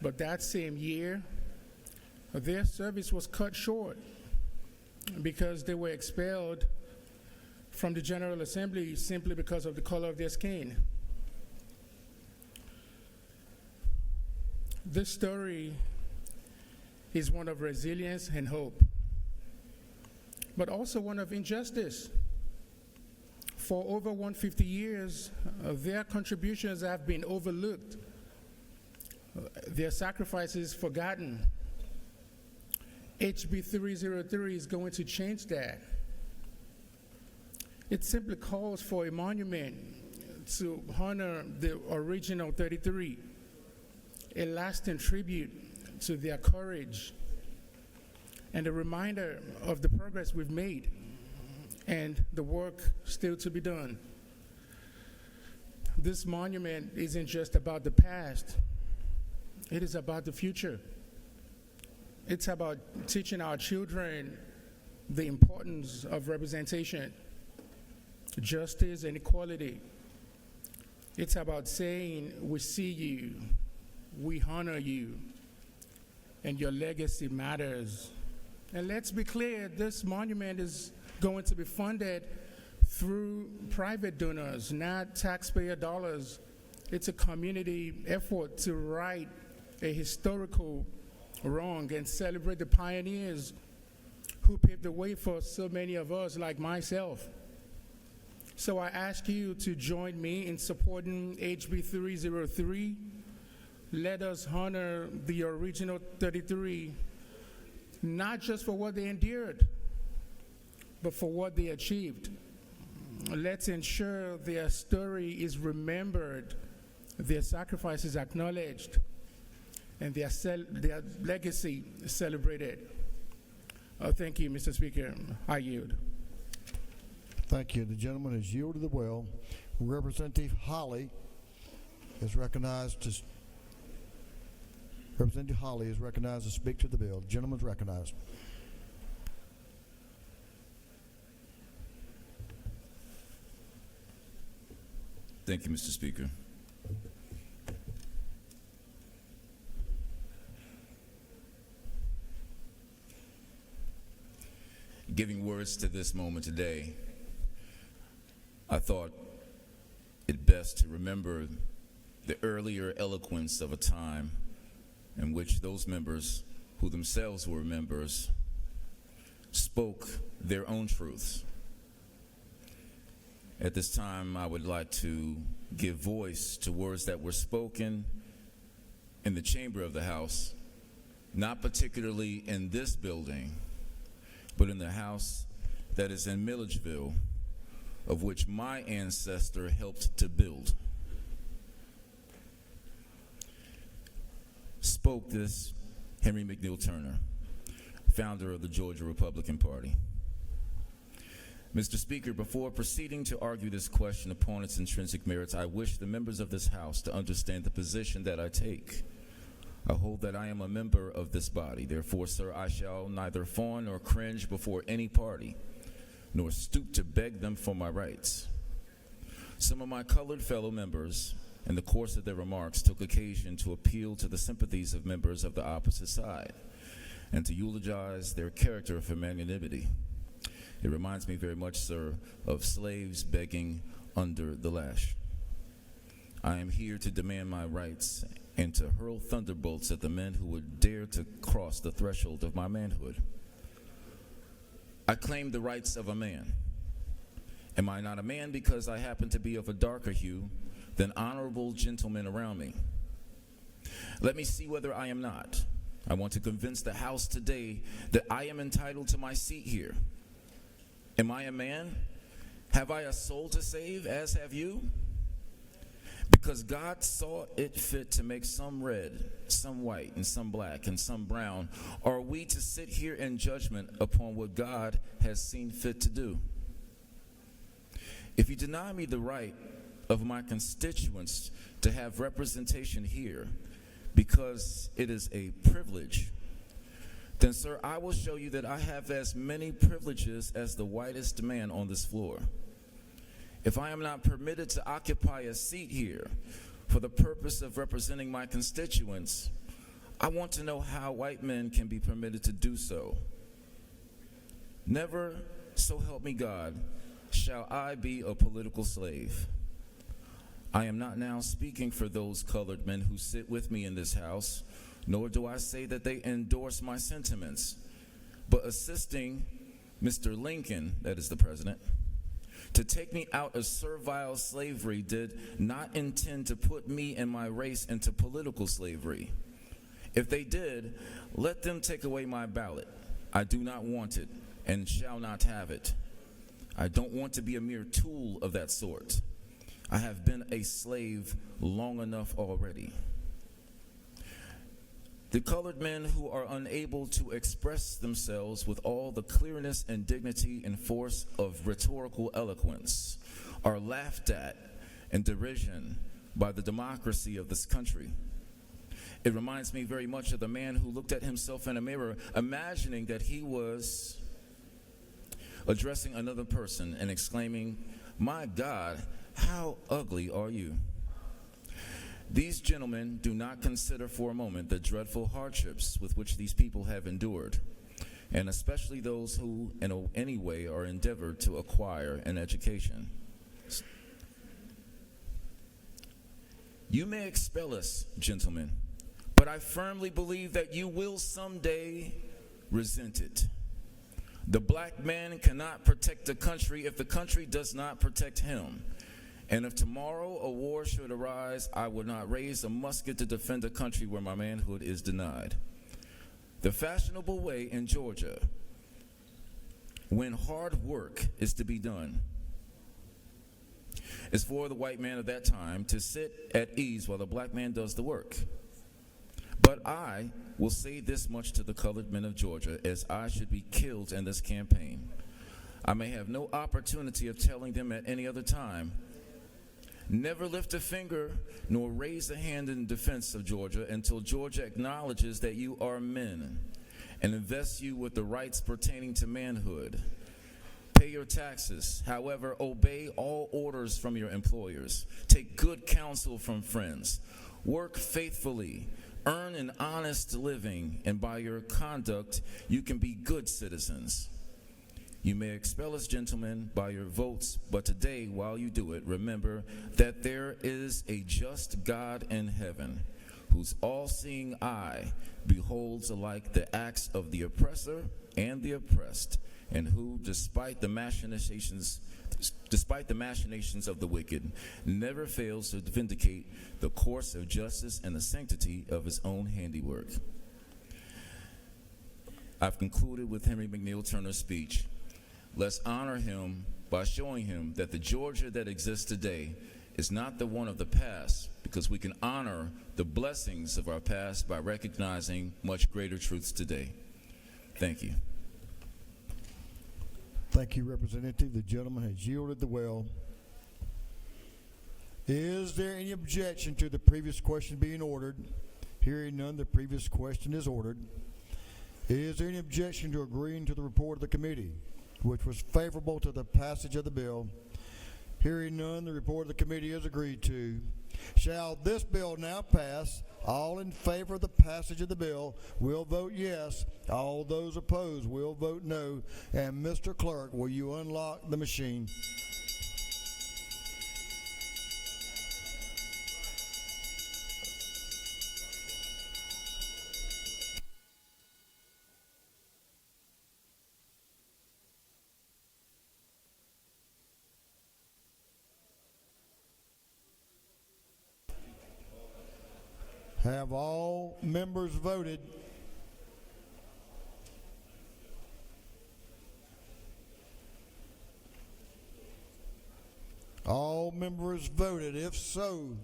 but that same year, their service was cut short because they were expelled from the General Assembly simply because of the color of their skin. This story is one of resilience and hope, but also one of injustice. For over 150 years, their contributions have been overlooked, their sacrifices forgotten. HB 303 is going to change that. It simply calls for a monument to honor the original 33, a lasting tribute to their courage, and a reminder of the progress we've made and the work still to be done. This monument isn't just about the past, it is about the future. It's about teaching our children the importance of representation, justice, and equality. It's about saying, we see you, we honor you, and your legacy matters. And let's be clear, this monument is going to be funded through private donors, not taxpayer dollars. It's a community effort to right a historical wrong and celebrate the pioneers who paved the way for so many of us, like myself. So I ask you to join me in supporting HB 303. Let us honor the original 33, not just for what they endured, but for what they achieved. Let's ensure their story is remembered, their sacrifices acknowledged, and their legacy celebrated. Thank you, Mr. Speaker. I yield. Thank you. The gentleman has yielded the well. Representative Holly is recognized to speak to the bill. The gentleman's recognized. Thank you, Mr. Speaker. Giving words to this moment today, I thought it best to remember the earlier eloquence of a time in which those members who themselves were members spoke their own truths. At this time, I would like to give voice to words that were spoken in the chamber of the House, not particularly in this building, but in the house that is in Milledgeville, of which my ancestor helped to build. Spoke this Henry McNeil Turner, founder of the Georgia Republican Party. Mr. Speaker, before proceeding to argue this question upon its intrinsic merits, I wish the members of this House to understand the position that I take. I hold that I am a member of this body. Therefore, sir, I shall neither fawn nor cringe before any party, nor stoop to beg them for my rights. Some of my colored fellow members, in the course of their remarks, took occasion to appeal to the sympathies of members of the opposite side and to eulogize their character for magnanimity. It reminds me very much, sir, of slaves begging under the lash. I am here to demand my rights and to hurl thunderbolts at the men who would dare to cross the threshold of my manhood. I claim the rights of a man. Am I not a man because I happen to be of a darker hue than honorable gentlemen around me? Let me see whether I am not. I want to convince the House today that I am entitled to my seat here. Am I a man? Have I a soul to save, as have you? Because God saw it fit to make some red, some white, and some black, and some brown, are we to sit here in judgment upon what God has seen fit to do? If you deny me the right of my constituents to have representation here because it is a privilege, then, sir, I will show you that I have as many privileges as the whitest man on this floor. If I am not permitted to occupy a seat here for the purpose of representing my constituents, I want to know how white men can be permitted to do so. Never, so help me God, shall I be a political slave. I am not now speaking for those colored men who sit with me in this house, nor do I say that they endorse my sentiments, but assisting Mr. Lincoln, that is the president, to take me out of servile slavery did not intend to put me and my race into political slavery. If they did, let them take away my ballot. I do not want it and shall not have it. I don't want to be a mere tool of that sort. I have been a slave long enough already. The colored men who are unable to express themselves with all the clearness and dignity and force of rhetorical eloquence are laughed at in derision by the democracy of this country. It reminds me very much of the man who looked at himself in a mirror, imagining that he was addressing another person and exclaiming, "My God, how ugly are you?" These gentlemen do not consider for a moment the dreadful hardships with which these people have endured, and especially those who in any way are endeavored to acquire an education. You may expel us, gentlemen, but I firmly believe that you will someday resent it. The black man cannot protect the country if the country does not protect him. And if tomorrow a war should arise, I would not raise a musket to defend a country where my manhood is denied. The fashionable way in Georgia, when hard work is to be done, is for the white man of that time to sit at ease while the black man does the work. But I will say this much to the colored men of Georgia, as I should be killed in this campaign. I may have no opportunity of telling them at any other time. Never lift a finger nor raise a hand in defense of Georgia until Georgia acknowledges that you are men and invests you with the rights pertaining to manhood. Pay your taxes. However, obey all orders from your employers. Take good counsel from friends. Work faithfully. Earn an honest living, and by your conduct, you can be good citizens. You may expel us, gentlemen, by your votes, but today, while you do it, remember that there is a just God in heaven, whose all-seeing eye beholds alike the acts of the oppressor and the oppressed, and who, despite the machinations of the wicked, never fails to vindicate the course of justice and the sanctity of his own handiwork. I've concluded with Henry McNeil Turner's speech. Let's honor him by showing him that the Georgia that exists today is not the one of the past, because we can honor the blessings of our past by recognizing much greater truths today. Thank you. Thank you, Representative. The gentleman has yielded the well. Is there any objection to the previous question being ordered? Hearing none, the previous question is ordered. Is there any objection to agreeing to the report of the committee, which was favorable to the passage of the bill? Hearing none, the report of the committee is agreed to. Shall this bill now pass? All in favor of the passage of the bill will vote yes. All those opposed will vote no. And Mr. Clerk, will you unlock the machine? Have all members voted? All members voted. If so,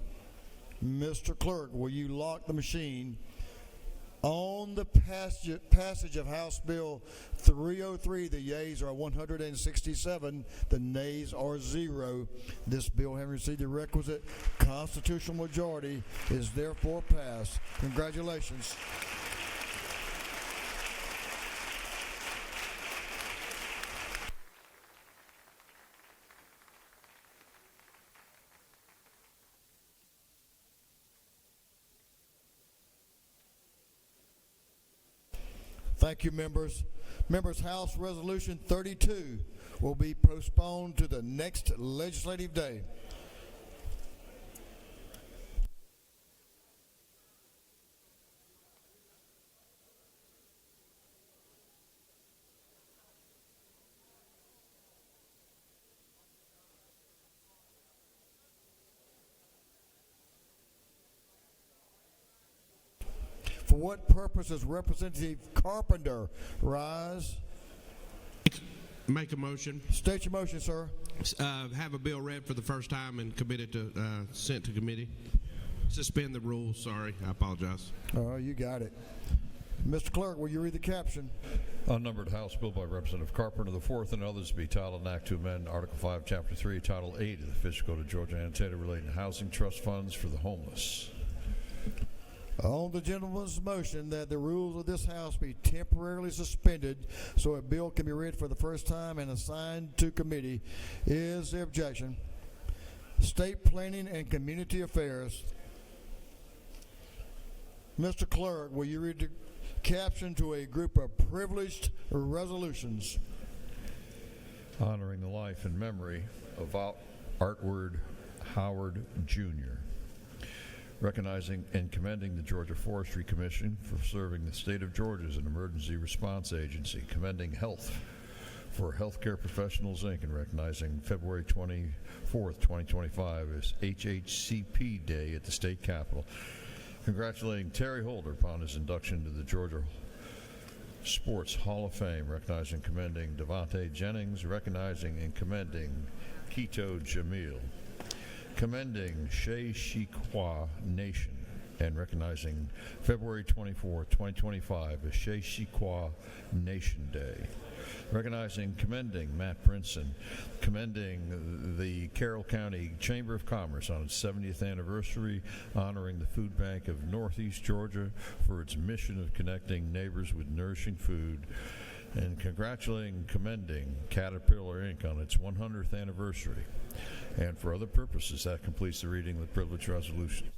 Mr. Clerk, will you lock the machine on the passage of House Bill 303? The yeas are 167, the nays are 0. This bill, having received the requisite constitutional majority, is therefore passed. Congratulations. Thank you, members. Members, House Resolution 32 will be postponed to the next legislative day. For what purpose does Representative Carpenter rise? Make a motion. State your motion, sir. Have a bill read for the first time and committed to sent to committee. Suspend the rules. Sorry, I apologize. Oh, you got it. Mr. Clerk, will you read the caption? Unnumbered House Bill by Representative Carpenter the fourth and others be titled an act to amend Article 5, Chapter 3, Title 8 of the Fiscal Code of Georgia annotated relating to housing trust funds for the homeless. On the gentleman's motion that the rules of this House be temporarily suspended so a bill can be read for the first time and assigned to committee, is there objection? State Planning and Community Affairs. Mr. Clerk, will you read the caption to a group of privileged resolutions? Honoring the life and memory of Artward Howard Jr., recognizing and commending the Georgia Forestry Commission for serving the state of Georgia as an emergency response agency, commending Health for Healthcare Professionals, Inc., and recognizing February 24th, 2025 as HHCP Day at the state capitol, congratulating Terry Holder upon his induction to the Georgia Sports Hall of Fame, recognizing and commending Devontae Jennings, recognizing and commending Keto Jamil, commending Shea Shikwa Nation, and recognizing February 24, 2025 as Shea Shikwa Nation Day. Recognizing, commending Matt Princeton, commending the Carroll County Chamber of Commerce on its 70th anniversary, honoring the Food Bank of Northeast Georgia for its mission of connecting neighbors with nourishing food, and congratulating and commending Caterpillar Inc. on its 100th anniversary. And for other purposes, that completes the reading of the privilege resolution.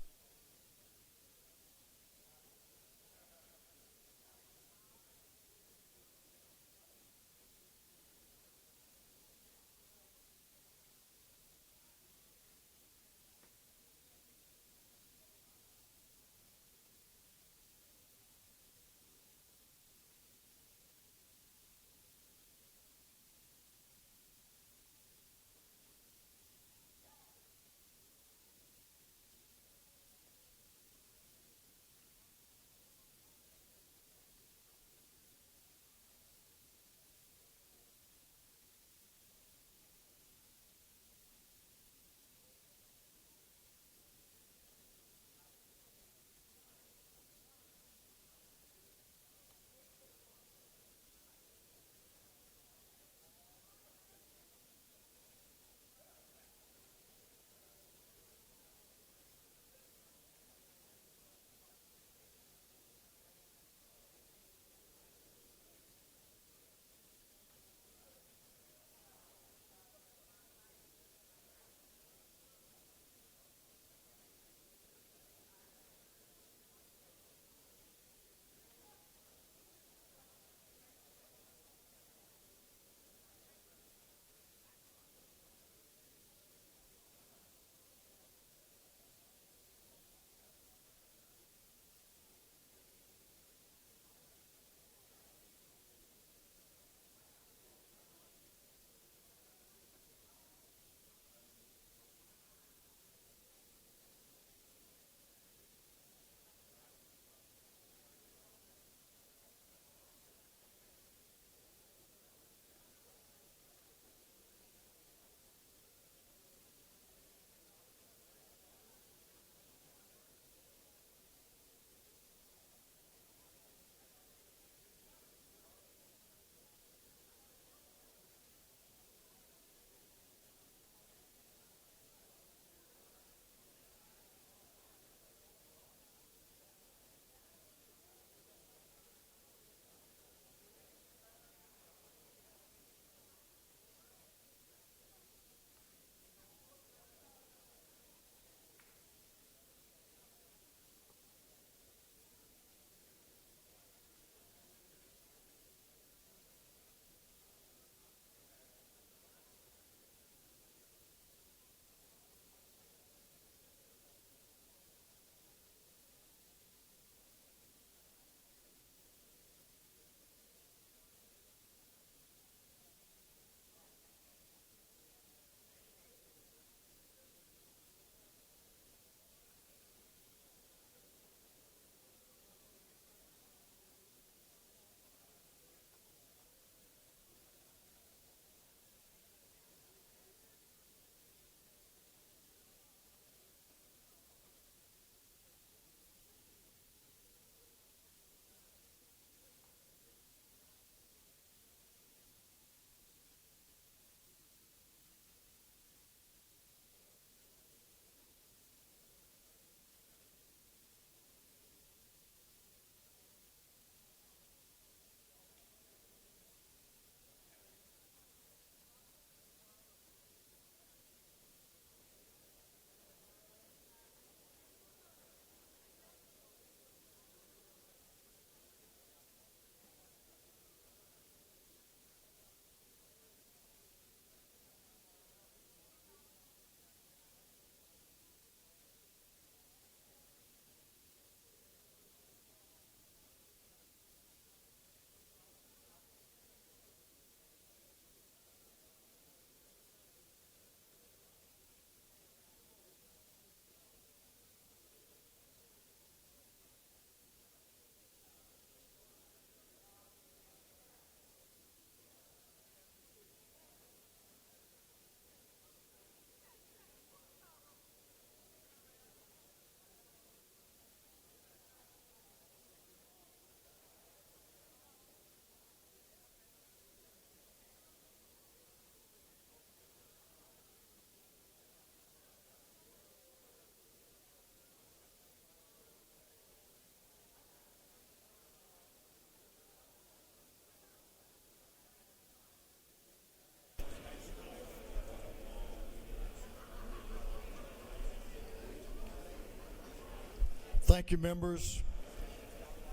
Thank you, members.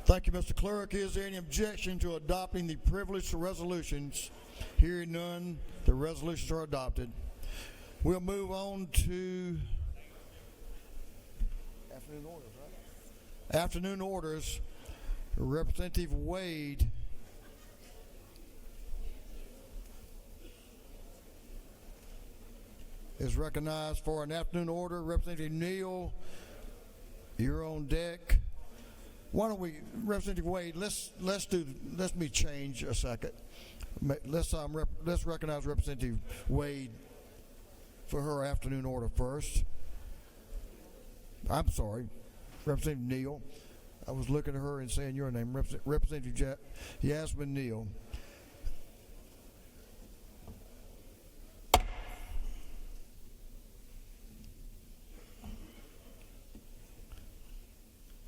Thank you, Mr. Clerk. Is there any objection to adopting the privileged resolutions? Hearing none, the resolutions are adopted. We'll move on to afternoon orders, right? Afternoon orders. Representative Wade. Is recognized for an afternoon order. Representative Neal, you're on deck. Why don't we, Representative Wade? Let me change a second. Let's recognize Representative Wade for her afternoon order first. I'm sorry, Representative Neal. I was looking at her and saying your name, Representative Yasmin Neal.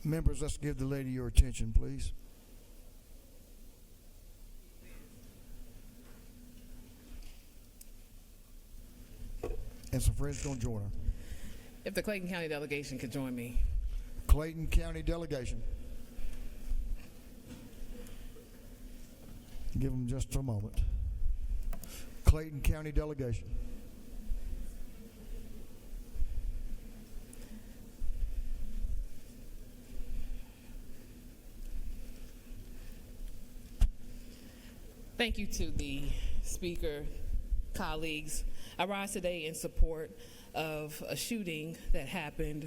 Members, let's give the lady your attention, please. And some friends going to join her. If the Clayton County delegation could join me. Clayton County delegation. Give them just a moment. Clayton County delegation. Thank you to the Speaker, colleagues. I rise today in support of a shooting that happened,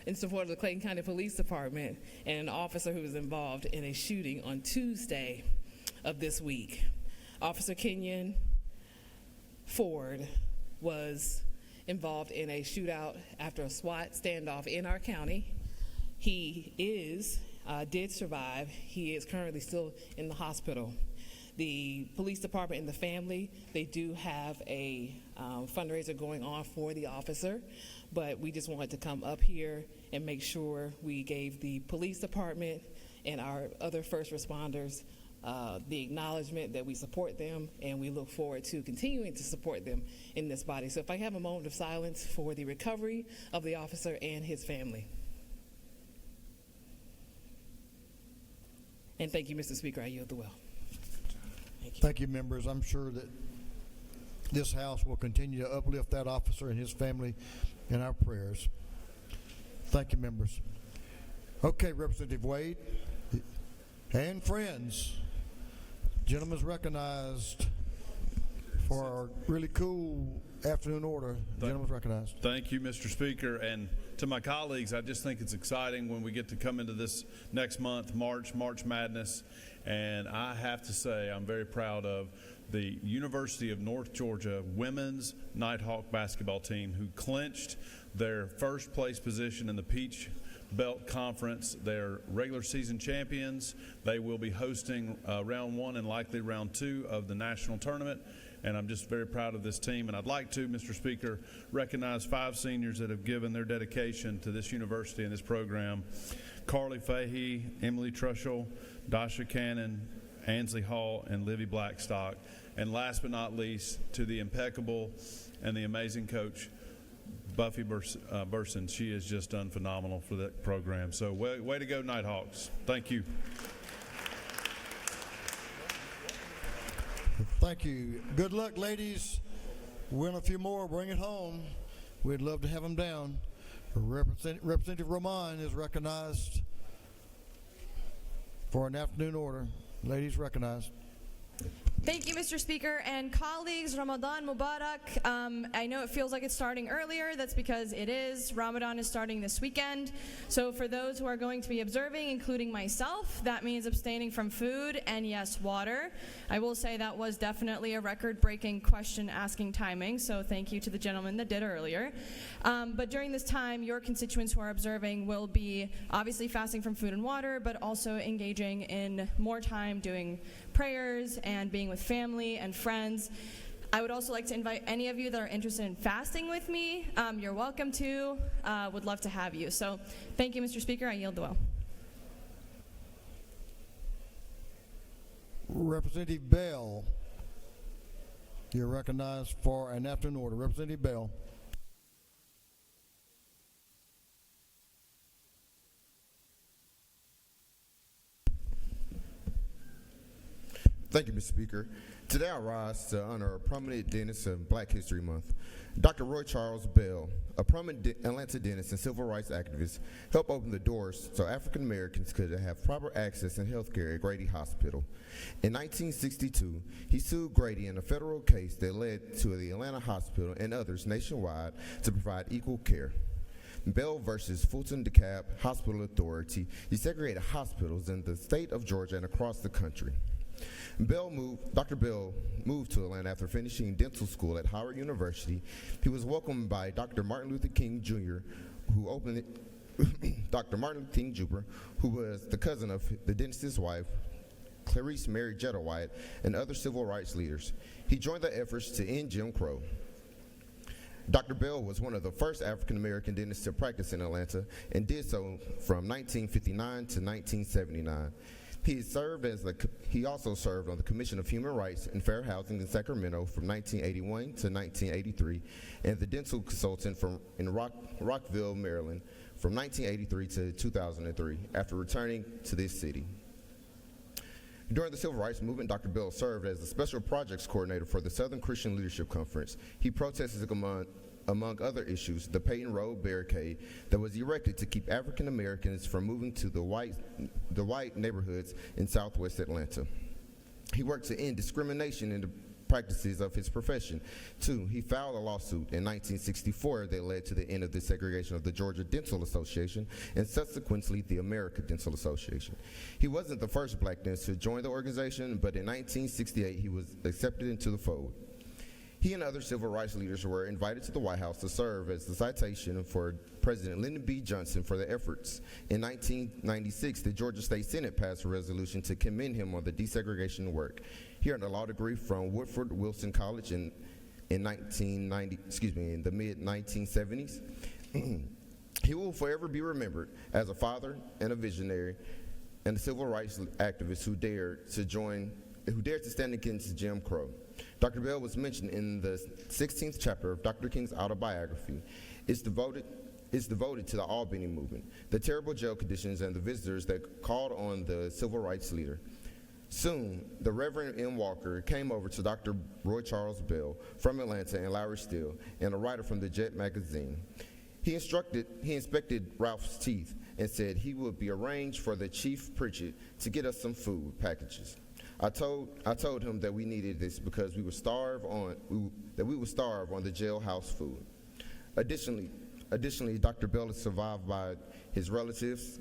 in support of the Clayton County Police Department and an officer who was involved in a shooting on Tuesday of this week. Officer Kenyon Ford was involved in a shootout after a SWAT standoff in our county. He did survive. He is currently still in the hospital. The police department and the family, they do have a fundraiser going on for the officer, but we just wanted to come up here and make sure we gave the police department and our other first responders the acknowledgement that we support them, and we look forward to continuing to support them in this body. So if I have a moment of silence for the recovery of the officer and his family. And thank you, Mr. Speaker. I yield the well. Thank you, members. I'm sure that this House will continue to uplift that officer and his family in our prayers. Thank you, members. Okay, Representative Wade and friends, gentlemen's recognized for our really cool afternoon order. Gentlemen's recognized. Thank you, Mr. Speaker. And to my colleagues, I just think it's exciting when we get to come into this next month, March Madness. And I have to say, I'm very proud of the University of North Georgia women's Nighthawk basketball team who clinched their first place position in the Peach Belt Conference. They're regular season champions. They will be hosting round one and likely round two of the national tournament. And I'm just very proud of this team. And I'd like to, Mr. Speaker, recognize 5 seniors that have given their dedication to this university and this program. Carly Fahey, Emily Trushell, Dasha Cannon, Ansley Hall, and Livy Blackstock. And last but not least, to the impeccable and the amazing coach, Buffy Burson. She has just done phenomenal for that program. So way to go, Nighthawks. Thank you. Thank you. Good luck, ladies. Win a few more. Bring it home. We'd love to have them down. Representative Roman is recognized for an afternoon order. Ladies recognized. Thank you, Mr. Speaker, and colleagues. Ramadan Mubarak. I know it feels like it's starting earlier. That's because it is. Ramadan is starting this weekend. So for those who are going to be observing, including myself, that means abstaining from food and, yes, water. I will say that was definitely a record-breaking question-asking timing, so thank you to the gentleman that did earlier. But during this time, your constituents who are observing will be obviously fasting from food and water, but also engaging in more time doing prayers and being with family and friends. I would also like to invite any of you that are interested in fasting with me. You're welcome to. Would love to have you. So thank you, Mr. Speaker. I yield the well. Representative Bell, you're recognized for an afternoon order. Representative Bell. Thank you, Mr. Speaker. Today I rise to honor a prominent dentist of Black History Month. Dr. Roy Charles Bell, a prominent Atlanta dentist and civil rights activist, helped open the doors so African Americans could have proper access in health care at Grady Hospital. In 1962, he sued Grady in a federal case that led to the Atlanta Hospital and others nationwide to provide equal care. Bell versus Fulton DeKalb Hospital Authority desegregated hospitals in the state of Georgia and across the country. Dr. Bell moved to Atlanta after finishing dental school at Howard University. He was welcomed by Dr. Martin Luther King Jr., who opened it, Dr. Martin Luther King Jr., who was the cousin of the dentist's wife, Clarice Mary Jetta Wyatt, and other civil rights leaders. He joined the efforts to end Jim Crow. Dr. Bell was one of the first African-American dentists to practice in Atlanta and did so from 1959 to 1979. He also served on the Commission of Human Rights and Fair Housing in Sacramento from 1981 to 1983, and the dental consultant in Rockville, Maryland, from 1983 to 2003, after returning to this city. During the Civil Rights Movement, Dr. Bell served as the Special Projects Coordinator for the Southern Christian Leadership Conference. He protested, among other issues, the Peyton Road barricade that was erected to keep African Americans from moving to the white neighborhoods in Southwest Atlanta. He worked to end discrimination in the practices of his profession. 2, he filed a lawsuit in 1964 that led to the end of the segregation of the Georgia Dental Association and subsequently the American Dental Association. He wasn't the first Black dentist to join the organization, but in 1968 he was accepted into the fold. He and other civil rights leaders were invited to the White House to serve as the citation for President Lyndon B. Johnson for their efforts. In 1996, the Georgia State Senate passed a resolution to commend him on the desegregation work. He earned a law degree from Woodford Wilson College in the mid-1970s. He will forever be remembered as a father and a visionary and a civil rights activist who dared to stand against Jim Crow. Dr. Bell was mentioned in the 16th chapter of Dr. King's autobiography. It's devoted to the Albany movement, the terrible jail conditions, and the visitors that called on the civil rights leader. Soon, the Reverend M. Walker came over to Dr. Roy Charles Bell from Atlanta and Lowry Steele, and a writer from the Jet magazine. He inspected Ralph's teeth and said he would be arranged for the chief Pritchett to get us some food packages. I told him that we needed this because we would starve on the jailhouse food. Additionally, Dr. Bell is survived by his relatives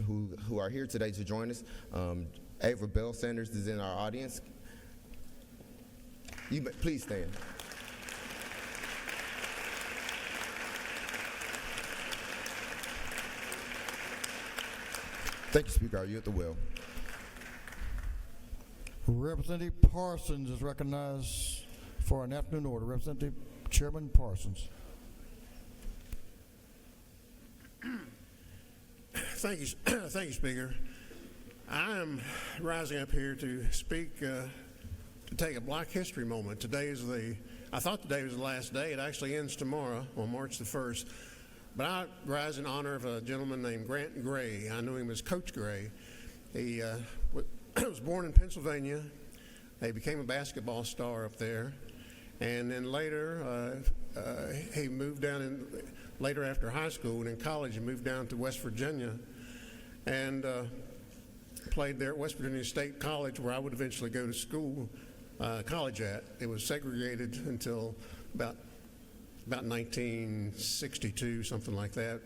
who are here today to join us. Ava Bell Sanders is in our audience. Please stand. Thank you, Speaker. Are you at the well? Representative Parsons is recognized for an afternoon order. Representative Chairman Parsons. Thank you, Speaker. I am rising up here to speak, to take a Black History moment. I thought today was the last day. It actually ends tomorrow on March the 1st. But I rise in honor of a gentleman named Grant Gray. I knew him as Coach Gray. He was born in Pennsylvania. He became a basketball star up there. And then later, he moved down later after high school and in college, he moved down to West Virginia and played there at West Virginia State College, where I would eventually go to school, college at. It was segregated until about 1962, something like that.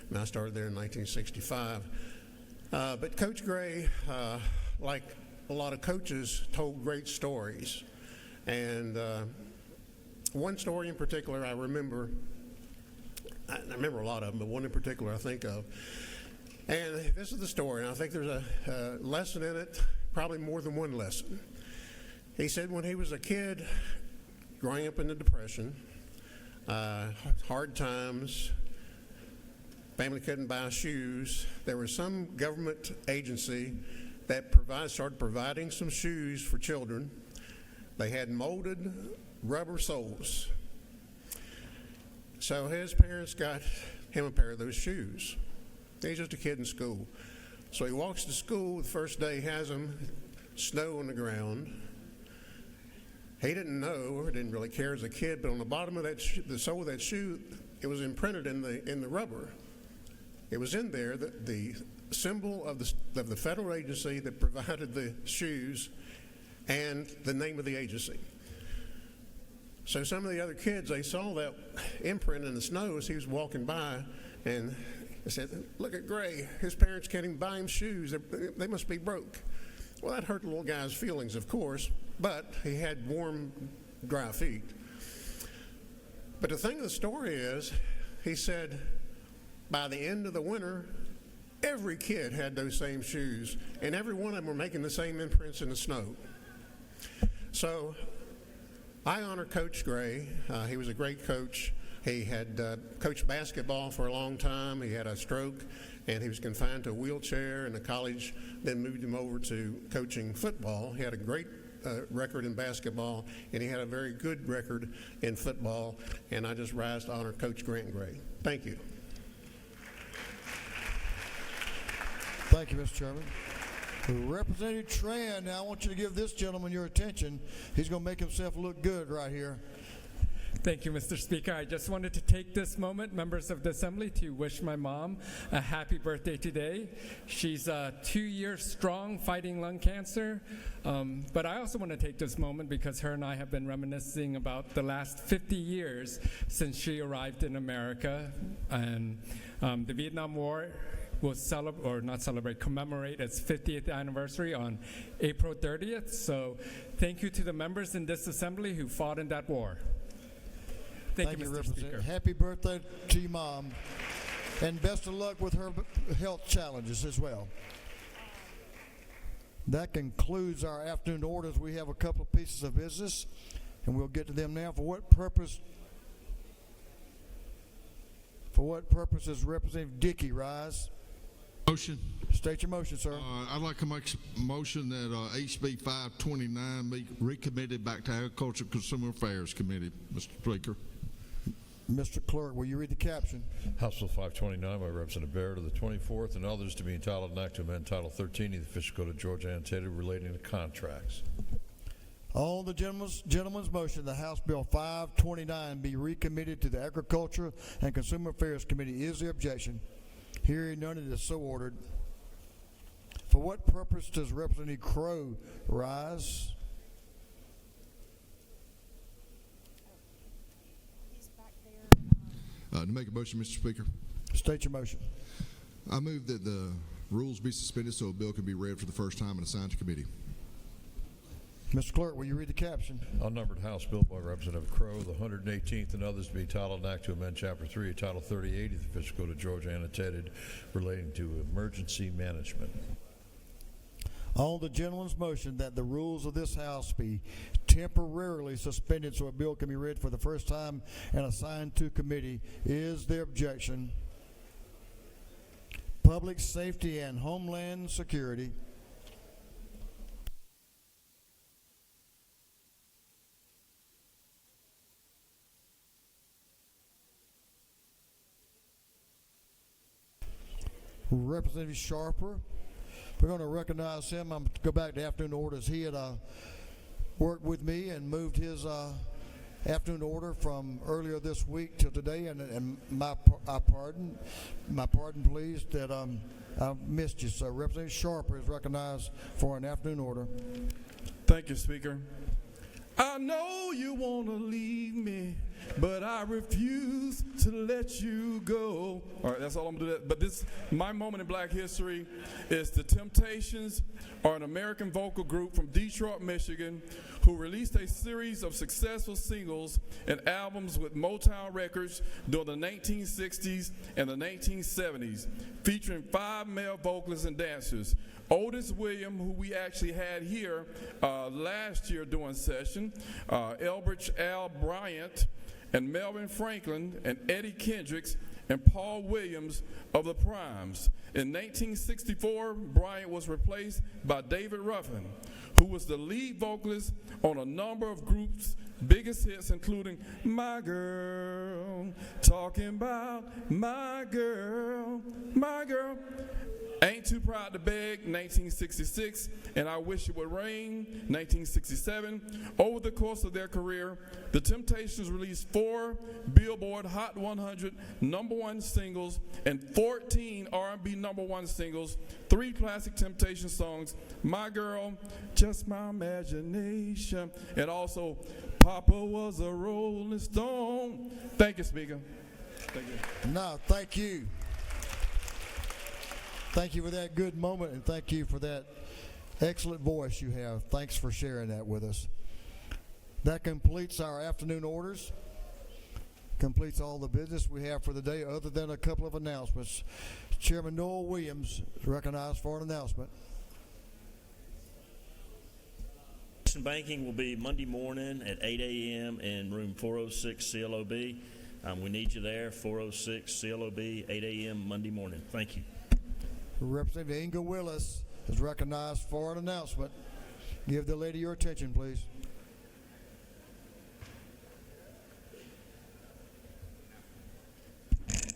And I started there in 1965. But Coach Gray, like a lot of coaches, told great stories. And one story in particular I remember a lot of them, but one in particular I think of. And this is the story, and I think there's a lesson in it, probably more than one lesson. He said when he was a kid, growing up in the Depression, hard times, family couldn't buy shoes, there was some government agency that started providing some shoes for children. They had molded rubber soles. So his parents got him a pair of those shoes. He's just a kid in school. So he walks to school the first day, has them, snow on the ground. He didn't know, or didn't really care as a kid, but on the bottom of that the sole of that shoe, it was imprinted in the rubber. It was in there, the symbol of the federal agency that provided the shoes and the name of the agency. So some of the other kids, they saw that imprint in the snow as he was walking by, and they said, "Look at Gray. His parents can't even buy him shoes. They must be broke." Well, that hurt the little guy's feelings, of course, but he had warm, dry feet. But the thing of the story is, he said, by the end of the winter, every kid had those same shoes, and every one of them were making the same imprints in the snow. So I honor Coach Gray. He was a great coach. He had coached basketball for a long time. He had a stroke, and he was confined to a wheelchair, and the college then moved him over to coaching football. He had a great record in basketball, and he had a very good record in football, and I just rise to honor Coach Grant Gray. Thank you. Thank you, Mr. Chairman. Representative Tran, now I want you to give this gentleman your attention. He's going to make himself look good right here. Thank you, Mr. Speaker. I just wanted to take this moment, members of the Assembly, to wish my mom a happy birthday today. She's 2 years strong fighting lung cancer. But I also want to take this moment because her and I have been reminiscing about the last 50 years since she arrived in America. And the Vietnam War will commemorate its 50th anniversary on April 30th. So thank you to the members in this Assembly who fought in that war. Thank you, Mr. Speaker. Happy birthday to your mom, and best of luck with her health challenges as well. That concludes our afternoon orders. We have a couple of pieces of business, and we'll get to them now. For what purpose does Representative Dickey rise? Motion. State your motion, sir. I'd like to make a motion that HB 529 be recommitted back to Agriculture and Consumer Affairs Committee, Mr. Speaker. Mr. Clerk, will you read the caption? House Bill 529 by Representative Barrett of the 24th and others to be entitled an act to amend Title 13 of the Official Code of Georgia annotated relating to contracts. On the gentleman's motion, the House Bill 529 be recommitted to the Agriculture and Consumer Affairs Committee. Is there objection? Hearing none, it is so ordered. For what purpose does Representative Crow rise? To make a motion, Mr. Speaker. State your motion. I move that the rules be suspended so a bill can be read for the first time and assigned to committee. Mr. Clerk, will you read the caption? Unnumbered House Bill by Representative Crow, the 118th and others to be entitled an act to amend Chapter 3 of Title 38 of the Official Code of Georgia annotated relating to emergency management. On the gentleman's motion that the rules of this House be temporarily suspended so a bill can be read for the first time and assigned to committee, is there objection? Public Safety and Homeland Security. Representative Sharper. We're going to recognize him. I'm going to go back to afternoon orders. He had worked with me and moved his afternoon order from earlier this week till today, and my pardon, please, that I missed you. So Representative Sharper is recognized for an afternoon order. Thank you, Speaker. I know you want to leave me, but I refuse to let you go. All right, that's all I'm going to do. But my moment in Black history is The Temptations are an American vocal group from Detroit, Michigan, who released a series of successful singles and albums with Motown Records during the 1960s and the 1970s, featuring 5 male vocalists and dancers. Otis William, who we actually had here last year during session, Elbridge Al Bryant, and Melvin Franklin, and Eddie Kendricks, and Paul Williams of the Primes. In 1964, Bryant was replaced by David Ruffin, who was the lead vocalist on a number of groups biggest hits including My Girl, talking about my girl, Ain't Too Proud to Beg, 1966, and I Wish It Would Rain, 1967. Over the course of their career, the Temptations released 4 Billboard Hot 100 #1 singles and 14 R&B #1 singles, 3 classic Temptations songs, My Girl, Just My Imagination, and also Papa Was a Rolling Stone. Thank you, Speaker. Thank you. No, thank you. Thank you for that good moment, and thank you for that excellent voice you have. Thanks for sharing that with us. That completes our afternoon orders, completes all the business we have for the day, other than a couple of announcements. Chairman Noel Williams is recognized for an announcement. Banking will be Monday morning at 8 a.m. in room 406 CLOB. We need you there, 406 CLOB, 8 a.m. Monday morning. Thank you. Representative Inga Willis is recognized for an announcement. Give the lady your attention, please.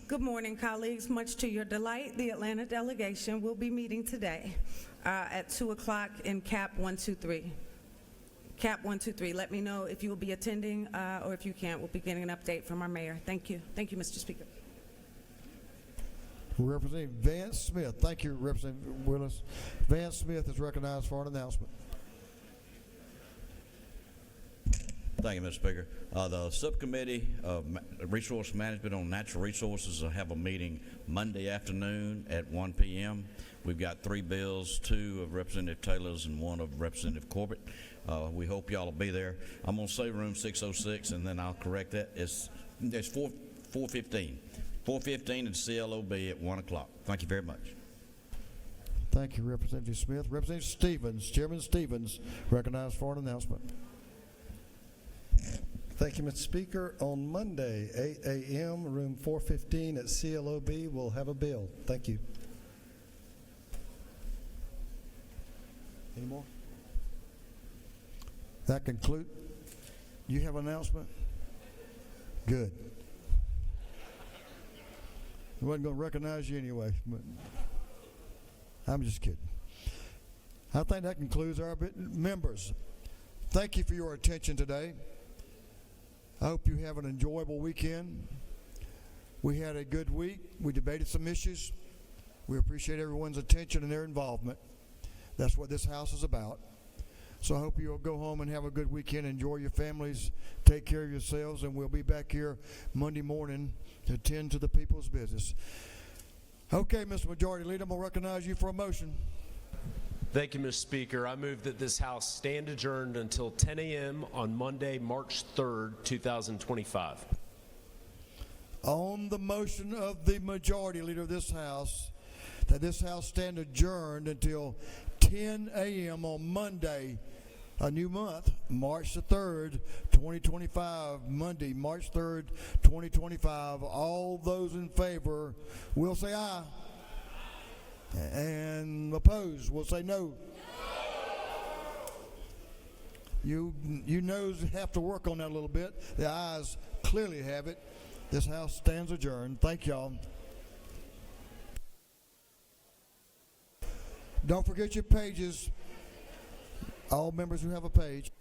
Good morning, colleagues. Much to your delight, the Atlanta delegation will be meeting today at 2 o'clock in CAP 123. CAP 123. Let me know if you will be attending, or if you can't, we'll be getting an update from our mayor. Thank you. Thank you, Mr. Speaker. Representative Vance Smith. Thank you, Representative Willis. Vance Smith is recognized for an announcement. Thank you, Mr. Speaker. The Subcommittee of Resource Management on Natural Resources will have a meeting Monday afternoon at 1 p.m. We've got 3 bills, 2 of Representative Taylor's and 1 of Representative Corbett. We hope y'all will be there. I'm going to say room 606, and then I'll correct that. It's 415. 415 at CLOB at 1 o'clock. Thank you very much. Thank you, Representative Smith. Representative Stevens, Chairman Stevens, recognized for an announcement. Thank you, Mr. Speaker. On Monday, 8 a.m., room 415 at CLOB, we'll have a bill. Thank you. Any more? That conclude. You have an announcement? Good. I wasn't going to recognize you anyway, but I'm just kidding. I think that concludes our members. Thank you for your attention today. I hope you have an enjoyable weekend. We had a good week. We debated some issues. We appreciate everyone's attention and their involvement. That's what this house is about. So I hope you'll go home and have a good weekend. Enjoy your families. Take care of yourselves. And we'll be back here Monday morning to attend to the people's business. Okay, Mr. Majority Leader, I'm going to recognize you for a motion. Thank you, Mr. Speaker. I move that this House stand adjourned until 10 a.m. on Monday, March 3rd, 2025. On the motion of the Majority Leader of this House, that this House stand adjourned until 10 a.m. on Monday, a new month, March the 3rd, 2025, Monday, March 3rd, 2025. All those in favor will say aye. And opposed will say no. You noes have to work on that a little bit. The ayes clearly have it. This House stands adjourned. Thank y'all. Don't forget your pages. All members who have a page.